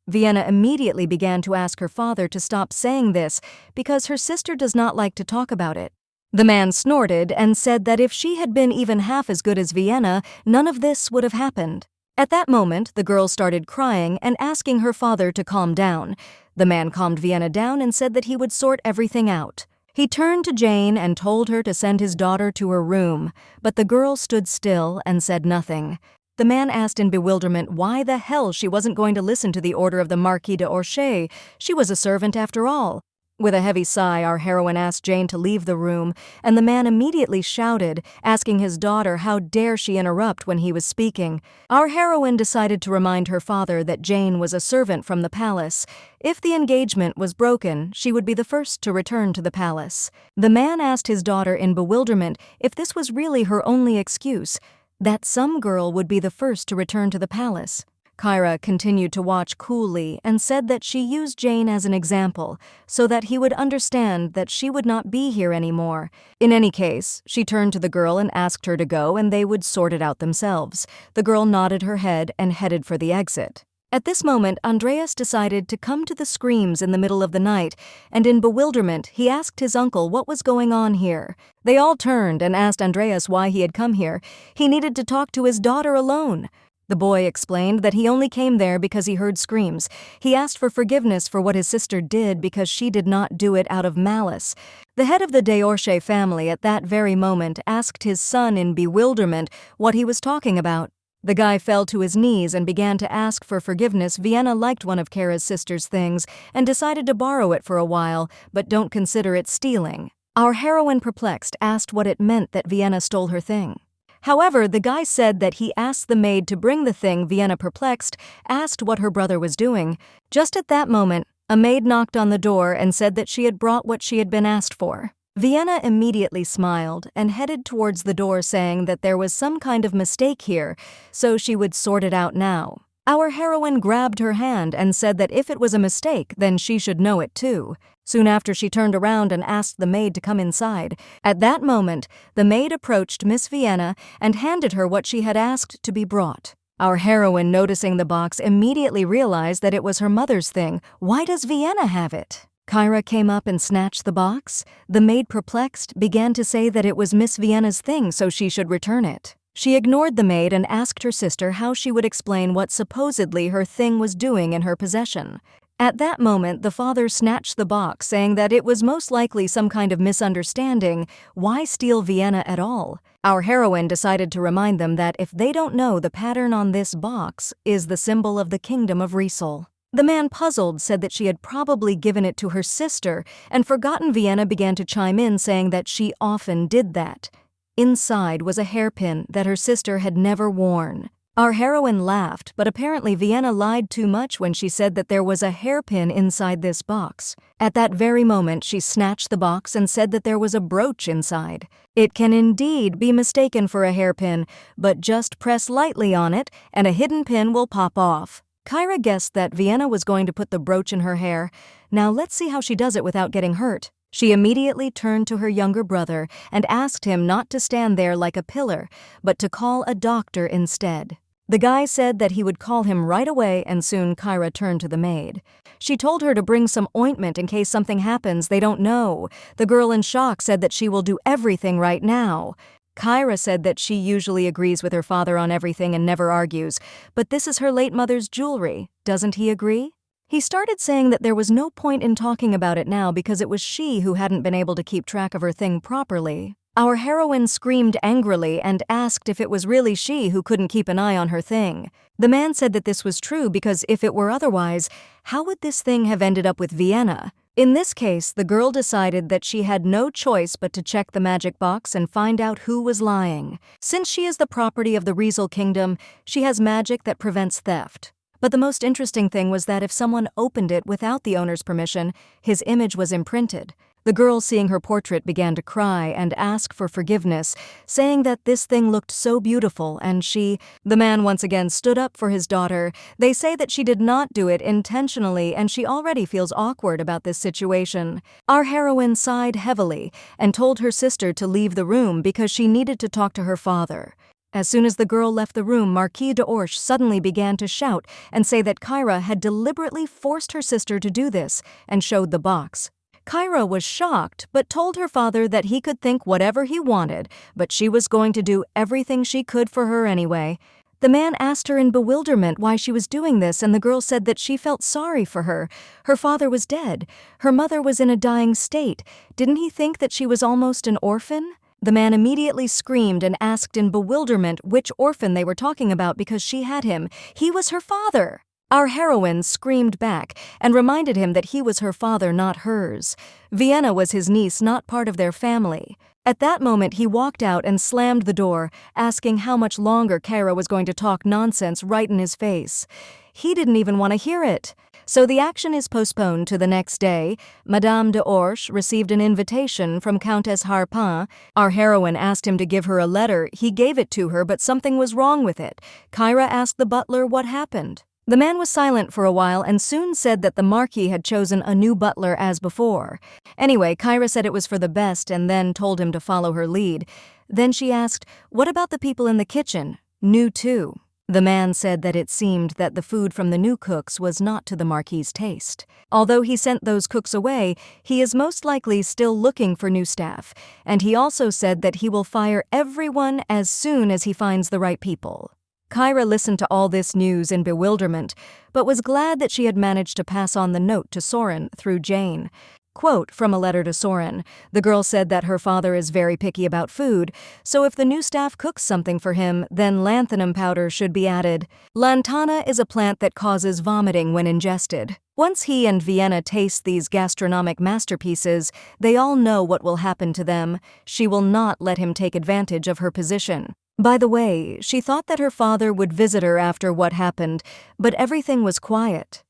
S1: Vienna immediately began to ask her father to stop saying this because her sister does not like to talk about it. The man snorted and said that if she had been even half as good as Vienna, none of this would have happened. At that moment, the girl started crying and asking her father to calm down. The man calmed Vienna down and said that he would sort everything out. He turned to Jane and told her to send his daughter to her room, but the girl stood still and said nothing. The man asked in bewilderment why the hell she wasn't going to listen to the order of the Marquis de Orsay. She was a servant after all. With a heavy sigh, our heroine asked Jane to leave the room, and the man immediately shouted, asking his daughter how dare she interrupt when he was speaking. Our heroine decided to remind her father that Jane was a servant from the palace. If the engagement was broken, she would be the first to return to the palace. The man asked his daughter in bewilderment if this was really her only excuse, that some girl would be the first to return to the palace. Kyra continued to watch coolly and said that she used Jane as an example so that he would understand that she would not be here anymore. In any case, she turned to the girl and asked her to go and they would sort it out themselves. The girl nodded her head and headed for the exit. At this moment, Andreas decided to come to the screams in the middle of the night, and in bewilderment, he asked his uncle what was going on here. They all turned and asked Andreas why he had come here. He needed to talk to his daughter alone. The boy explained that he only came there because he heard screams. He asked for forgiveness for what his sister did because she did not do it out of malice. The head of the de Orsay family at that very moment asked his son in bewilderment what he was talking about. The guy fell to his knees and began to ask for forgiveness. Vienna liked one of Kyra's sister's things and decided to borrow it for a while, but don't consider it stealing. Our heroine, perplexed, asked what it meant that Vienna stole her thing. However, the guy said that he asked the maid to bring the thing. Vienna, perplexed, asked what her brother was doing. Just at that moment, a maid knocked on the door and said that she had brought what she had been asked for. Vienna immediately smiled and headed towards the door, saying that there was some kind of mistake here, so she would sort it out now. Our heroine grabbed her hand and said that if it was a mistake, then she should know it too. Soon after, she turned around and asked the maid to come inside. At that moment, the maid approached Miss Vienna and handed her what she had asked to be brought. Our heroine, noticing the box, immediately realized that it was her mother's thing. Why does Vienna have it? Kyra came up and snatched the box. The maid, perplexed, began to say that it was Miss Vienna's thing, so she should return it. She ignored the maid and asked her sister how she would explain what supposedly her thing was doing in her possession. At that moment, the father snatched the box, saying that it was most likely some kind of misunderstanding. Why steal Vienna at all? Our heroine decided to remind them that if they don't know, the pattern on this box is the symbol of the kingdom of Riesel. The man, puzzled, said that she had probably given it to her sister, and forgotten Vienna began to chime in, saying that she often did that. Inside was a hairpin that her sister had never worn. Our heroine laughed, but apparently Vienna lied too much when she said that there was a hairpin inside this box. At that very moment, she snatched the box and said that there was a brooch inside. It can indeed be mistaken for a hairpin, but just press lightly on it and a hidden pin will pop off. Kyra guessed that Vienna was going to put the brooch in her hair. Now let's see how she does it without getting hurt. She immediately turned to her younger brother and asked him not to stand there like a pillar, but to call a doctor instead. The guy said that he would call him right away, and soon Kyra turned to the maid. She told her to bring some ointment in case something happens they don't know. The girl, in shock, said that she will do everything right now. Kyra said that she usually agrees with her father on everything and never argues, but this is her late mother's jewelry. Doesn't he agree? He started saying that there was no point in talking about it now because it was she who hadn't been able to keep track of her thing properly. Our heroine screamed angrily and asked if it was really she who couldn't keep an eye on her thing. The man said that this was true because if it were otherwise, how would this thing have ended up with Vienna? In this case, the girl decided that she had no choice but to check the magic box and find out who was lying. Since she is the property of the Riesel kingdom, she has magic that prevents theft. But the most interesting thing was that if someone opened it without the owner's permission, his image was imprinted. The girl, seeing her portrait, began to cry and ask for forgiveness, saying that this thing looked so beautiful and The man once again stood up for his daughter. They say that she did not do it intentionally and she already feels awkward about this situation. Our heroine sighed heavily and told her sister to leave the room because she needed to talk to her father. As soon as the girl left the room, Marquis de Orsay suddenly began to shout and say that Kyra had deliberately forced her sister to do this and showed the box. Kyra was shocked, but told her father that he could think whatever he wanted, but she was going to do everything she could for her anyway. The man asked her in bewilderment why she was doing this, and the girl said that she felt sorry for her. Her father was dead. Her mother was in a dying state. Didn't he think that she was almost an orphan? The man immediately screamed and asked in bewilderment which orphan they were talking about because she had him. He was her father. Our heroine screamed back and reminded him that he was her father, not hers. Vienna was his niece, not part of their family. At that moment, he walked out and slammed the door, asking how much longer Kyra was going to talk nonsense right in his face. He didn't even want to hear it. So the action is postponed to the next day. Madame de Orche received an invitation from Countess Harpin. Our heroine asked him to give her a letter. He gave it to her, but something was wrong with it. Kyra asked the butler what happened. The man was silent for a while and soon said that the Marquis had chosen a new butler as before. Anyway, Kyra said it was for the best and then told him to follow her lead. Then she asked, "What about the people in the kitchen? New too?" The man said that it seemed that the food from the new cooks was not to the Marquis's taste. Although he sent those cooks away, he is most likely still looking for new staff, and he also said that he will fire everyone as soon as he finds the right people. Kyra listened to all this news in bewilderment, but was glad that she had managed to pass on the note to Soren through Jane. Quote from a letter to Soren, the girl said that her father is very picky about food, so if the new staff cooks something for him, then lanthanum powder should be added. Lantana is a plant that causes vomiting when ingested. Once he and Vienna taste these gastronomic masterpieces, they all know what will happen to them. She will not let him take advantage of her position. By the way, she thought that her father would visit her after what happened, but everything was quiet.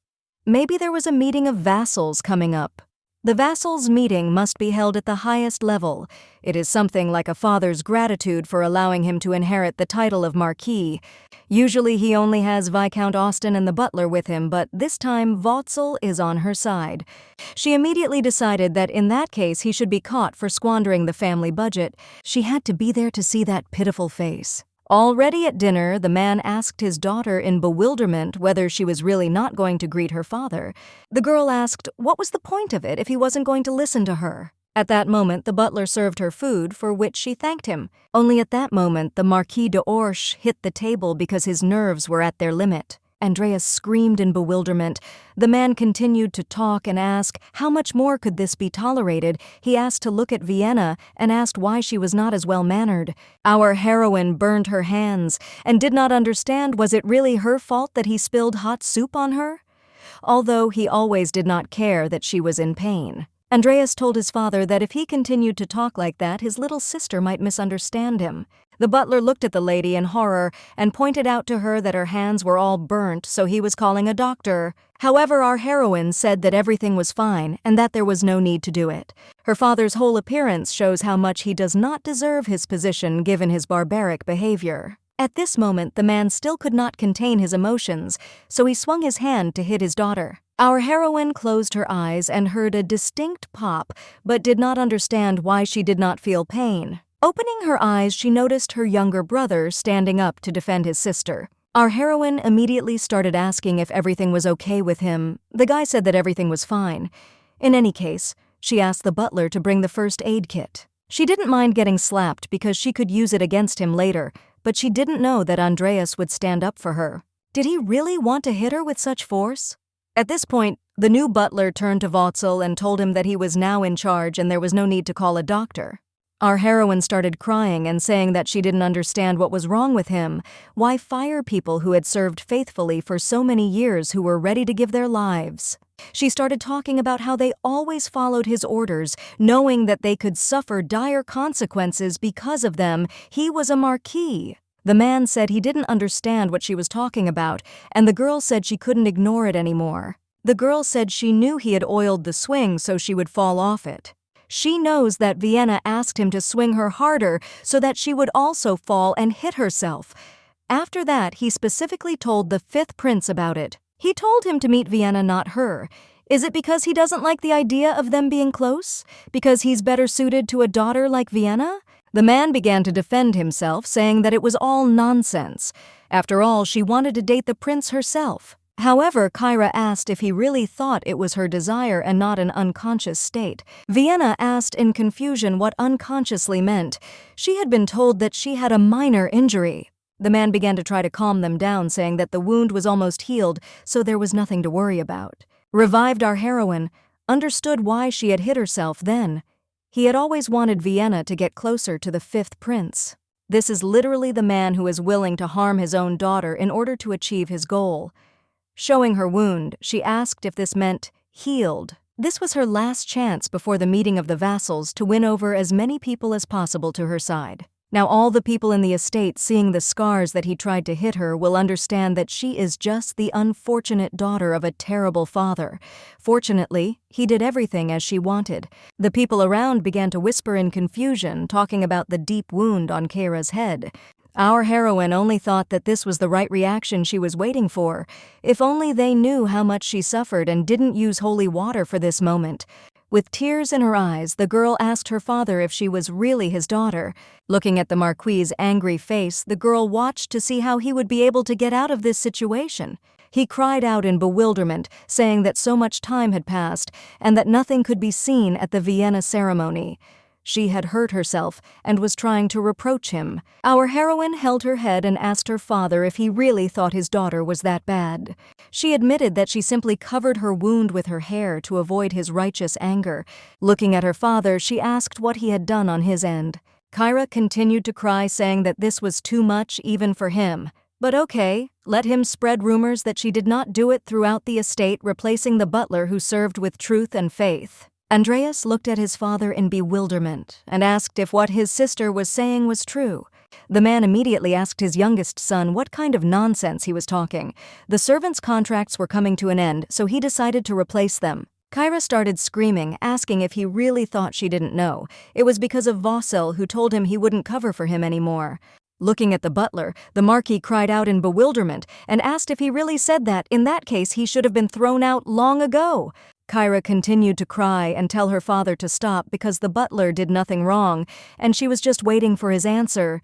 S1: Maybe there was a meeting of vassals coming up. The vassals' meeting must be held at the highest level. It is something like a father's gratitude for allowing him to inherit the title of Marquis. Usually he only has Viscount Austen and the butler with him, but this time Wotzel is on her side. She immediately decided that in that case he should be caught for squandering the family budget. She had to be there to see that pitiful face. Already at dinner, the man asked his daughter in bewilderment whether she was really not going to greet her father. The girl asked what was the point of it if he wasn't going to listen to her. At that moment, the butler served her food, for which she thanked him. Only at that moment, the Marquis de Orche hit the table because his nerves were at their limit. Andreas screamed in bewilderment. The man continued to talk and ask how much more could this be tolerated. He asked to look at Vienna and asked why she was not as well-mannered. Our heroine burned her hands and did not understand was it really her fault that he spilled hot soup on her? Although he always did not care that she was in pain. Andreas told his father that if he continued to talk like that, his little sister might misunderstand him. The butler looked at the lady in horror and pointed out to her that her hands were all burnt, so he was calling a doctor. However, our heroine said that everything was fine and that there was no need to do it. Her father's whole appearance shows how much he does not deserve his position given his barbaric behavior. At this moment, the man still could not contain his emotions, so he swung his hand to hit his daughter. Our heroine closed her eyes and heard a distinct pop, but did not understand why she did not feel pain. Opening her eyes, she noticed her younger brother standing up to defend his sister. Our heroine immediately started asking if everything was okay with him. The guy said that everything was fine. In any case, she asked the butler to bring the first aid kit. She didn't mind getting slapped because she could use it against him later, but she didn't know that Andreas would stand up for her. Did he really want to hit her with such force? At this point, the new butler turned to Wotzel and told him that he was now in charge and there was no need to call a doctor. Our heroine started crying and saying that she didn't understand what was wrong with him. Why fire people who had served faithfully for so many years who were ready to give their lives? She started talking about how they always followed his orders, knowing that they could suffer dire consequences because of them. He was a marquis. The man said he didn't understand what she was talking about, and the girl said she couldn't ignore it anymore. The girl said she knew he had oiled the swing so she would fall off it. She knows that Vienna asked him to swing her harder so that she would also fall and hit herself. After that, he specifically told the fifth prince about it. He told him to meet Vienna, not her. Is it because he doesn't like the idea of them being close? Because he's better suited to a daughter like Vienna? The man began to defend himself, saying that it was all nonsense. After all, she wanted to date the prince herself. However, Kyra asked if he really thought it was her desire and not an unconscious state. Vienna asked in confusion what unconsciously meant. She had been told that she had a minor injury. The man began to try to calm them down, saying that the wound was almost healed, so there was nothing to worry about. Revived our heroine, understood why she had hit herself then. He had always wanted Vienna to get closer to the fifth prince. This is literally the man who is willing to harm his own daughter in order to achieve his goal. Showing her wound, she asked if this meant healed. This was her last chance before the meeting of the vassals to win over as many people as possible to her side. Now all the people in the estate seeing the scars that he tried to hit her will understand that she is just the unfortunate daughter of a terrible father. Fortunately, he did everything as she wanted. The people around began to whisper in confusion, talking about the deep wound on Kyra's head. Our heroine only thought that this was the right reaction she was waiting for. If only they knew how much she suffered and didn't use holy water for this moment. With tears in her eyes, the girl asked her father if she was really his daughter. Looking at the Marquis's angry face, the girl watched to see how he would be able to get out of this situation. He cried out in bewilderment, saying that so much time had passed and that nothing could be seen at the Vienna ceremony. She had hurt herself and was trying to reproach him. Our heroine held her head and asked her father if he really thought his daughter was that bad. She admitted that she simply covered her wound with her hair to avoid his righteous anger. Looking at her father, she asked what he had done on his end. Kyra continued to cry, saying that this was too much even for him. But okay, let him spread rumors that she did not do it throughout the estate, replacing the butler who served with truth and faith. Andreas looked at his father in bewilderment and asked if what his sister was saying was true. The man immediately asked his youngest son what kind of nonsense he was talking. The servants' contracts were coming to an end, so he decided to replace them. Kyra started screaming, asking if he really thought she didn't know. It was because of Vossel, who told him he wouldn't cover for him anymore. Looking at the butler, the Marquis cried out in bewilderment and asked if he really said that. In that case, he should have been thrown out long ago. Kyra continued to cry and tell her father to stop because the butler did nothing wrong, and she was just waiting for his answer.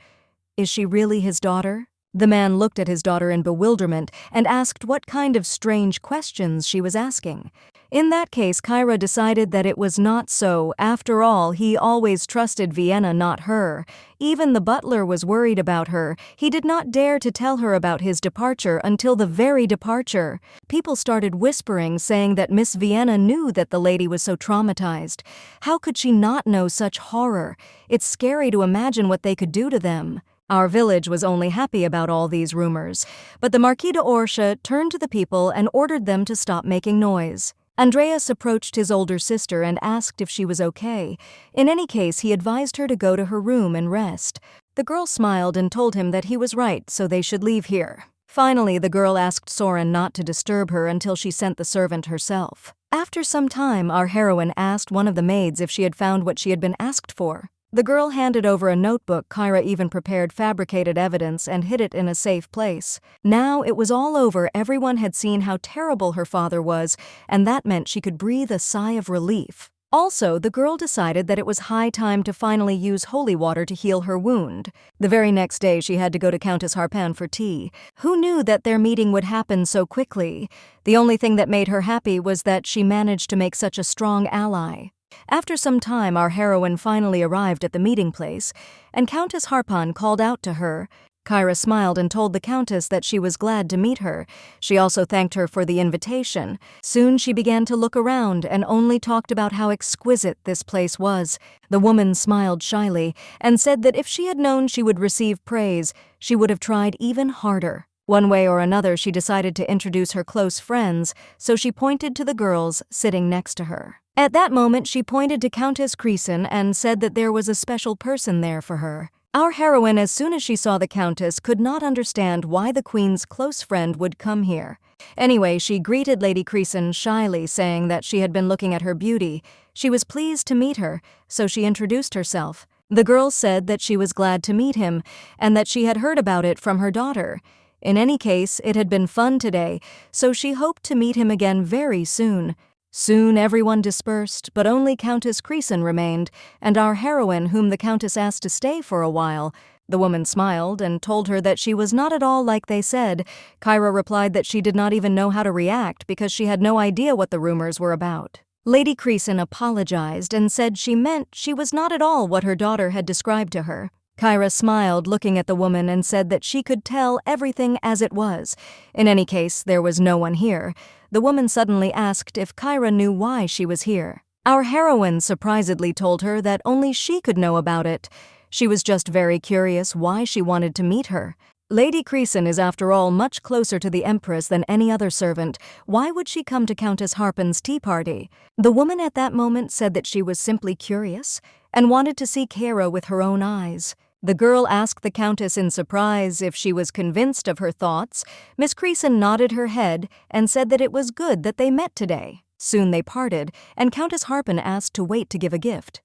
S1: Is she really his daughter? The man looked at his daughter in bewilderment and asked what kind of strange questions she was asking. In that case, Kyra decided that it was not so. After all, he always trusted Vienna, not her. Even the butler was worried about her. He did not dare to tell her about his departure until the very departure. People started whispering, saying that Miss Vienna knew that the lady was so traumatized. How could she not know such horror? It's scary to imagine what they could do to them. Our village was only happy about all these rumors, but the Marquis de Orsha turned to the people and ordered them to stop making noise. Andreas approached his older sister and asked if she was okay. In any case, he advised her to go to her room and rest. The girl smiled and told him that he was right, so they should leave here. Finally, the girl asked Soren not to disturb her until she sent the servant herself. After some time, our heroine asked one of the maids if she had found what she had been asked for. The girl handed over a notebook. Kyra even prepared fabricated evidence and hid it in a safe place. Now it was all over. Everyone had seen how terrible her father was, and that meant she could breathe a sigh of relief. Also, the girl decided that it was high time to finally use holy water to heal her wound. The very next day, she had to go to Countess Harpan for tea. Who knew that their meeting would happen so quickly? The only thing that made her happy was that she managed to make such a strong ally. After some time, our heroine finally arrived at the meeting place, and Countess Harpan called out to her. Kyra smiled and told the Countess that she was glad to meet her. She also thanked her for the invitation. Soon she began to look around and only talked about how exquisite this place was. The woman smiled shyly and said that if she had known she would receive praise, she would have tried even harder. One way or another, she decided to introduce her close friends, so she pointed to the girls sitting next to her. At that moment, she pointed to Countess Creason and said that there was a special person there for her. Our heroine, as soon as she saw the Countess, could not understand why the Queen's close friend would come here. Anyway, she greeted Lady Creason shyly, saying that she had been looking at her beauty. She was pleased to meet her, so she introduced herself. The girl said that she was glad to meet him and that she had heard about it from her daughter. In any case, it had been fun today, so she hoped to meet him again very soon. Soon everyone dispersed, but only Countess Creason remained, and our heroine, whom the Countess asked to stay for a while. The woman smiled and told her that she was not at all like they said. Kyra replied that she did not even know how to react because she had no idea what the rumors were about. Lady Creason apologized and said she meant she was not at all what her daughter had described to her. Kyra smiled, looking at the woman, and said that she could tell everything as it was. In any case, there was no one here. The woman suddenly asked if Kyra knew why she was here. Our heroine surprisedly told her that only she could know about it. She was just very curious why she wanted to meet her. Lady Creason is after all much closer to the Empress than any other servant. Why would she come to Countess Harpen's tea party? The woman at that moment said that she was simply curious and wanted to see Kyra with her own eyes. The girl asked the Countess in surprise if she was convinced of her thoughts. Miss Creason nodded her head and said that it was good that they met today. Soon they parted, and Countess Harpen asked to wait to give a gift.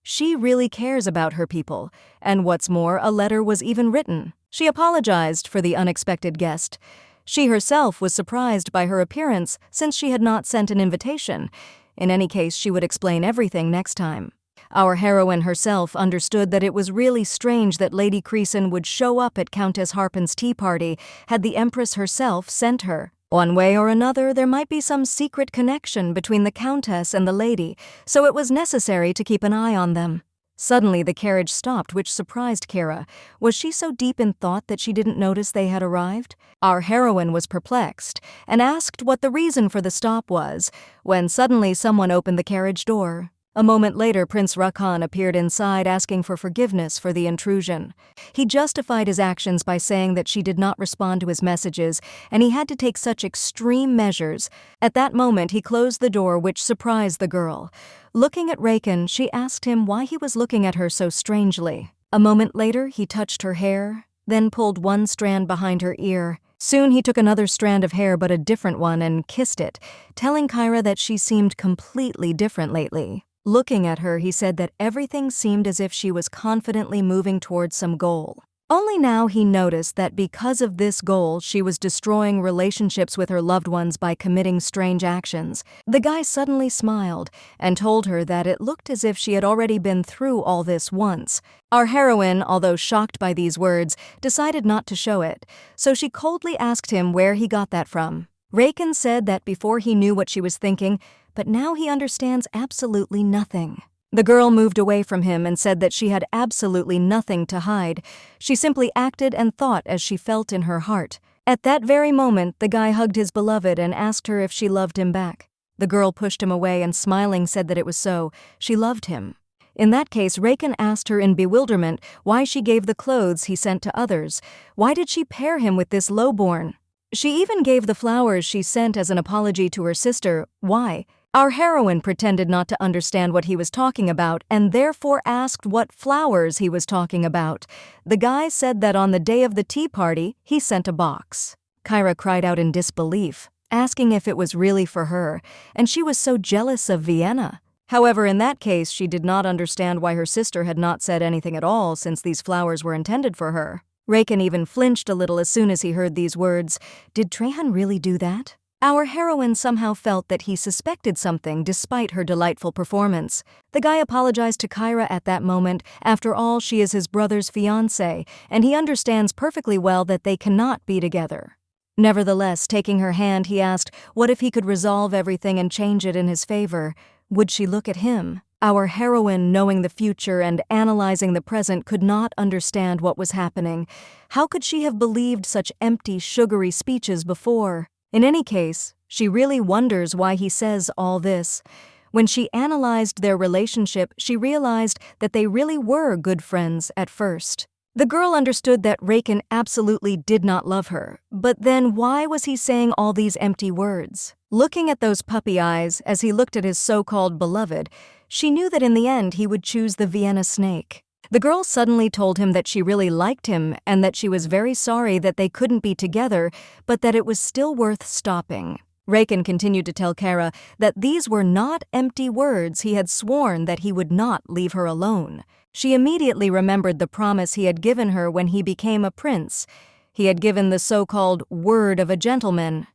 S1: She really cares about her people, and what's more, a letter was even written. She apologized for the unexpected guest. She herself was surprised by her appearance since she had not sent an invitation. In any case, she would explain everything next time. Our heroine herself understood that it was really strange that Lady Creason would show up at Countess Harpen's tea party had the Empress herself sent her. One way or another, there might be some secret connection between the Countess and the lady, so it was necessary to keep an eye on them. Suddenly the carriage stopped, which surprised Kyra. Was she so deep in thought that she didn't notice they had arrived? Our heroine was perplexed and asked what the reason for the stop was, when suddenly someone opened the carriage door. A moment later, Prince Raikan appeared inside asking for forgiveness for the intrusion. He justified his actions by saying that she did not respond to his messages, and he had to take such extreme measures. At that moment, he closed the door, which surprised the girl. Looking at Raikan, she asked him why he was looking at her so strangely. A moment later, he touched her hair, then pulled one strand behind her ear. Soon he took another strand of hair, but a different one, and kissed it, telling Kyra that she seemed completely different lately. Looking at her, he said that everything seemed as if she was confidently moving towards some goal. Only now he noticed that because of this goal, she was destroying relationships with her loved ones by committing strange actions. The guy suddenly smiled and told her that it looked as if she had already been through all this once. Our heroine, although shocked by these words, decided not to show it, so she coldly asked him where he got that from. Raikan said that before he knew what she was thinking, but now he understands absolutely nothing. The girl moved away from him and said that she had absolutely nothing to hide. She simply acted and thought as she felt in her heart. At that very moment, the guy hugged his beloved and asked her if she loved him back. The girl pushed him away and smiling said that it was so. She loved him. In that case, Raikan asked her in bewilderment why she gave the clothes he sent to others. Why did she pair him with this lowborn? She even gave the flowers she sent as an apology to her sister. Why? Our heroine pretended not to understand what he was talking about and therefore asked what flowers he was talking about. The guy said that on the day of the tea party, he sent a box. Kyra cried out in disbelief, asking if it was really for her, and she was so jealous of Vienna. However, in that case, she did not understand why her sister had not said anything at all since these flowers were intended for her. Raikan even flinched a little as soon as he heard these words. Did Trehan really do that? Our heroine somehow felt that he suspected something despite her delightful performance. The guy apologized to Kyra at that moment. After all, she is his brother's fiancée, and he understands perfectly well that they cannot be together. Nevertheless, taking her hand, he asked what if he could resolve everything and change it in his favor. Would she look at him? Our heroine, knowing the future and analyzing the present, could not understand what was happening. How could she have believed such empty, sugary speeches before? In any case, she really wonders why he says all this. When she analyzed their relationship, she realized that they really were good friends at first. The girl understood that Raikan absolutely did not love her, but then why was he saying all these empty words? Looking at those puppy eyes as he looked at his so-called beloved, she knew that in the end he would choose the Vienna snake. The girl suddenly told him that she really liked him and that she was very sorry that they couldn't be together, but that it was still worth stopping. Raikan continued to tell Kyra that these were not empty words. He had sworn that he would not leave her alone. She immediately remembered the promise he had given her when he became a prince. He had given the so-called word of a gentleman.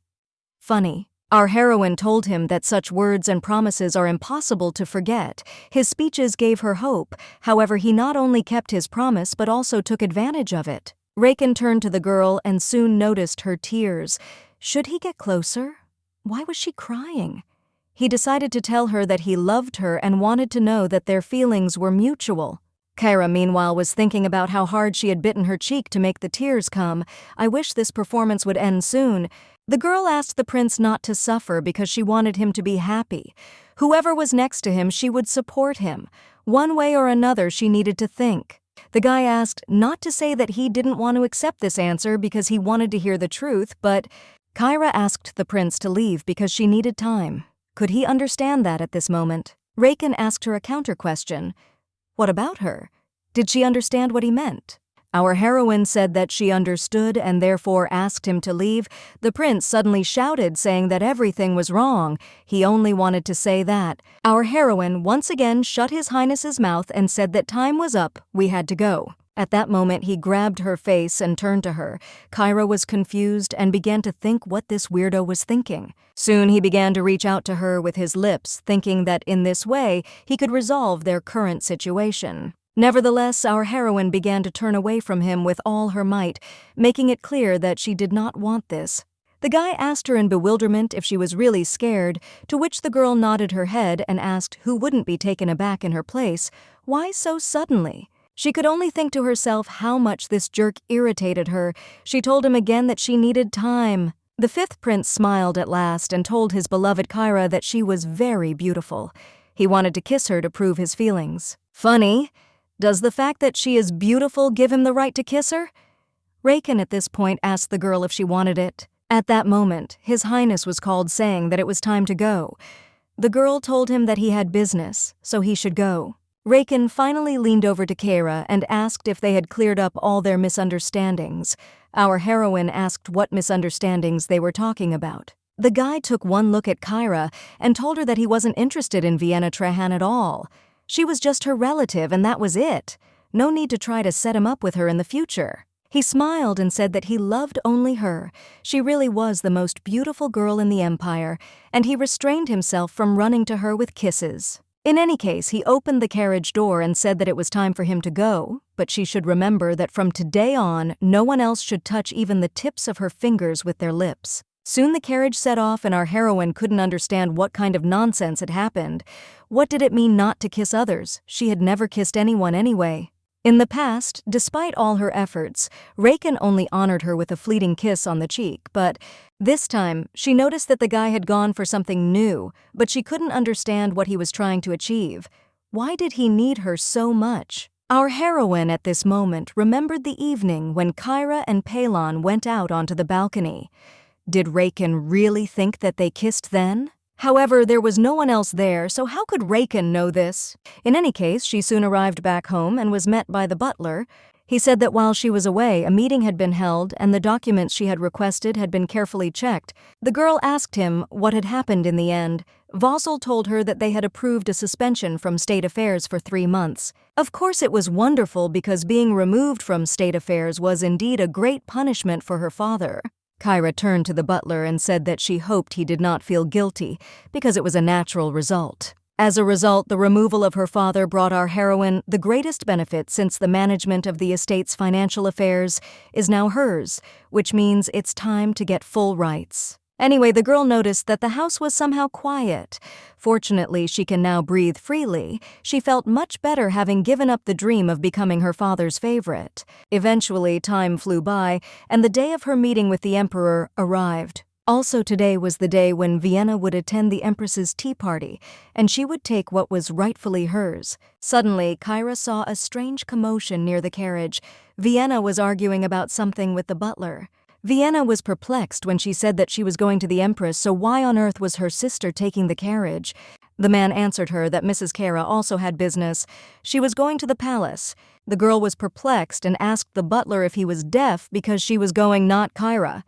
S1: Funny. Our heroine told him that such words and promises are impossible to forget. His speeches gave her hope. However, he not only kept his promise but also took advantage of it. Raikan turned to the girl and soon noticed her tears. Should he get closer? Why was she crying? He decided to tell her that he loved her and wanted to know that their feelings were mutual. Kyra, meanwhile, was thinking about how hard she had bitten her cheek to make the tears come. I wish this performance would end soon. The girl asked the prince not to suffer because she wanted him to be happy. Whoever was next to him, she would support him. One way or another, she needed to think. The guy asked not to say that he didn't want to accept this answer because he wanted to hear the truth, but Kyra asked the prince to leave because she needed time. Could he understand that at this moment? Raikan asked her a counter-question. What about her? Did she understand what he meant? Our heroine said that she understood and therefore asked him to leave. The prince suddenly shouted, saying that everything was wrong. He only wanted to say that. Our heroine once again shut His Highness's mouth and said that time was up, we had to go. At that moment, he grabbed her face and turned to her. Kyra was confused and began to think what this weirdo was thinking. Soon he began to reach out to her with his lips, thinking that in this way he could resolve their current situation. Nevertheless, our heroine began to turn away from him with all her might, making it clear that she did not want this. The guy asked her in bewilderment if she was really scared, to which the girl nodded her head and asked who wouldn't be taken aback in her place. Why so suddenly? She could only think to herself how much this jerk irritated her. She told him again that she needed time. The fifth prince smiled at last and told his beloved Kyra that she was very beautiful. He wanted to kiss her to prove his feelings. Funny. Does the fact that she is beautiful give him the right to kiss her? Raikan at this point asked the girl if she wanted it. At that moment, His Highness was called, saying that it was time to go. The girl told him that he had business, so he should go. Raikan finally leaned over to Kyra and asked if they had cleared up all their misunderstandings. Our heroine asked what misunderstandings they were talking about. The guy took one look at Kyra and told her that he wasn't interested in Vienna at all. She was just her relative, and that was it. No need to try to set him up with her in the future. He smiled and said that he loved only her. She really was the most beautiful girl in the empire, and he restrained himself from running to her with kisses. In any case, he opened the carriage door and said that it was time for him to go, but she should remember that from today on, no one else should touch even the tips of her fingers with their lips. Soon the carriage set off and our heroine couldn't understand what kind of nonsense had happened. What did it mean not to kiss others? She had never kissed anyone anyway. In the past, despite all her efforts, Raikan only honored her with a fleeting kiss on the cheek, but this time she noticed that the guy had gone for something new, but she couldn't understand what he was trying to achieve. Why did he need her so much? Our heroine at this moment remembered the evening when Kyra and Palon went out onto the balcony. Did Raikan really think that they kissed then? However, there was no one else there, so how could Raikan know this? In any case, she soon arrived back home and was met by the butler. He said that while she was away, a meeting had been held and the documents she had requested had been carefully checked. The girl asked him what had happened in the end. Vossel told her that they had approved a suspension from state affairs for 3 months. Of course it was wonderful because being removed from state affairs was indeed a great punishment for her father. Kyra turned to the butler and said that she hoped he did not feel guilty because it was a natural result. As a result, the removal of her father brought our heroine the greatest benefit since the management of the estate's financial affairs is now hers, which means it's time to get full rights. Anyway, the girl noticed that the house was somehow quiet. Fortunately, she can now breathe freely. She felt much better having given up the dream of becoming her father's favorite. Eventually, time flew by, and the day of her meeting with the emperor arrived. Also, today was the day when Vienna would attend the empress's tea party, and she would take what was rightfully hers. Suddenly, Kyra saw a strange commotion near the carriage. Vienna was arguing about something with the butler. Vienna was perplexed when she said that she was going to the empress, so why on earth was her sister taking the carriage? The man answered her that Mrs. Kyra also had business. She was going to the palace. The girl was perplexed and asked the butler if he was deaf because she was going, not Kyra.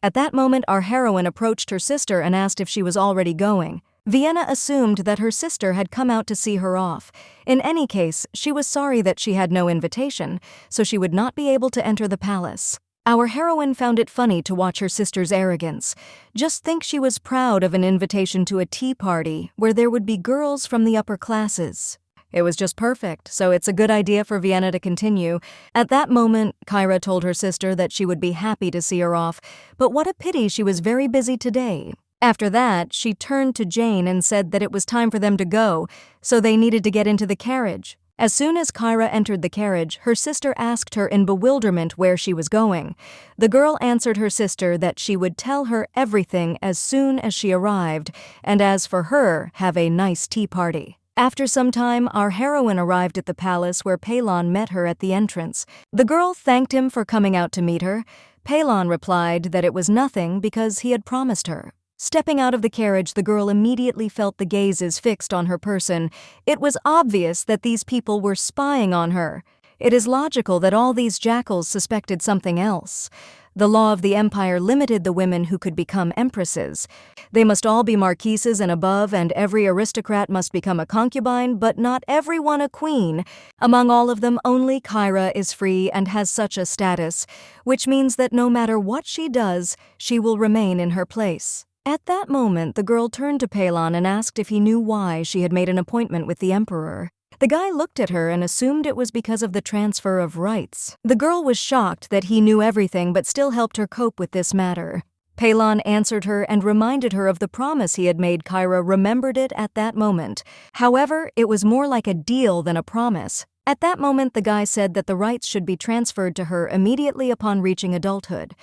S1: At that moment, our heroine approached her sister and asked if she was already going. Vienna assumed that her sister had come out to see her off. In any case, she was sorry that she had no invitation, so she would not be able to enter the palace. Our heroine found it funny to watch her sister's arrogance. Just think, she was proud of an invitation to a tea party where there would be girls from the upper classes. It was just perfect, so it's a good idea for Vienna to continue. At that moment, Kyra told her sister that she would be happy to see her off, but what a pity she was very busy today. After that, she turned to Jane and said that it was time for them to go, so they needed to get into the carriage. As soon as Kyra entered the carriage, her sister asked her in bewilderment where she was going. The girl answered her sister that she would tell her everything as soon as she arrived, and as for her, have a nice tea party. After some time, our heroine arrived at the palace where Palon met her at the entrance. The girl thanked him for coming out to meet her. Palon replied that it was nothing because he had promised her. Stepping out of the carriage, the girl immediately felt the gazes fixed on her person. It was obvious that these people were spying on her. It is logical that all these jackals suspected something else. The law of the empire limited the women who could become empresses. They must all be marquises and above, and every aristocrat must become a concubine, but not everyone a queen. Among all of them, only Kyra is free and has such a status, which means that no matter what she does, she will remain in her place. At that moment, the girl turned to Palon and asked if he knew why she had made an appointment with the emperor. The guy looked at her and assumed it was because of the transfer of rights. The girl was shocked that he knew everything but still helped her cope with this matter. Palon answered her and reminded her of the promise he had made. Kyra remembered it at that moment. However, it was more like a deal than a promise. At that moment, the guy said that the rights should be transferred to her immediately upon reaching adulthood.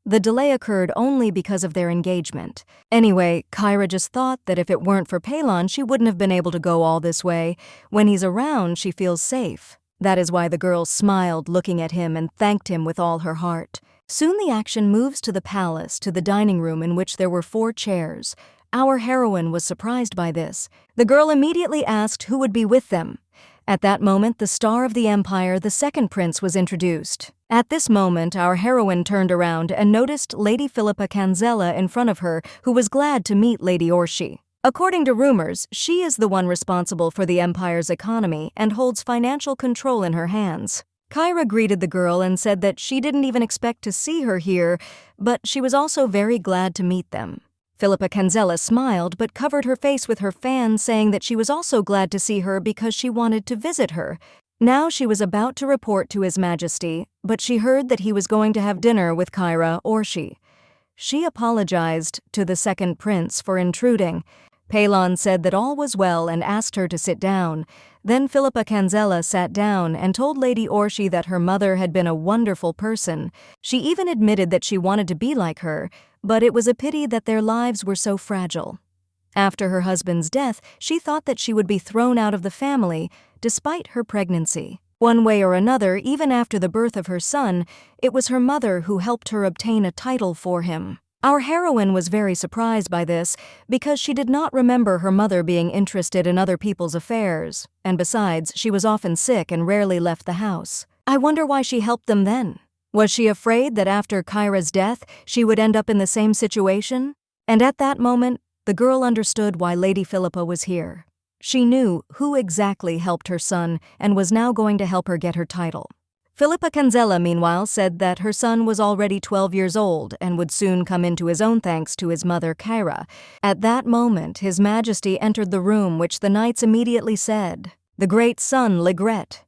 S1: The delay occurred only because of their engagement. Anyway, Kyra just thought that if it weren't for Palon, she wouldn't have been able to go all this way. When he's around, she feels safe. That is why the girl smiled, looking at him, and thanked him with all her heart. Soon the action moves to the palace, to the dining room in which there were 4 chairs. Our heroine was surprised by this. The girl immediately asked who would be with them. At that moment, the star of the empire, the second prince, was introduced. At this moment, our heroine turned around and noticed Lady Philippa Canzella in front of her, who was glad to meet Lady Orshi. According to rumors, she is the one responsible for the empire's economy and holds financial control in her hands. Kyra greeted the girl and said that she didn't even expect to see her here, but she was also very glad to meet them. Philippa Canzella smiled but covered her face with her fan, saying that she was also glad to see her because she wanted to visit her. Now she was about to report to His Majesty, but she heard that he was going to have dinner with Kyra Orshi. She apologized to the second prince for intruding. Palon said that all was well and asked her to sit down. Then Philippa Canzella sat down and told Lady Orshi that her mother had been a wonderful person. She even admitted that she wanted to be like her, but it was a pity that their lives were so fragile. After her husband's death, she thought that she would be thrown out of the family, despite her pregnancy. One way or another, even after the birth of her son, it was her mother who helped her obtain a title for him. Our heroine was very surprised by this, because she did not remember her mother being interested in other people's affairs, and besides, she was often sick and rarely left the house. I wonder why she helped them then. Was she afraid that after Kyra's death, she would end up in the same situation? And at that moment, the girl understood why Lady Philippa was here. She knew who exactly helped her son and was now going to help her get her title. Philippa Canzella, meanwhile, said that her son was already 12 years old and would soon come into his own thanks to his mother, Kyra. At that moment, His Majesty entered the room, which the knights immediately said, "The great son, Legret."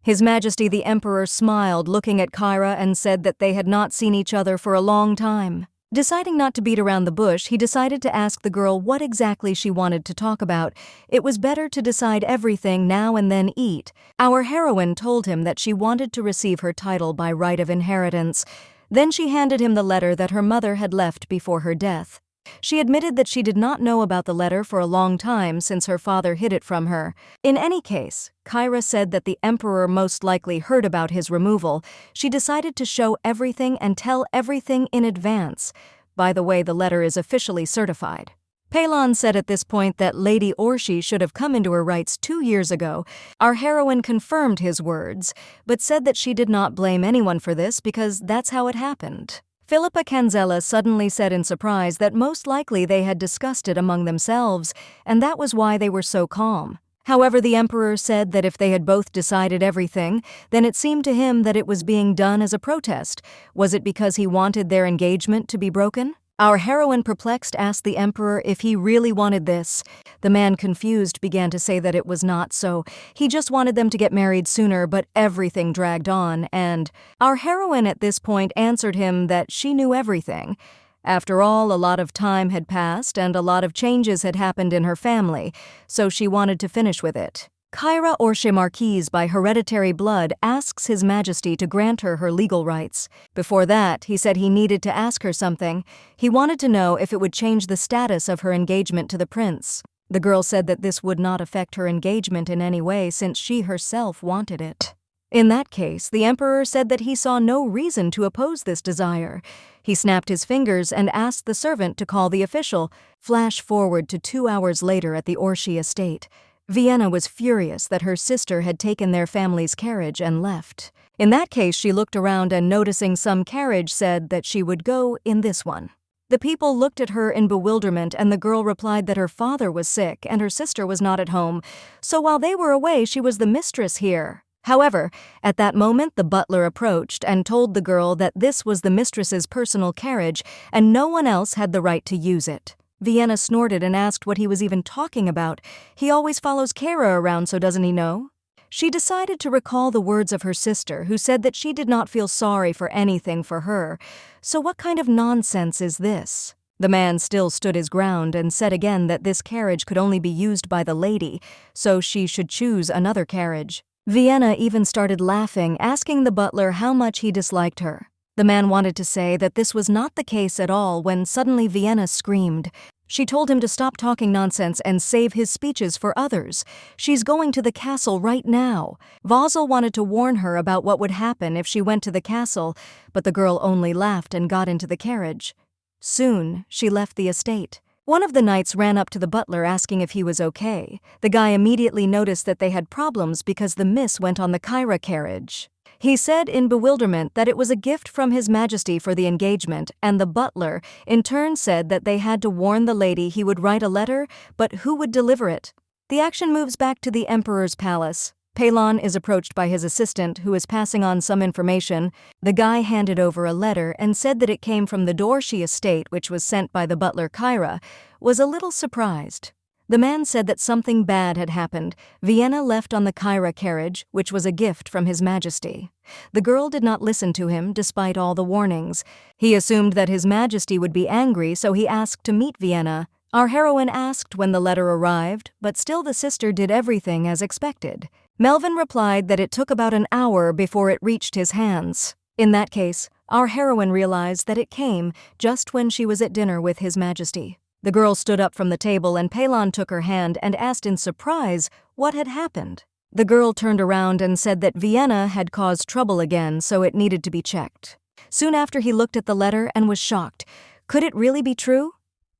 S1: His Majesty the Emperor smiled, looking at Kyra, and said that they had not seen each other for a long time. Deciding not to beat around the bush, he decided to ask the girl what exactly she wanted to talk about. It was better to decide everything now and then eat. Our heroine told him that she wanted to receive her title by right of inheritance. Then she handed him the letter that her mother had left before her death. She admitted that she did not know about the letter for a long time since her father hid it from her. In any case, Kyra said that the emperor most likely heard about his removal. She decided to show everything and tell everything in advance. By the way, the letter is officially certified. Palon said at this point that Lady Orshi should have come into her rights 2 years ago. Our heroine confirmed his words, but said that she did not blame anyone for this because that's how it happened. Philippa Canzella suddenly said in surprise that most likely they had discussed it among themselves, and that was why they were so calm. However, the emperor said that if they had both decided everything, then it seemed to him that it was being done as a protest. Was it because he wanted their engagement to be broken? Our heroine, perplexed, asked the emperor if he really wanted this. The man, confused, began to say that it was not so. He just wanted them to get married sooner, but everything dragged on, and our heroine at this point answered him that she knew everything. After all, a lot of time had passed and a lot of changes had happened in her family, so she wanted to finish with it. Kyra Orche Marquise by hereditary blood asks His Majesty to grant her legal rights. Before that, he said he needed to ask her something. He wanted to know if it would change the status of her engagement to the prince. The girl said that this would not affect her engagement in any way since she herself wanted it. In that case, the emperor said that he saw no reason to oppose this desire. He snapped his fingers and asked the servant to call the official. Flash forward to 2 hours later at the Orche estate. Vienna was furious that her sister had taken their family's carriage and left. In that case, she looked around and noticing some carriage said that she would go in this one. The people looked at her in bewilderment and the girl replied that her father was sick and her sister was not at home, so while they were away she was the mistress here. However, at that moment the butler approached and told the girl that this was the mistress's personal carriage and no one else had the right to use it. Vienna snorted and asked what he was even talking about. He always follows Kyra around, so doesn't he know? She decided to recall the words of her sister, who said that she did not feel sorry for anything for her. So what kind of nonsense is this? The man still stood his ground and said again that this carriage could only be used by the lady, so she should choose another carriage. Vienna even started laughing, asking the butler how much he disliked her. The man wanted to say that this was not the case at all when suddenly Vienna screamed. She told him to stop talking nonsense and save his speeches for others. She's going to the castle right now. Vazel wanted to warn her about what would happen if she went to the castle, but the girl only laughed and got into the carriage. Soon, she left the estate. One of the knights ran up to the butler asking if he was okay. The guy immediately noticed that they had problems because the miss went on the Kyra carriage. He said in bewilderment that it was a gift from His Majesty for the engagement, and the butler, in turn, said that they had to warn the lady he would write a letter, but who would deliver it? The action moves back to the emperor's palace. Palon is approached by his assistant, who is passing on some information. The guy handed over a letter and said that it came from the Dorshi estate, which was sent by the butler Kyra, was a little surprised. The man said that something bad had happened. Vienna left on the Kyra carriage, which was a gift from His Majesty. The girl did not listen to him, despite all the warnings. He assumed that His Majesty would be angry, so he asked to meet Vienna. Our heroine asked when the letter arrived, but still the sister did everything as expected. Melvin replied that it took about an hour before it reached his hands. In that case, our heroine realized that it came just when she was at dinner with His Majesty. The girl stood up from the table and Palon took her hand and asked in surprise what had happened. The girl turned around and said that Vienna had caused trouble again, so it needed to be checked. Soon after, he looked at the letter and was shocked. Could it really be true?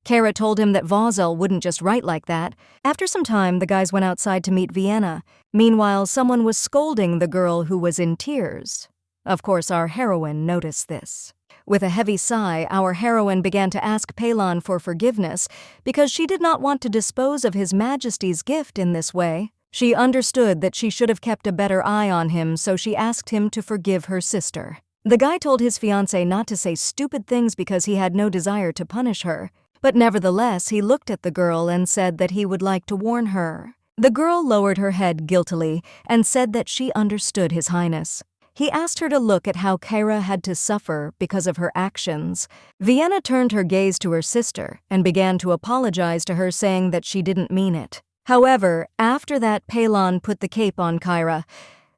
S1: Kyra told him that Vazel wouldn't just write like that. After some time, the guys went outside to meet Vienna. Meanwhile, someone was scolding the girl who was in tears. Of course, our heroine noticed this. With a heavy sigh, our heroine began to ask Palon for forgiveness because she did not want to dispose of His Majesty's gift in this way. She understood that she should have kept a better eye on him, so she asked him to forgive her sister. The guy told his fiancée not to say stupid things because he had no desire to punish her. But nevertheless, he looked at the girl and said that he would like to warn her. The girl lowered her head guiltily and said that she understood His Highness. He asked her to look at how Kyra had to suffer because of her actions. Vienna turned her gaze to her sister and began to apologize to her, saying that she didn't mean it. However, after that, Palon put the cape on Kyra.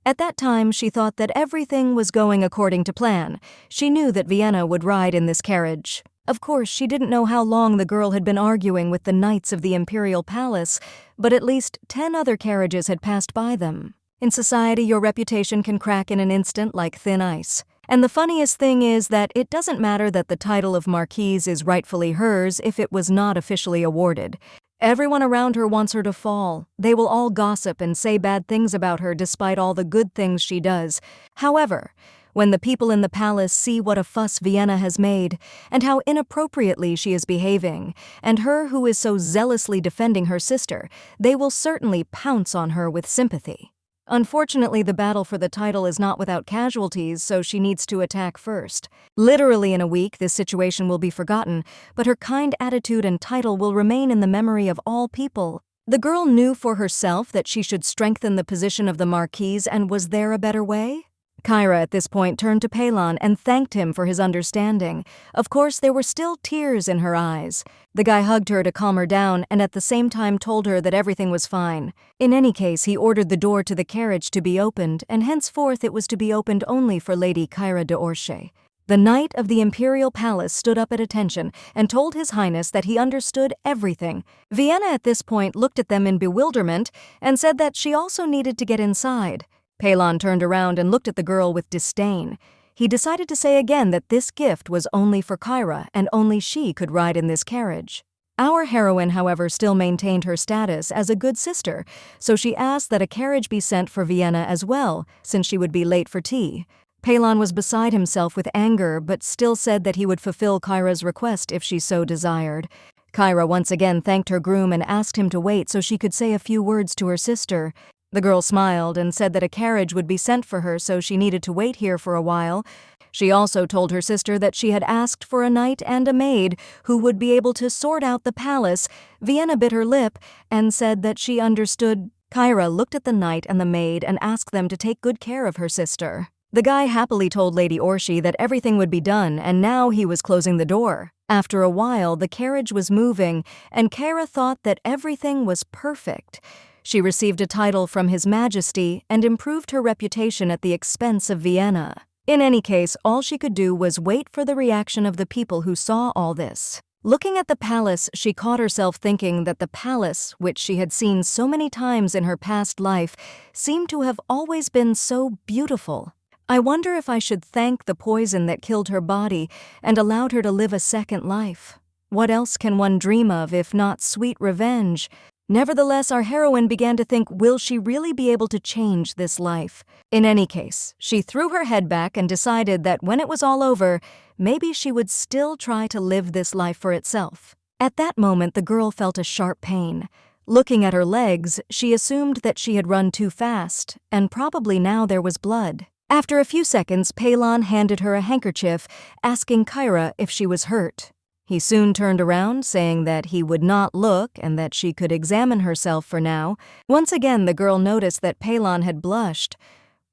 S1: At that time, she thought that everything was going according to plan. She knew that Vienna would ride in this carriage. Of course, she didn't know how long the girl had been arguing with the knights of the imperial palace, but at least 10 other carriages had passed by them. In society, your reputation can crack in an instant like thin ice. And the funniest thing is that it doesn't matter that the title of Marquise is rightfully hers if it was not officially awarded. Everyone around her wants her to fall. They will all gossip and say bad things about her despite all the good things she does. However, when the people in the palace see what a fuss Vienna has made and how inappropriately she is behaving, and her who is so zealously defending her sister, they will certainly pounce on her with sympathy. Unfortunately, the battle for the title is not without casualties, so she needs to attack first. Literally in a week, this situation will be forgotten, but her kind attitude and title will remain in the memory of all people. The girl knew for herself that she should strengthen the position of the Marquise, and was there a better way? Kyra at this point turned to Palon and thanked him for his understanding. Of course, there were still tears in her eyes. The guy hugged her to calm her down and at the same time told her that everything was fine. In any case, he ordered the door to the carriage to be opened, and henceforth it was to be opened only for Lady Kyra de Orche. The knight of the imperial palace stood up at attention and told His Highness that he understood everything. Vienna at this point looked at them in bewilderment and said that she also needed to get inside. Palon turned around and looked at the girl with disdain. He decided to say again that this gift was only for Kyra and only she could ride in this carriage. Our heroine, however, still maintained her status as a good sister, so she asked that a carriage be sent for Vienna as well, since she would be late for tea. Palon was beside himself with anger, but still said that he would fulfill Kyra's request if she so desired. Kyra once again thanked her groom and asked him to wait so she could say a few words to her sister. The girl smiled and said that a carriage would be sent for her, so she needed to wait here for a while. She also told her sister that she had asked for a knight and a maid who would be able to sort out the palace. Vienna bit her lip and said that she understood. Kyra looked at the knight and the maid and asked them to take good care of her sister. The guy happily told Lady Orche that everything would be done, and now he was closing the door. After a while, the carriage was moving, and Kyra thought that everything was perfect. She received a title from His Majesty and improved her reputation at the expense of Vienna. In any case, all she could do was wait for the reaction of the people who saw all this. Looking at the palace, she caught herself thinking that the palace, which she had seen so many times in her past life, seemed to have always been so beautiful. I wonder if I should thank the poison that killed her body and allowed her to live a second life. What else can one dream of if not sweet revenge? Nevertheless, our heroine began to think, will she really be able to change this life? In any case, she threw her head back and decided that when it was all over, maybe she would still try to live this life for itself. At that moment, the girl felt a sharp pain. Looking at her legs, she assumed that she had run too fast, and probably now there was blood. After a few seconds, Palon handed her a handkerchief, asking Kyra if she was hurt. He soon turned around, saying that he would not look and that she could examine herself for now. Once again, the girl noticed that Palon had blushed.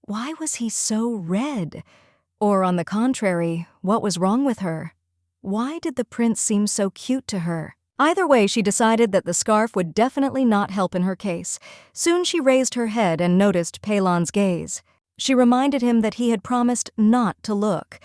S1: Why was he so red? Or, on the contrary, what was wrong with her? Why did the prince seem so cute to her? Either way, she decided that the scarf would definitely not help in her case. Soon she raised her head and noticed Palon's gaze. She reminded him that he had promised not to look.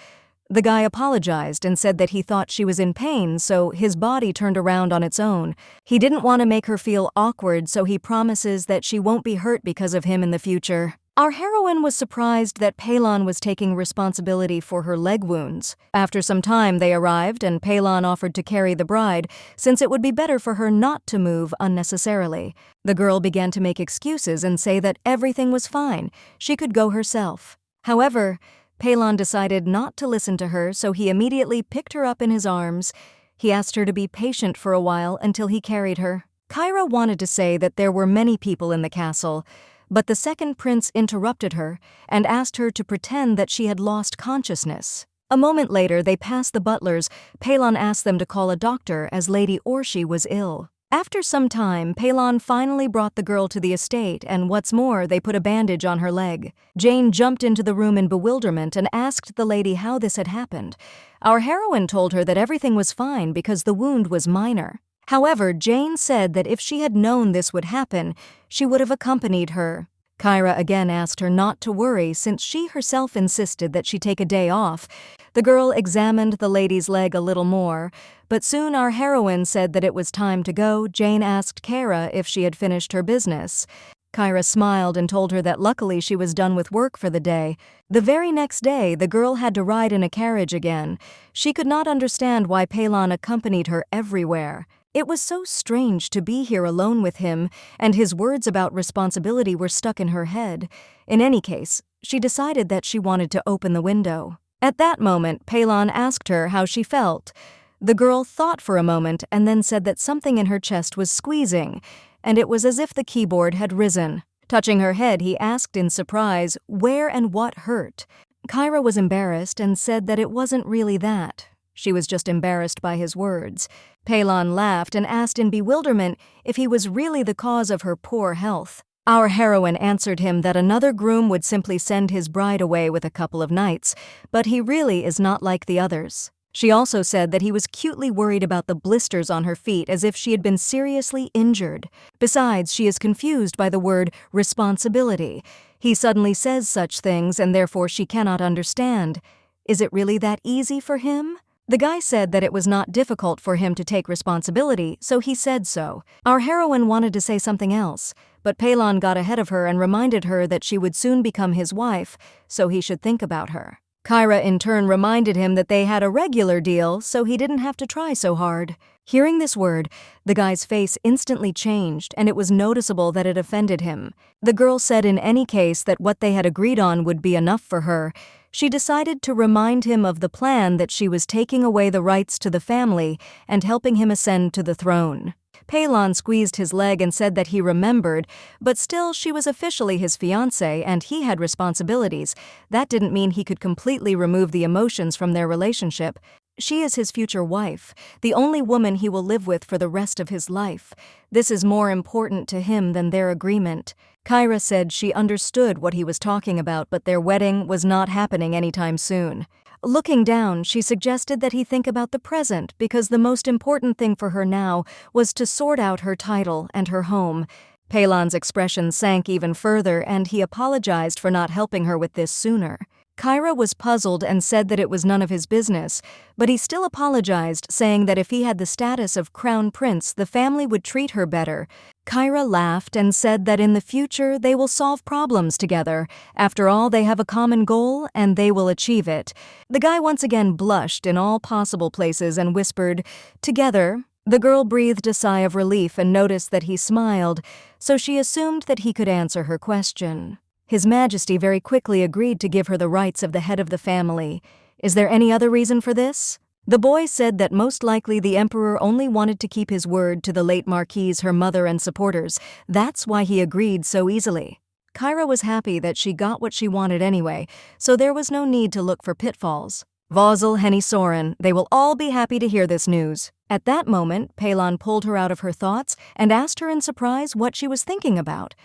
S1: The guy apologized and said that he thought she was in pain, so his body turned around on its own. He didn't want to make her feel awkward, so he promises that she won't be hurt because of him in the future. Our heroine was surprised that Palon was taking responsibility for her leg wounds. After some time, they arrived, and Palon offered to carry the bride, since it would be better for her not to move unnecessarily. The girl began to make excuses and say that everything was fine. She could go herself. However, Palon decided not to listen to her, so he immediately picked her up in his arms. He asked her to be patient for a while until he carried her. Kyra wanted to say that there were many people in the castle, but the second prince interrupted her and asked her to pretend that she had lost consciousness. A moment later, they passed the butlers. Palon asked them to call a doctor as Lady Orche was ill. After some time, Palon finally brought the girl to the estate, and what's more, they put a bandage on her leg. Jane jumped into the room in bewilderment and asked the lady how this had happened. Our heroine told her that everything was fine because the wound was minor. However, Jane said that if she had known this would happen, she would have accompanied her. Kyra again asked her not to worry since she herself insisted that she take a day off. The girl examined the lady's leg a little more, but soon our heroine said that it was time to go. Jane asked Kyra if she had finished her business. Kyra smiled and told her that luckily she was done with work for the day. The very next day, the girl had to ride in a carriage again. She could not understand why Palon accompanied her everywhere. It was so strange to be here alone with him, and his words about responsibility were stuck in her head. In any case, she decided that she wanted to open the window. At that moment, Palon asked her how she felt. The girl thought for a moment and then said that something in her chest was squeezing, and it was as if the keyboard had risen. Touching her head, he asked in surprise where and what hurt. Kyra was embarrassed and said that it wasn't really that. She was just embarrassed by his words. Palon laughed and asked in bewilderment if he was really the cause of her poor health. Our heroine answered him that another groom would simply send his bride away with a couple of nights, but he really is not like the others. She also said that he was cutely worried about the blisters on her feet as if she had been seriously injured. Besides, she is confused by the word responsibility. He suddenly says such things and therefore she cannot understand. Is it really that easy for him? The guy said that it was not difficult for him to take responsibility, so he said so. Our heroine wanted to say something else, but Palon got ahead of her and reminded her that she would soon become his wife, so he should think about her. Kyra in turn reminded him that they had a regular deal, so he didn't have to try so hard. Hearing this word, the guy's face instantly changed, and it was noticeable that it offended him. The girl said in any case that what they had agreed on would be enough for her. She decided to remind him of the plan that she was taking away the rights to the family and helping him ascend to the throne. Palon squeezed his leg and said that he remembered, but still she was officially his fiancée and he had responsibilities. That didn't mean he could completely remove the emotions from their relationship. She is his future wife, the only woman he will live with for the rest of his life. This is more important to him than their agreement. Kyra said she understood what he was talking about, but their wedding was not happening anytime soon. Looking down, she suggested that he think about the present because the most important thing for her now was to sort out her title and her home. Palon's expression sank even further and he apologized for not helping her with this sooner. Kyra was puzzled and said that it was none of his business, but he still apologized, saying that if he had the status of crown prince, the family would treat her better. Kyra laughed and said that in the future they will solve problems together. After all, they have a common goal and they will achieve it. The guy once again blushed in all possible places and whispered, "Together." The girl breathed a sigh of relief and noticed that he smiled, so she assumed that he could answer her question. His Majesty very quickly agreed to give her the rights of the head of the family. Is there any other reason for this? The boy said that most likely the emperor only wanted to keep his word to the late marquise, her mother and supporters. That's why he agreed so easily. Kyra was happy that she got what she wanted anyway, so there was no need to look for pitfalls. Vazel, Henny Soren, they will all be happy to hear this news. At that moment, Palon pulled her out of her thoughts and asked her in surprise what she was thinking about.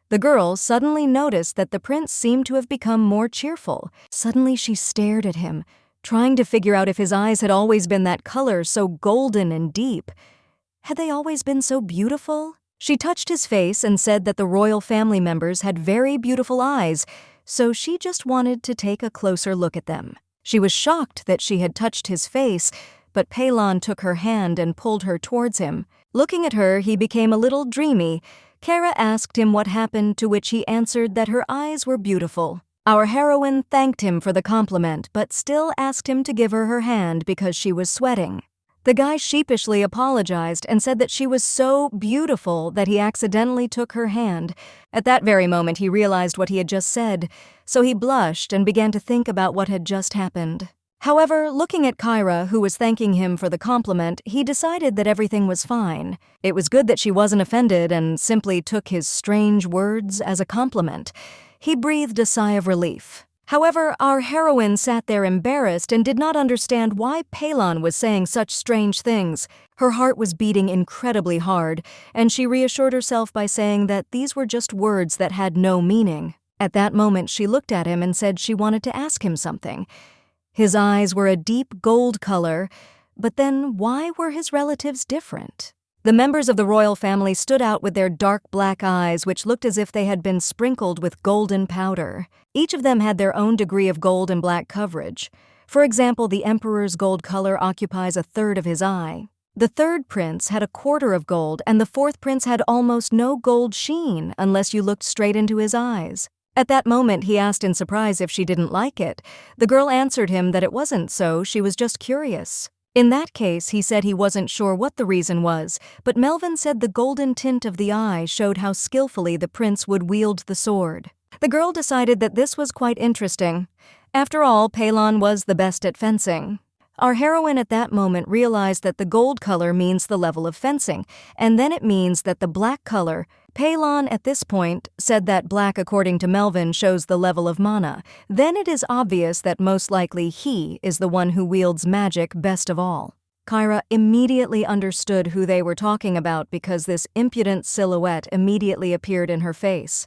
S1: The girl suddenly noticed that the prince seemed to have become more cheerful. Suddenly she stared at him, trying to figure out if his eyes had always been that color, so golden and deep. Had they always been so beautiful? She touched his face and said that the royal family members had very beautiful eyes, so she just wanted to take a closer look at them. She was shocked that she had touched his face, but Palon took her hand and pulled her towards him. Looking at her, he became a little dreamy. Kyra asked him what happened, to which he answered that her eyes were beautiful. Our heroine thanked him for the compliment, but still asked him to give her her hand because she was sweating. The guy sheepishly apologized and said that she was so beautiful that he accidentally took her hand. At that very moment he realized what he had just said, so he blushed and began to think about what had just happened. However, looking at Kyra, who was thanking him for the compliment, he decided that everything was fine. It was good that she wasn't offended and simply took his strange words as a compliment. He breathed a sigh of relief. However, our heroine sat there embarrassed and did not understand why Palon was saying such strange things. Her heart was beating incredibly hard, and she reassured herself by saying that these were just words that had no meaning. At that moment, she looked at him and said she wanted to ask him something. His eyes were a deep gold color, but then why were his relatives different? The members of the royal family stood out with their dark black eyes, which looked as if they had been sprinkled with golden powder. Each of them had their own degree of gold and black coverage. For example, the emperor's gold color occupies a third of his eye. The third prince had a quarter of gold, and the fourth prince had almost no gold sheen unless you looked straight into his eyes. At that moment, he asked in surprise if she didn't like it. The girl answered him that it wasn't so, she was just curious. In that case, he said he wasn't sure what the reason was, but Melvin said the golden tint of the eye showed how skillfully the prince would wield the sword. The girl decided that this was quite interesting. After all, Palon was the best at fencing. Our heroine at that moment realized that the gold color means the level of fencing, and then it means that the black color. Palon at this point said that black, according to Melvin, shows the level of mana. Then it is obvious that most likely he is the one who wields magic best of all. Kyra immediately understood who they were talking about because this impudent silhouette immediately appeared in her face.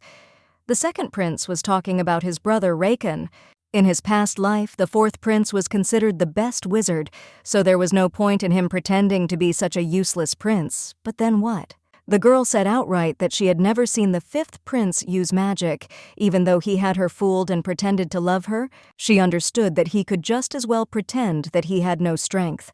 S1: The second prince was talking about his brother Raikan. In his past life, the fourth prince was considered the best wizard, so there was no point in him pretending to be such a useless prince. But then what? The girl said outright that she had never seen the fifth prince use magic. Even though he had her fooled and pretended to love her, she understood that he could just as well pretend that he had no strength.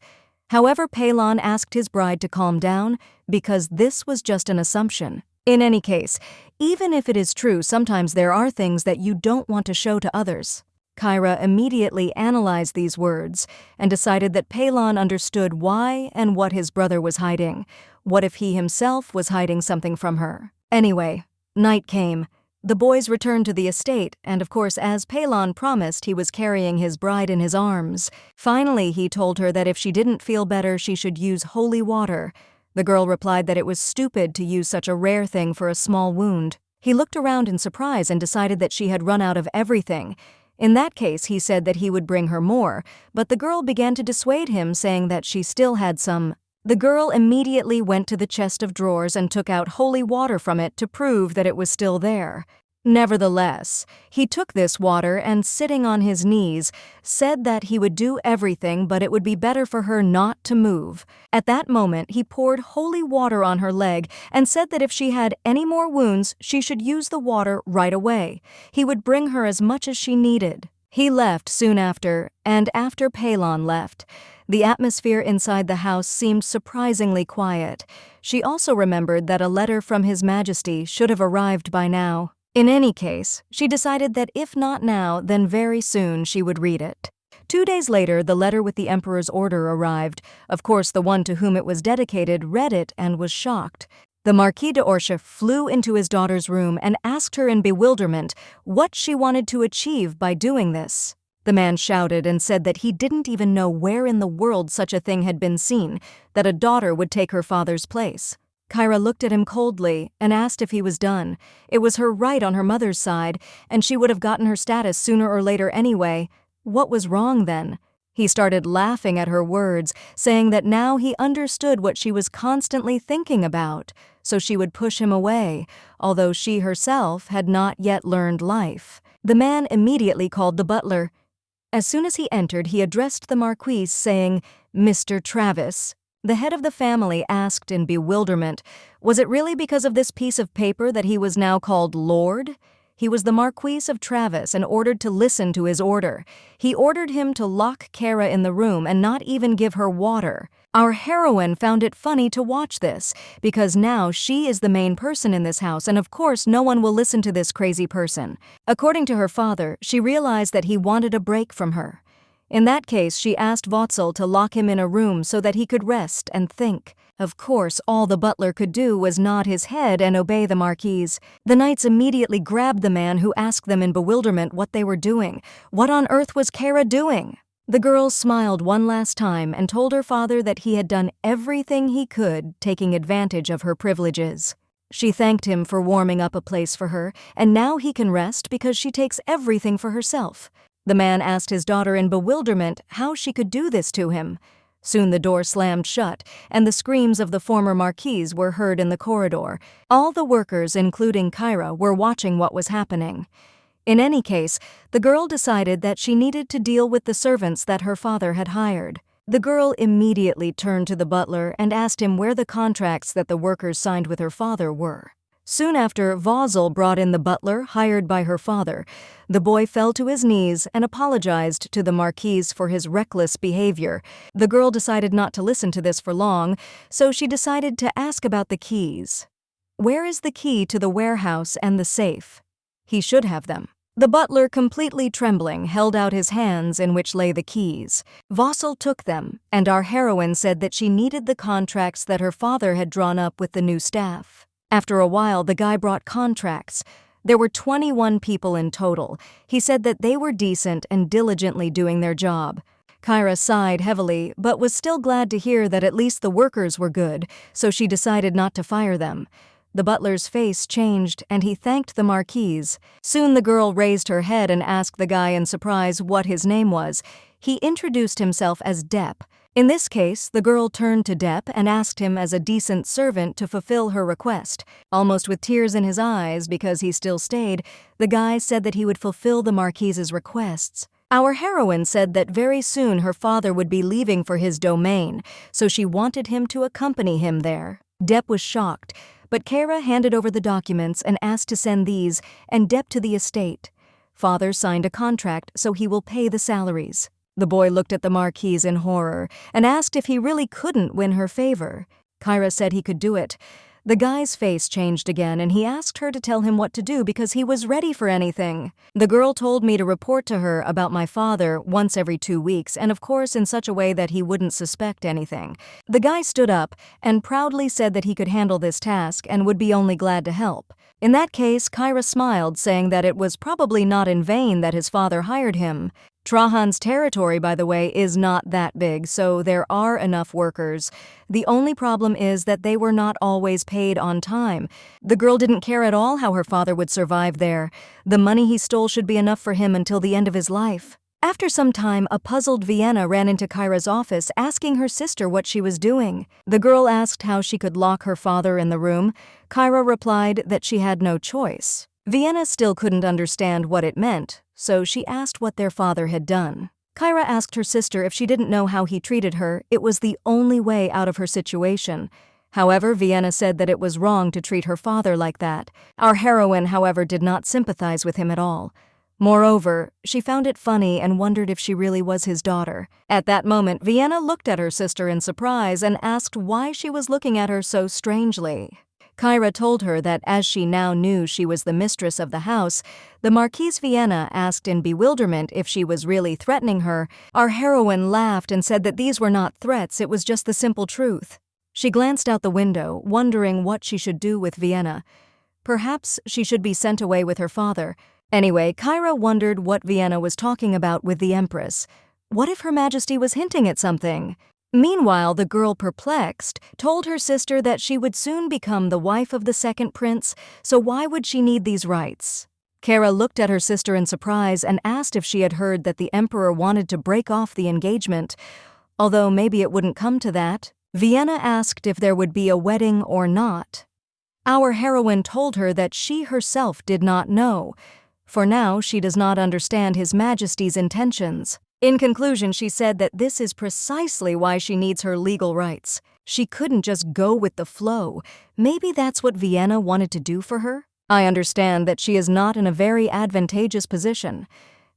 S1: However, Palon asked his bride to calm down because this was just an assumption. In any case, even if it is true, sometimes there are things that you don't want to show to others. Kyra immediately analyzed these words and decided that Palon understood why and what his brother was hiding. What if he himself was hiding something from her? Anyway, night came. The boys returned to the estate, and of course, as Palon promised, he was carrying his bride in his arms. Finally, he told her that if she didn't feel better, she should use holy water. The girl replied that it was stupid to use such a rare thing for a small wound. He looked around in surprise and decided that she had run out of everything. In that case, he said that he would bring her more, but the girl began to dissuade him, saying that she still had some. The girl immediately went to the chest of drawers and took out holy water from it to prove that it was still there. Nevertheless, he took this water and, sitting on his knees, said that he would do everything, but it would be better for her not to move. At that moment, he poured holy water on her leg and said that if she had any more wounds, she should use the water right away. He would bring her as much as she needed. He left soon after, and after Palon left, the atmosphere inside the house seemed surprisingly quiet. She also remembered that a letter from His Majesty should have arrived by now. In any case, she decided that if not now, then very soon she would read it. 2 days later, the letter with the emperor's order arrived. Of course, the one to whom it was dedicated read it and was shocked. The Marquis d'Orsay flew into his daughter's room and asked her in bewilderment what she wanted to achieve by doing this. The man shouted and said that he didn't even know where in the world such a thing had been seen, that a daughter would take her father's place. Kyra looked at him coldly and asked if he was done. It was her right on her mother's side, and she would have gotten her status sooner or later anyway. What was wrong then? He started laughing at her words, saying that now he understood what she was constantly thinking about, so she would push him away, although she herself had not yet learned life. The man immediately called the butler. As soon as he entered, he addressed the Marquis, saying, "Mr. Travis." The head of the family asked in bewilderment, was it really because of this piece of paper that he was now called Lord? He was the Marquis of Travis and ordered to listen to his order. He ordered him to lock Kyra in the room and not even give her water. Our heroine found it funny to watch this, because now she is the main person in this house, and of course no one will listen to this crazy person. According to her father, she realized that he wanted a break from her. In that case, she asked Voxel to lock him in a room so that he could rest and think. Of course, all the butler could do was nod his head and obey the Marquise. The knights immediately grabbed the man, who asked them in bewilderment what they were doing. What on earth was Kyra doing? The girl smiled one last time and told her father that he had done everything he could, taking advantage of her privileges. She thanked him for warming up a place for her, and now he can rest because she takes everything for herself. The man asked his daughter in bewilderment how she could do this to him. Soon the door slammed shut, and the screams of the former Marquise were heard in the corridor. All the workers, including Kyra, were watching what was happening. In any case, the girl decided that she needed to deal with the servants that her father had hired. The girl immediately turned to the butler and asked him where the contracts that the workers signed with her father were. Soon after, Voxel brought in the butler hired by her father. The boy fell to his knees and apologized to the Marquise for his reckless behavior. The girl decided not to listen to this for long, so she decided to ask about the keys. Where is the key to the warehouse and the safe? He should have them. The butler, completely trembling, held out his hands in which lay the keys. Voxel took them, and our heroine said that she needed the contracts that her father had drawn up with the new staff. After a while, the guy brought contracts. There were 21 people in total. He said that they were decent and diligently doing their job. Kyra sighed heavily, but was still glad to hear that at least the workers were good, so she decided not to fire them. The butler's face changed, and he thanked the Marquise. Soon the girl raised her head and asked the guy in surprise what his name was. He introduced himself as Deep. In this case, the girl turned to Depp and asked him as a decent servant to fulfill her request. Almost with tears in his eyes because he still stayed, the guy said that he would fulfill the Marquise's requests. Our heroine said that very soon her father would be leaving for his domain, so she wanted him to accompany him there. Depp was shocked, but Kyra handed over the documents and asked to send these and Depp to the estate. Father signed a contract, so he will pay the salaries. The boy looked at the Marquise in horror and asked if he really couldn't win her favor. Kyra said he could do it. The guy's face changed again and he asked her to tell him what to do because he was ready for anything. The girl told me to report to her about my father once every 2 weeks and of course in such a way that he wouldn't suspect anything. The guy stood up and proudly said that he could handle this task and would be only glad to help. In that case, Kyra smiled, saying that it was probably not in vain that his father hired him. Trajan's territory, by the way, is not that big, so there are enough workers. The only problem is that they were not always paid on time. The girl didn't care at all how her father would survive there. The money he stole should be enough for him until the end of his life. After some time, a puzzled Vienna ran into Kyra's office asking her sister what she was doing. The girl asked how she could lock her father in the room. Kyra replied that she had no choice. Vienna still couldn't understand what it meant, so she asked what their father had done. Kyra asked her sister if she didn't know how he treated her. It was the only way out of her situation. However, Vienna said that it was wrong to treat her father like that. Our heroine, however, did not sympathize with him at all. Moreover, she found it funny and wondered if she really was his daughter. At that moment, Vienna looked at her sister in surprise and asked why she was looking at her so strangely. Kyra told her that as she now knew she was the mistress of the house, the Marquise Vienna asked in bewilderment if she was really threatening her. Our heroine laughed and said that these were not threats, it was just the simple truth. She glanced out the window, wondering what she should do with Vienna. Perhaps she should be sent away with her father. Anyway, Kyra wondered what Vienna was talking about with the empress. What if Her Majesty was hinting at something? Meanwhile, the girl, perplexed, told her sister that she would soon become the wife of the second prince, so why would she need these rights? Kyra looked at her sister in surprise and asked if she had heard that the emperor wanted to break off the engagement. Although maybe it wouldn't come to that, Vienna asked if there would be a wedding or not. Our heroine told her that she herself did not know. For now, she does not understand His Majesty's intentions. In conclusion, she said that this is precisely why she needs her legal rights. She couldn't just go with the flow. Maybe that's what Vienna wanted to do for her? I understand that she is not in a very advantageous position.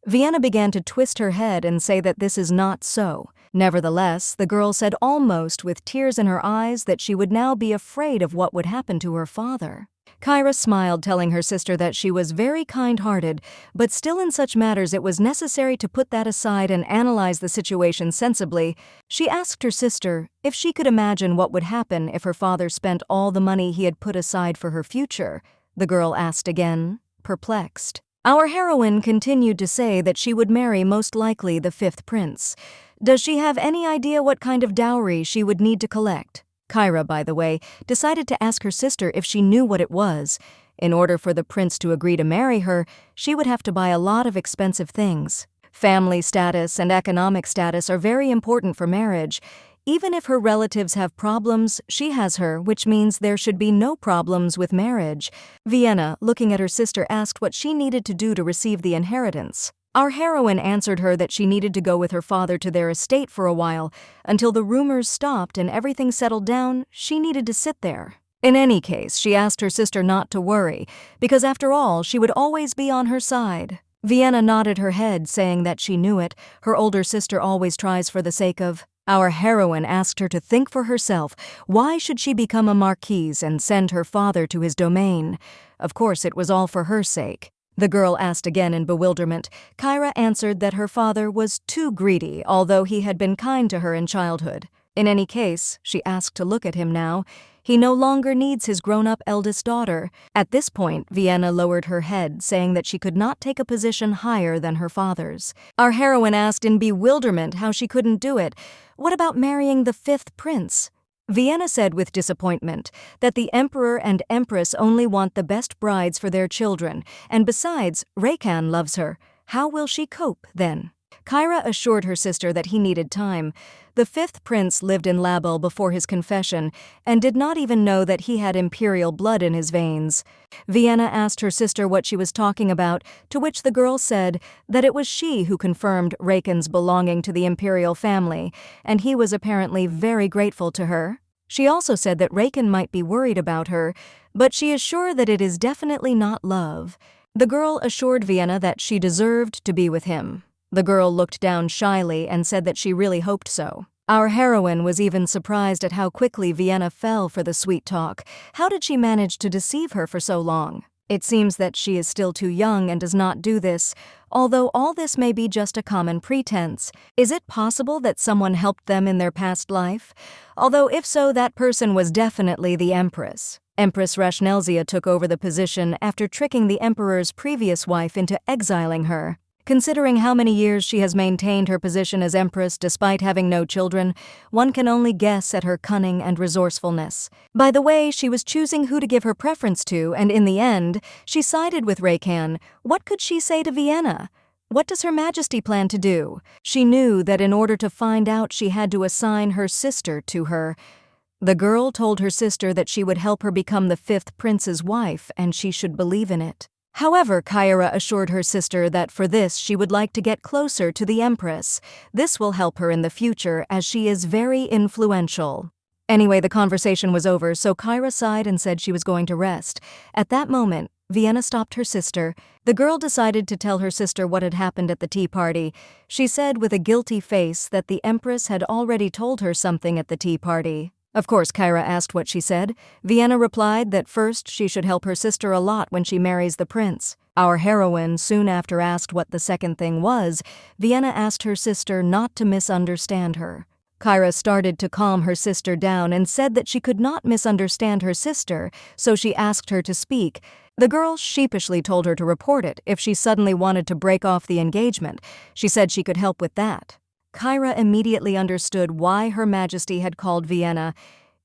S1: Vienna began to twist her head and say that this is not so. Nevertheless, the girl said almost with tears in her eyes that she would now be afraid of what would happen to her father. Kyra smiled, telling her sister that she was very kind-hearted, but still in such matters it was necessary to put that aside and analyze the situation sensibly. She asked her sister if she could imagine what would happen if her father spent all the money he had put aside for her future. The girl asked again, perplexed. Our heroine continued to say that she would marry most likely the fifth prince. Does she have any idea what kind of dowry she would need to collect? Kyra, by the way, decided to ask her sister if she knew what it was. In order for the prince to agree to marry her, she would have to buy a lot of expensive things. Family status and economic status are very important for marriage. Even if her relatives have problems, she has her, which means there should be no problems with marriage. Vienna, looking at her sister, asked what she needed to do to receive the inheritance. Our heroine answered her that she needed to go with her father to their estate for a while. Until the rumors stopped and everything settled down, she needed to sit there. In any case, she asked her sister not to worry, because after all, she would always be on her side. Vienna nodded her head, saying that she knew it. Her older sister always tries for the sake of. Our heroine asked her to think for herself. Why should she become a marquise and send her father to his domain? Of course, it was all for her sake. The girl asked again in bewilderment. Kyra answered that her father was too greedy, although he had been kind to her in childhood. In any case, she asked to look at him now. He no longer needs his grown-up eldest daughter. At this point, Vienna lowered her head, saying that she could not take a position higher than her father's. Our heroine asked in bewilderment how she couldn't do it. What about marrying the fifth prince? Vienna said with disappointment that the emperor and empress only want the best brides for their children, and besides, Raikan loves her. How will she cope, then? Kyra assured her sister that he needed time. The fifth prince lived in Label before his confession and did not even know that he had imperial blood in his veins. Vienna asked her sister what she was talking about, to which the girl said that it was she who confirmed Raikan's belonging to the imperial family, and he was apparently very grateful to her. She also said that Raikan might be worried about her, but she is sure that it is definitely not love. The girl assured Vienna that she deserved to be with him. The girl looked down shyly and said that she really hoped so. Our heroine was even surprised at how quickly Vienna fell for the sweet talk. How did she manage to deceive her for so long? It seems that she is still too young and does not do this, although all this may be just a common pretense. Is it possible that someone helped them in their past life? Although if so, that person was definitely the empress. Empress Rashnelzia took over the position after tricking the emperor's previous wife into exiling her. Considering how many years she has maintained her position as empress despite having no children, one can only guess at her cunning and resourcefulness. By the way, she was choosing who to give her preference to, and in the end, she sided with Raikan. What could she say to Vienna? What does Her Majesty plan to do? She knew that in order to find out, she had to assign her sister to her. The girl told her sister that she would help her become the fifth prince's wife, and she should believe in it. However, Kyra assured her sister that for this she would like to get closer to the empress. This will help her in the future as she is very influential. Anyway, the conversation was over, so Kyra sighed and said she was going to rest. At that moment, Vienna stopped her sister. The girl decided to tell her sister what had happened at the tea party. She said with a guilty face that the empress had already told her something at the tea party. Of course, Kyra asked what she said. Vienna replied that first she should help her sister a lot when she marries the prince. Our heroine soon after asked what the second thing was. Vienna asked her sister not to misunderstand her. Kyra started to calm her sister down and said that she could not misunderstand her sister, so she asked her to speak. The girl sheepishly told her to report it if she suddenly wanted to break off the engagement. She said she could help with that. Kyra immediately understood why Her Majesty had called Vienna.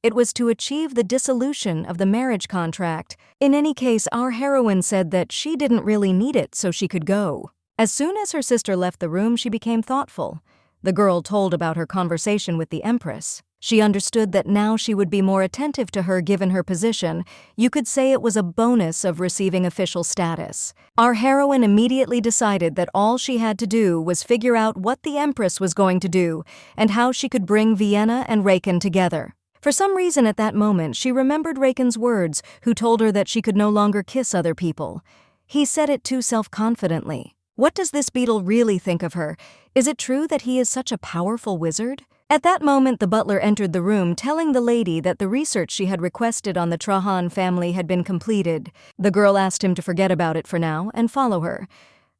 S1: It was to achieve the dissolution of the marriage contract. In any case, our heroine said that she didn't really need it, so she could go. As soon as her sister left the room, she became thoughtful. The girl told about her conversation with the empress. She understood that now she would be more attentive to her given her position. You could say it was a bonus of receiving official status. Our heroine immediately decided that all she had to do was figure out what the empress was going to do and how she could bring Vienna and Raikan together. For some reason at that moment, she remembered Raikan's words, who told her that she could no longer kiss other people. He said it too self-confidently. What does this beetle really think of her? Is it true that he is such a powerful wizard? At that moment, the butler entered the room, telling the lady that the research she had requested on the Trahan family had been completed. The girl asked him to forget about it for now and follow her.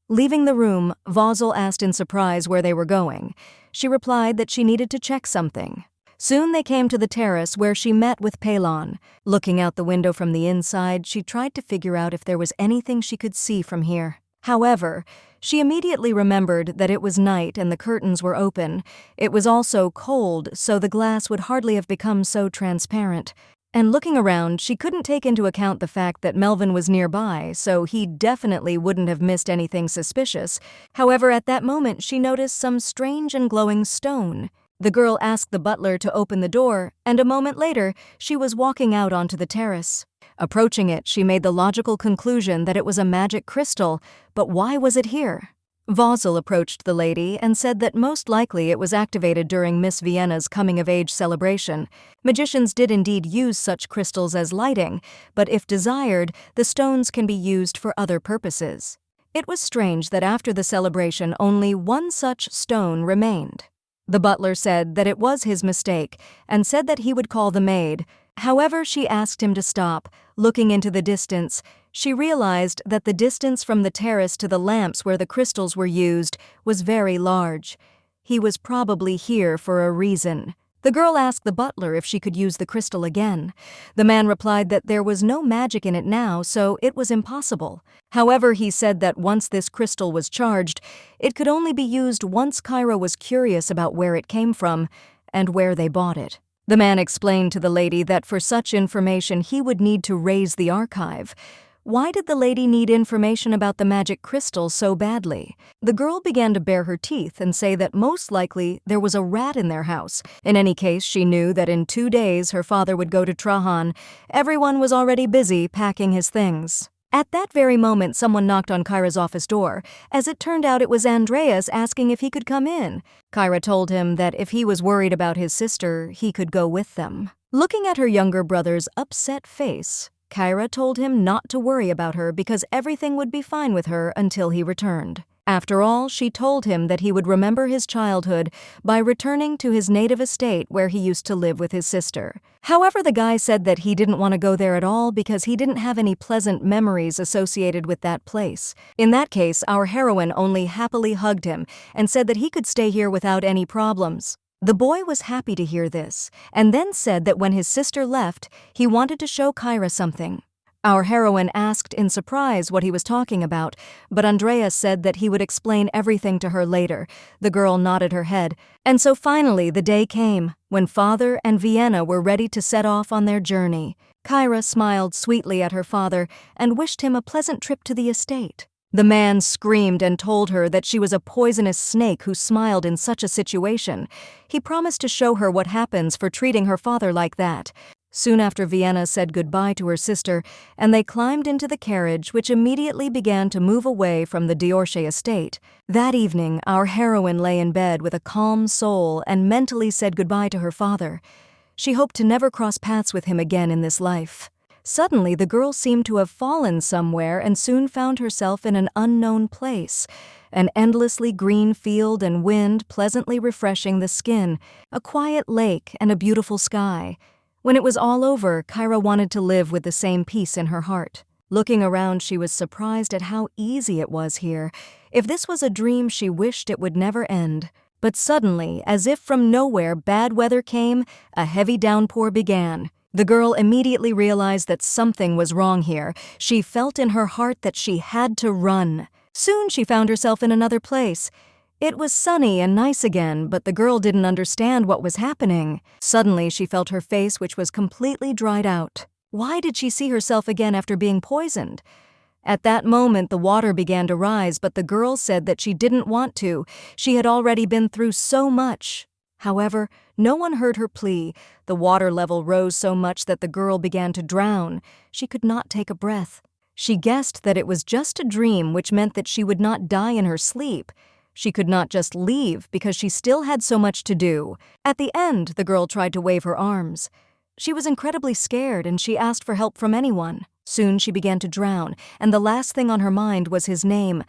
S1: Leaving the room, Vozel asked in surprise where they were going. She replied that she needed to check something. Soon they came to the terrace where she met with Palon. Looking out the window from the inside, she tried to figure out if there was anything she could see from here. However, she immediately remembered that it was night and the curtains were open. It was also cold, so the glass would hardly have become so transparent. And looking around, she couldn't take into account the fact that Melvin was nearby, so he definitely wouldn't have missed anything suspicious. However, at that moment, she noticed some strange and glowing stone. The girl asked the butler to open the door, and a moment later, she was walking out onto the terrace. Approaching it, she made the logical conclusion that it was a magic crystal, but why was it here? Vozel approached the lady and said that most likely it was activated during Miss Vienna's coming-of-age celebration. Magicians did indeed use such crystals as lighting, but if desired, the stones can be used for other purposes. It was strange that after the celebration, only one such stone remained. The butler said that it was his mistake and said that he would call the maid. However, she asked him to stop. Looking into the distance, she realized that the distance from the terrace to the lamps where the crystals were used was very large. He was probably here for a reason. The girl asked the butler if she could use the crystal again. The man replied that there was no magic in it now, so it was impossible. However, he said that once this crystal was charged, it could only be used once Kyra was curious about where it came from and where they bought it. The man explained to the lady that for such information he would need to raise the archive. Why did the lady need information about the magic crystal so badly? The girl began to bare her teeth and say that most likely there was a rat in their house. In any case, she knew that in 2 days her father would go to Trajan. Everyone was already busy packing his things. At that very moment, someone knocked on Kyra's office door. As it turned out, it was Andreas asking if he could come in. Kyra told him that if he was worried about his sister, he could go with them. Looking at her younger brother's upset face, Kyra told him not to worry about her because everything would be fine with her until he returned. After all, she told him that he would remember his childhood by returning to his native estate where he used to live with his sister. However, the guy said that he didn't want to go there at all because he didn't have any pleasant memories associated with that place. In that case, our heroine only happily hugged him and said that he could stay here without any problems. The boy was happy to hear this, and then said that when his sister left, he wanted to show Kyra something. Our heroine asked in surprise what he was talking about, but Andreas said that he would explain everything to her later. The girl nodded her head, and so finally the day came when father and Vienna were ready to set off on their journey. Kyra smiled sweetly at her father and wished him a pleasant trip to the estate. The man screamed and told her that she was a poisonous snake who smiled in such a situation. He promised to show her what happens for treating her father like that. Soon after, Vienna said goodbye to her sister, and they climbed into the carriage, which immediately began to move away from the Diorche estate. That evening, our heroine lay in bed with a calm soul and mentally said goodbye to her father. She hoped to never cross paths with him again in this life. Suddenly, the girl seemed to have fallen somewhere and soon found herself in an unknown place. An endlessly green field and wind pleasantly refreshing the skin, a quiet lake, and a beautiful sky. When it was all over, Kyra wanted to live with the same peace in her heart. Looking around, she was surprised at how easy it was here. If this was a dream, she wished it would never end. But suddenly, as if from nowhere, bad weather came, a heavy downpour began. The girl immediately realized that something was wrong here. She felt in her heart that she had to run. Soon she found herself in another place. It was sunny and nice again, but the girl didn't understand what was happening. Suddenly she felt her face, which was completely dried out. Why did she see herself again after being poisoned? At that moment the water began to rise, but the girl said that she didn't want to. She had already been through so much. However, no one heard her plea. The water level rose so much that the girl began to drown. She could not take a breath. She guessed that it was just a dream, which meant that she would not die in her sleep. She could not just leave because she still had so much to do. At the end, the girl tried to wave her arms. She was incredibly scared and she asked for help from anyone. Soon she began to drown, and the last thing on her mind was his name.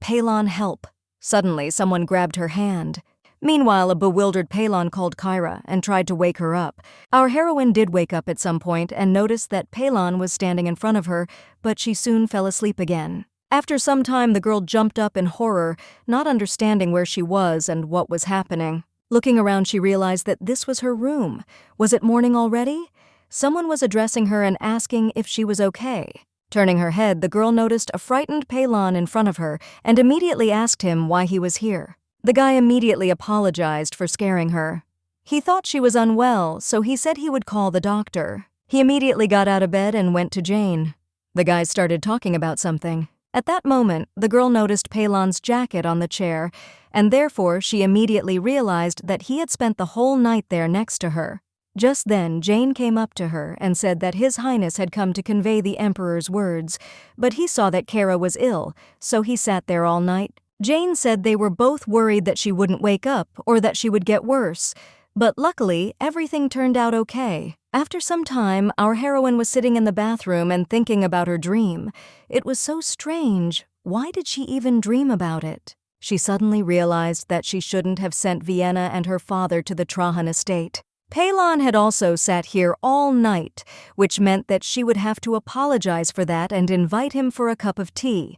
S1: Palon, help. Suddenly, someone grabbed her hand. Meanwhile, a bewildered Palon called Kyra and tried to wake her up. Our heroine did wake up at some point and noticed that Palon was standing in front of her, but she soon fell asleep again. After some time, the girl jumped up in horror, not understanding where she was and what was happening. Looking around, she realized that this was her room. Was it morning already? Someone was addressing her and asking if she was okay. Turning her head, the girl noticed a frightened Palon in front of her and immediately asked him why he was here. The guy immediately apologized for scaring her. He thought she was unwell, so he said he would call the doctor. He immediately got out of bed and went to Jane. The guys started talking about something. At that moment, the girl noticed Palon's jacket on the chair, and therefore she immediately realized that he had spent the whole night there next to her. Just then, Jane came up to her and said that His Highness had come to convey the Emperor's words, but he saw that Kyra was ill, so he sat there all night. Jane said they were both worried that she wouldn't wake up or that she would get worse, but luckily, everything turned out okay. After some time, our heroine was sitting in the bathroom and thinking about her dream. It was so strange. Why did she even dream about it? She suddenly realized that she shouldn't have sent Vienna and her father to the Trajan estate. Palon had also sat here all night, which meant that she would have to apologize for that and invite him for a cup of tea.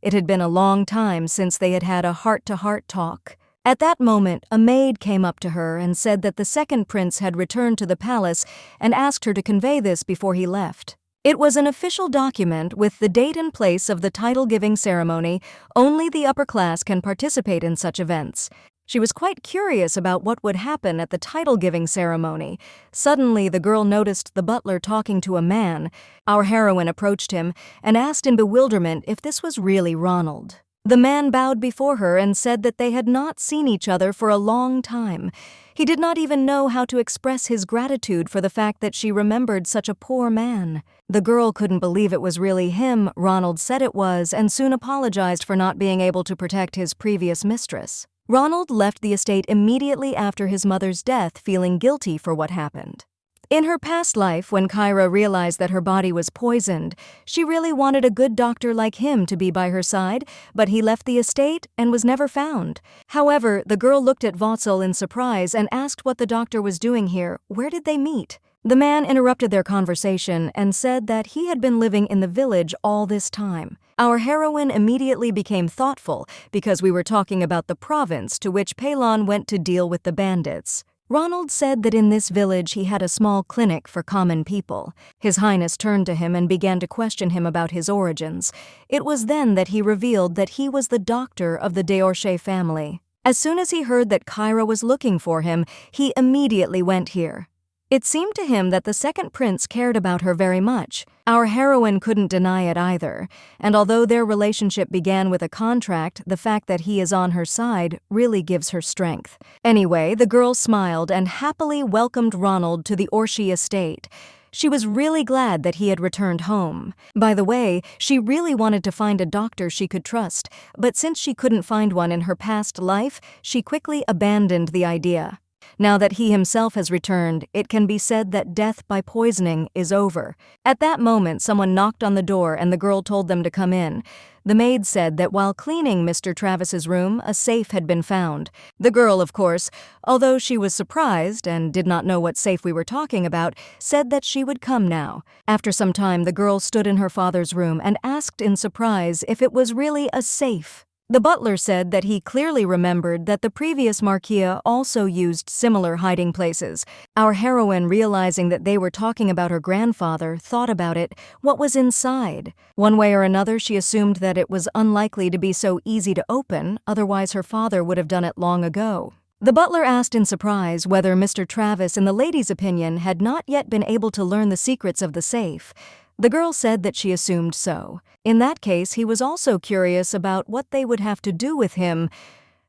S1: It had been a long time since they had had a heart-to-heart talk. At that moment, a maid came up to her and said that the second prince had returned to the palace and asked her to convey this before he left. It was an official document with the date and place of the title-giving ceremony. Only the upper class can participate in such events. She was quite curious about what would happen at the title-giving ceremony. Suddenly, the girl noticed the butler talking to a man. Our heroine approached him and asked in bewilderment if this was really Ronald. The man bowed before her and said that they had not seen each other for a long time. He did not even know how to express his gratitude for the fact that she remembered such a poor man. The girl couldn't believe it was really him. Ronald said it was and soon apologized for not being able to protect his previous mistress. Ronald left the estate immediately after his mother's death, feeling guilty for what happened. In her past life, when Kyra realized that her body was poisoned, she really wanted a good doctor like him to be by her side, but he left the estate and was never found. However, the girl looked at Voetzl in surprise and asked what the doctor was doing here. Where did they meet? The man interrupted their conversation and said that he had been living in the village all this time. Our heroine immediately became thoughtful because we were talking about the province to which Palon went to deal with the bandits. Ronald said that in this village he had a small clinic for common people. His Highness turned to him and began to question him about his origins. It was then that he revealed that he was the doctor of the Deorche family. As soon as he heard that Kyra was looking for him, he immediately went here. It seemed to him that the second prince cared about her very much. Our heroine couldn't deny it either, and although their relationship began with a contract, the fact that he is on her side really gives her strength. Anyway, the girl smiled and happily welcomed Ronald to the Orshi estate. She was really glad that he had returned home. By the way, she really wanted to find a doctor she could trust, but since she couldn't find one in her past life, she quickly abandoned the idea. Now that he himself has returned, it can be said that death by poisoning is over. At that moment, someone knocked on the door and the girl told them to come in. The maid said that while cleaning Mr. Travis's room, a safe had been found. The girl, of course, although she was surprised and did not know what safe we were talking about, said that she would come now. After some time, the girl stood in her father's room and asked in surprise if it was really a safe. The butler said that he clearly remembered that the previous Marquis also used similar hiding places. Our heroine, realizing that they were talking about her grandfather, thought about it. What was inside? One way or another, she assumed that it was unlikely to be so easy to open, otherwise her father would have done it long ago. The butler asked in surprise whether Mr. Travis, in the lady's opinion, had not yet been able to learn the secrets of the safe. The girl said that she assumed so. In that case, he was also curious about what they would have to do with him.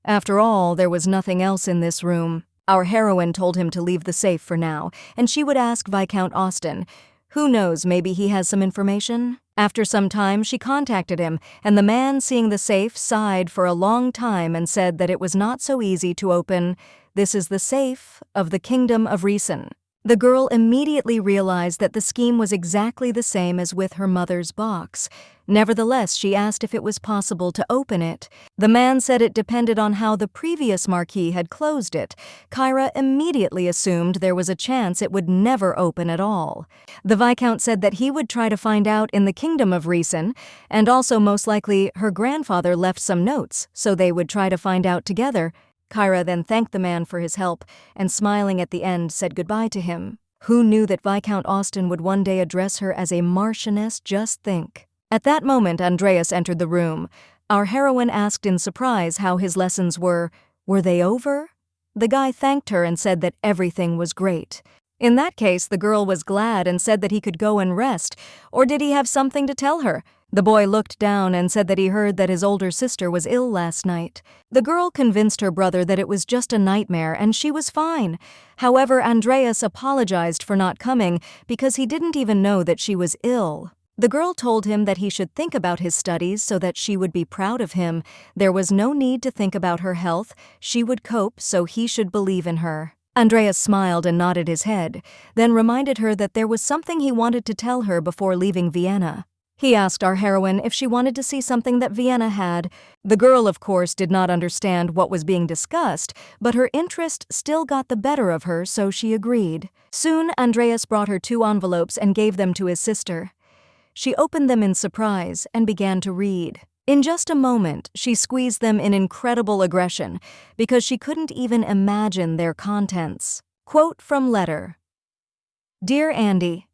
S1: After all, there was nothing else in this room. Our heroine told him to leave the safe for now, and she would ask Viscount Austin. Who knows, maybe he has some information? After some time, she contacted him, and the man, seeing the safe, sighed for a long time and said that it was not so easy to open. This is the safe of the Kingdom of Raikan. The girl immediately realized that the scheme was exactly the same as with her mother's box. Nevertheless, she asked if it was possible to open it. The man said it depended on how the previous Marquis had closed it. Kyra immediately assumed there was a chance it would never open at all. The Viscount said that he would try to find out in the Kingdom of Raikan, and also most likely her grandfather left some notes, so they would try to find out together. Kyra then thanked the man for his help, and smiling at the end said goodbye to him. Who knew that Viscount Austin would one day address her as a Marchioness? Just think. At that moment, Andreas entered the room. Our heroine asked in surprise how his lessons were. Were they over? The guy thanked her and said that everything was great. In that case, the girl was glad and said that he could go and rest, or did he have something to tell her? The boy looked down and said that he heard that his older sister was ill last night. The girl convinced her brother that it was just a nightmare and she was fine. However, Andreas apologized for not coming because he didn't even know that she was ill. The girl told him that he should think about his studies so that she would be proud of him. There was no need to think about her health. She would cope, so he should believe in her. Andreas smiled and nodded his head, then reminded her that there was something he wanted to tell her before leaving Vienna. He asked our heroine if she wanted to see something that Vienna had. The girl, of course, did not understand what was being discussed, but her interest still got the better of her, so she agreed. Soon, Andreas brought her 2 envelopes and gave them to his sister. She opened them in surprise and began to read. In just a moment, she squeezed them in incredible aggression because she couldn't even imagine their contents. Quote from letter. Dear Andy,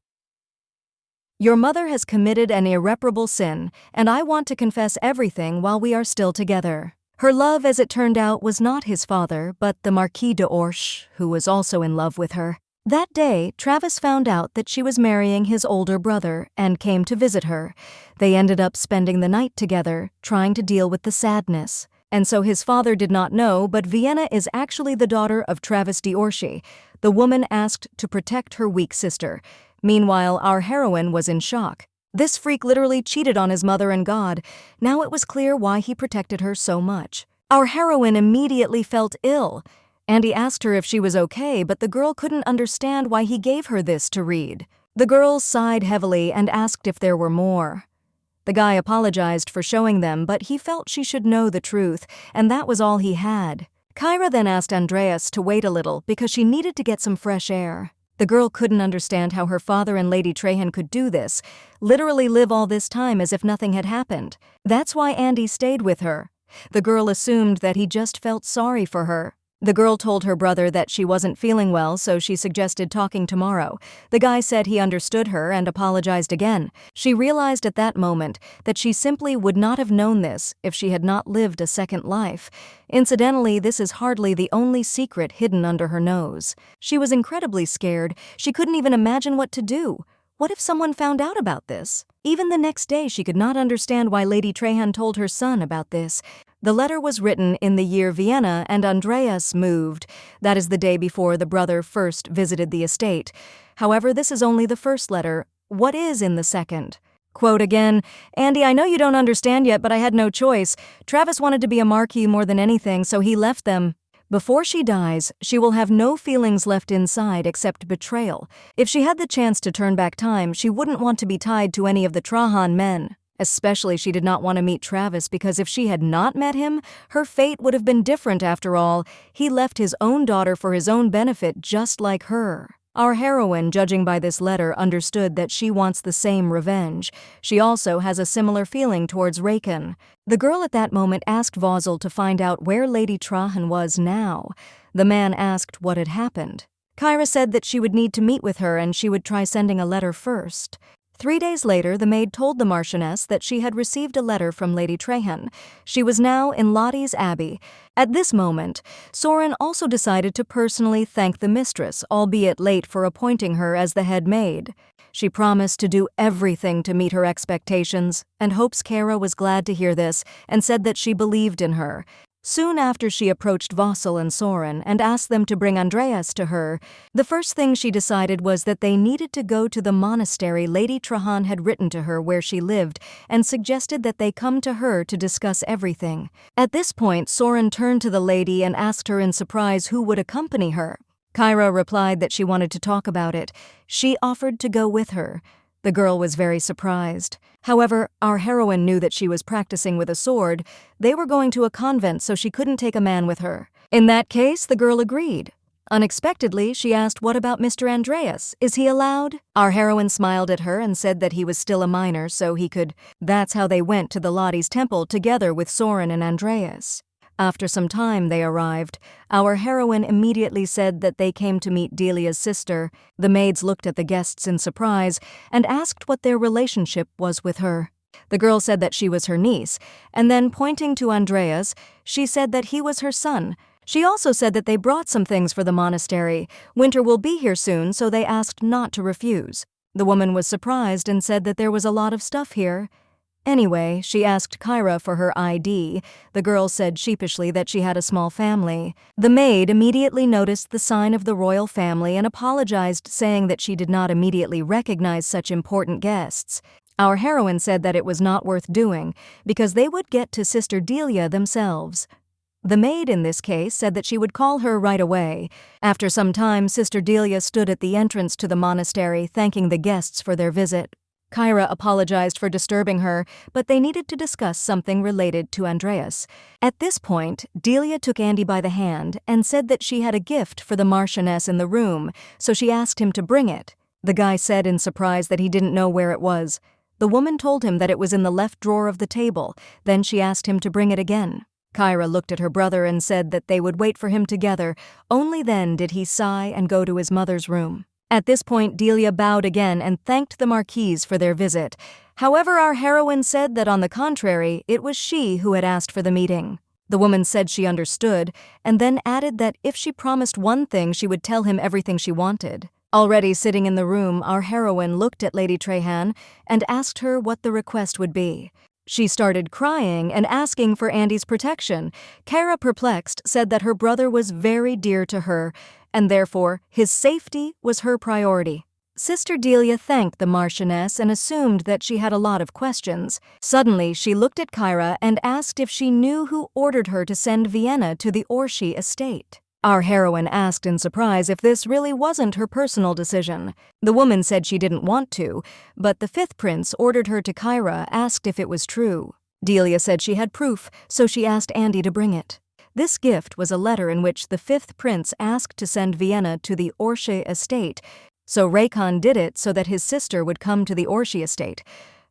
S1: your mother has committed an irreparable sin, and I want to confess everything while we are still together. Her love, as it turned out, was not his father, but the Marquis de Orche, who was also in love with her. That day, Travis found out that she was marrying his older brother and came to visit her. They ended up spending the night together, trying to deal with the sadness. And so his father did not know, but Vienna is actually the daughter of Travis de Orche, the woman asked to protect her weak sister. Meanwhile, our heroine was in shock. This freak literally cheated on his mother and God. Now it was clear why he protected her so much. Our heroine immediately felt ill. Andy asked her if she was okay, but the girl couldn't understand why he gave her this to read. The girl sighed heavily and asked if there were more. The guy apologized for showing them, but he felt she should know the truth, and that was all he had. Kyra then asked Andreas to wait a little because she needed to get some fresh air. The girl couldn't understand how her father and Lady Trahan could do this, literally live all this time as if nothing had happened. That's why Andy stayed with her. The girl assumed that he just felt sorry for her. The girl told her brother that she wasn't feeling well, so she suggested talking tomorrow. The guy said he understood her and apologized again. She realized at that moment that she simply would not have known this if she had not lived a second life. Incidentally, this is hardly the only secret hidden under her nose. She was incredibly scared. She couldn't even imagine what to do. What if someone found out about this? Even the next day, she could not understand why Lady Trahan told her son about this. The letter was written in the year Vienna and Andreas moved. That is the day before the brother first visited the estate. However, this is only the first letter. What is in the second? Quote again, "Andy, I know you don't understand yet, but I had no choice. Travis wanted to be a Marquis more than anything, so he left them. Before she dies, she will have no feelings left inside except betrayal. If she had the chance to turn back time, she wouldn't want to be tied to any of the Trahan men. Especially she did not want to meet Travis because if she had not met him, her fate would have been different after all. He left his own daughter for his own benefit just like her." Our heroine, judging by this letter, understood that she wants the same revenge. She also has a similar feeling towards Raikan. The girl at that moment asked Vozel to find out where Lady Trahan was now. The man asked what had happened. Kyra said that she would need to meet with her and she would try sending a letter first. 3 days later, the maid told the Marchioness that she had received a letter from Lady Trahan. She was now in Lottie's Abbey. At this moment, Soren also decided to personally thank the mistress, albeit late for appointing her as the head maid. She promised to do everything to meet her expectations, and hopes Kyra was glad to hear this and said that she believed in her. Soon after, she approached Vossel and Soren and asked them to bring Andreas to her. The first thing she decided was that they needed to go to the monastery Lady Trahan had written to her where she lived and suggested that they come to her to discuss everything. At this point, Soren turned to the lady and asked her in surprise who would accompany her. Kyra replied that she wanted to talk about it. She offered to go with her. The girl was very surprised. However, our heroine knew that she was practicing with a sword. They were going to a convent, so she couldn't take a man with her. In that case, the girl agreed. Unexpectedly, she asked, "What about Mr. Andreas? Is he allowed?" Our heroine smiled at her and said that he was still a minor, so he could. That's how they went to the Lottie's temple together with Soren and Andreas. After some time they arrived. Our heroine immediately said that they came to meet Delia's sister. The maids looked at the guests in surprise and asked what their relationship was with her. The girl said that she was her niece, and then pointing to Andreas, she said that he was her son. She also said that they brought some things for the monastery. Winter will be here soon, so they asked not to refuse. The woman was surprised and said that there was a lot of stuff here. Anyway, she asked Kyra for her ID. The girl said sheepishly that she had a small family. The maid immediately noticed the sign of the royal family and apologized, saying that she did not immediately recognize such important guests. Our heroine said that it was not worth doing, because they would get to Sister Delia themselves. The maid in this case said that she would call her right away. After some time, Sister Delia stood at the entrance to the monastery, thanking the guests for their visit. Kyra apologized for disturbing her, but they needed to discuss something related to Andreas. At this point, Delia took Andy by the hand and said that she had a gift for the Marchioness in the room, so she asked him to bring it. The guy said in surprise that he didn't know where it was. The woman told him that it was in the left drawer of the table, then she asked him to bring it again. Kyra looked at her brother and said that they would wait for him together. Only then did he sigh and go to his mother's room. At this point, Delia bowed again and thanked the Marquise for their visit. However, our heroine said that on the contrary, it was she who had asked for the meeting. The woman said she understood, and then added that if she promised one thing, she would tell him everything she wanted. Already sitting in the room, our heroine looked at Lady Trehan and asked her what the request would be. She started crying and asking for Andy's protection. Kyra, perplexed, said that her brother was very dear to her, and therefore his safety was her priority. Sister Delia thanked the Marchioness and assumed that she had a lot of questions. Suddenly, she looked at Kyra and asked if she knew who ordered her to send Vienna to the Orshi estate. Our heroine asked in surprise if this really wasn't her personal decision. The woman said she didn't want to, but the fifth prince ordered her to Kyra, asked if it was true. Delia said she had proof, so she asked Andy to bring it. This gift was a letter in which the fifth prince asked to send Vienna to the Orshi estate, so Raikan did it so that his sister would come to the Orshi estate.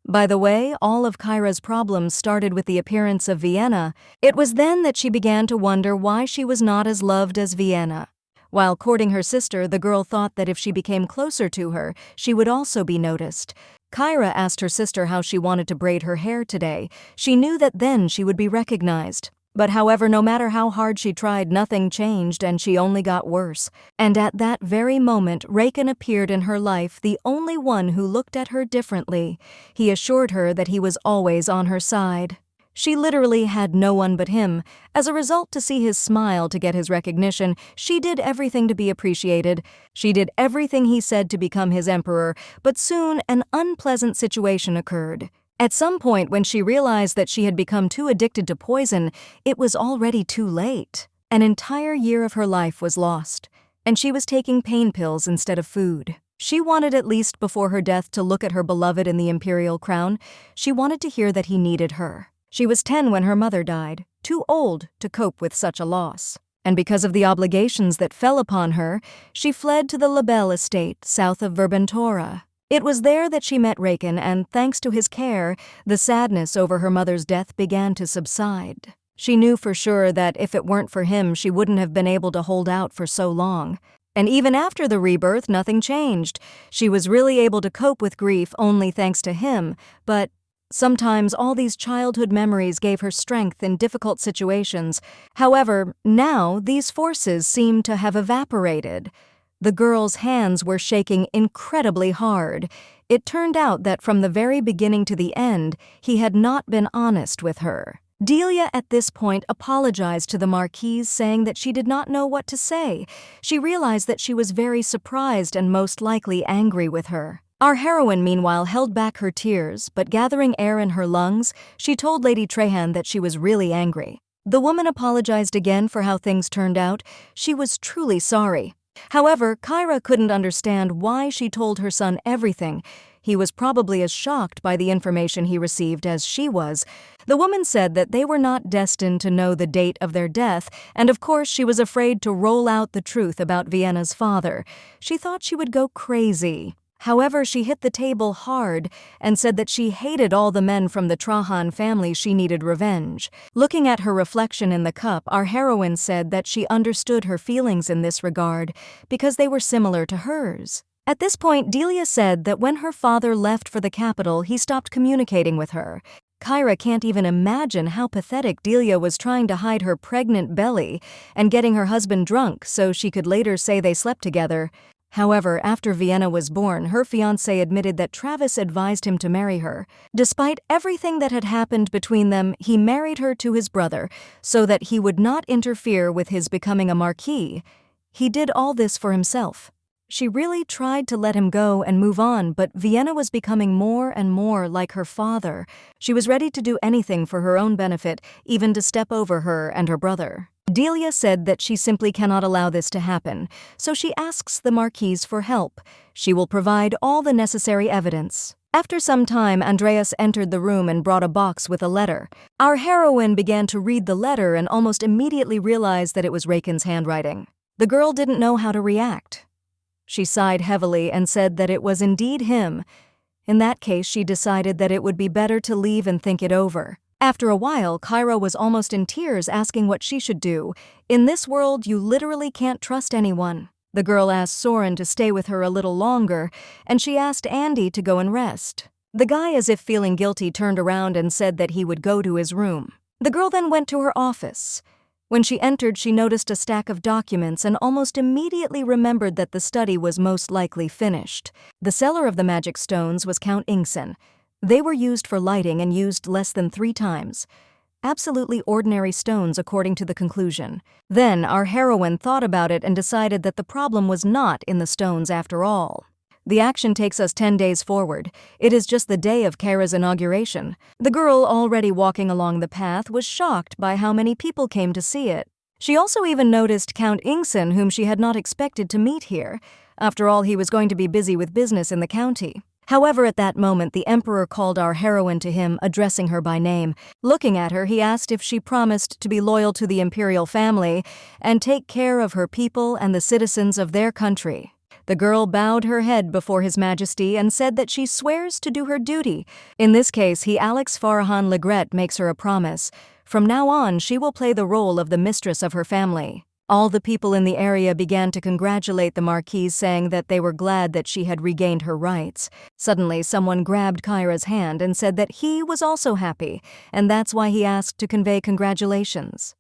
S1: By the way, all of Kyra's problems started with the appearance of Vienna. It was then that she began to wonder why she was not as loved as Vienna. While courting her sister, the girl thought that if she became closer to her, she would also be noticed. Kyra asked her sister how she wanted to braid her hair today. She knew that then she would be recognized. But however, no matter how hard she tried, nothing changed and she only got worse. And at that very moment, Raikan appeared in her life, the only one who looked at her differently. He assured her that he was always on her side. She literally had no one but him. As a result, to see his smile, to get his recognition, she did everything to be appreciated. She did everything he said to become his emperor, but soon an unpleasant situation occurred. At some point, when she realized that she had become too addicted to poison, it was already too late. An entire year of her life was lost, and she was taking pain pills instead of food. She wanted, at least before her death, to look at her beloved in the imperial crown. She wanted to hear that he needed her. She was 10 when her mother died, too old to cope with such a loss. And because of the obligations that fell upon her, she fled to the Labelle estate south of Verbentora. It was there that she met Raikan, and thanks to his care, the sadness over her mother's death began to subside. She knew for sure that if it weren't for him, she wouldn't have been able to hold out for so long. And even after the rebirth, nothing changed. She was really able to cope with grief only thanks to him, but sometimes all these childhood memories gave her strength in difficult situations. However, now these forces seemed to have evaporated. The girl's hands were shaking incredibly hard. It turned out that from the very beginning to the end, he had not been honest with her. Delia at this point apologized to the Marquise, saying that she did not know what to say. She realized that she was very surprised and most likely angry with her. Our heroine, meanwhile, held back her tears, but gathering air in her lungs, she told Lady Trehan that she was really angry. The woman apologized again for how things turned out. She was truly sorry. However, Kyra couldn't understand why she told her son everything. He was probably as shocked by the information he received as she was. The woman said that they were not destined to know the date of their death, and of course she was afraid to roll out the truth about Vienna's father. She thought she would go crazy. However, she hit the table hard and said that she hated all the men from the Trahan family. She needed revenge. Looking at her reflection in the cup, our heroine said that she understood her feelings in this regard because they were similar to hers. At this point, Delia said that when her father left for the capital, he stopped communicating with her. Kyra can't even imagine how pathetic Delia was, trying to hide her pregnant belly and getting her husband drunk so she could later say they slept together. However, after Vienna was born, her fiancé admitted that Travis advised him to marry her. Despite everything that had happened between them, he married her to his brother so that he would not interfere with his becoming a marquis. He did all this for himself. She really tried to let him go and move on, but Vienna was becoming more and more like her father. She was ready to do anything for her own benefit, even to step over her and her brother. Delia said that she simply cannot allow this to happen, so she asks the Marquise for help. She will provide all the necessary evidence. After some time, Andreas entered the room and brought a box with a letter. Our heroine began to read the letter and almost immediately realized that it was Raikan's handwriting. The girl didn't know how to react. She sighed heavily and said that it was indeed him. In that case, she decided that it would be better to leave and think it over. After a while, Kyra was almost in tears, asking what she should do. In this world, you literally can't trust anyone. The girl asked Soren to stay with her a little longer, and she asked Andy to go and rest. The guy, as if feeling guilty, turned around and said that he would go to his room. The girl then went to her office. When she entered, she noticed a stack of documents and almost immediately remembered that the study was most likely finished. The seller of the magic stones was Count Ingson. They were used for lighting and used less than 3 times. Absolutely ordinary stones, according to the conclusion. Then our heroine thought about it and decided that the problem was not in the stones after all. The action takes us 10 days forward. It is just the day of Kyra's inauguration. The girl, already walking along the path, was shocked by how many people came to see it. She also even noticed Count Ingson, whom she had not expected to meet here. After all, he was going to be busy with business in the county. However, at that moment, the emperor called our heroine to him, addressing her by name. Looking at her, he asked if she promised to be loyal to the imperial family and take care of her people and the citizens of their country. The girl bowed her head before His Majesty and said that she swears to do her duty. In this case, Alex Farhan Legret makes her a promise. From now on, she will play the role of the mistress of her family. All the people in the area began to congratulate the Marquise, saying that they were glad that she had regained her rights. Suddenly, someone grabbed Kyra's hand and said that he was also happy, and that's why he asked to convey congratulations.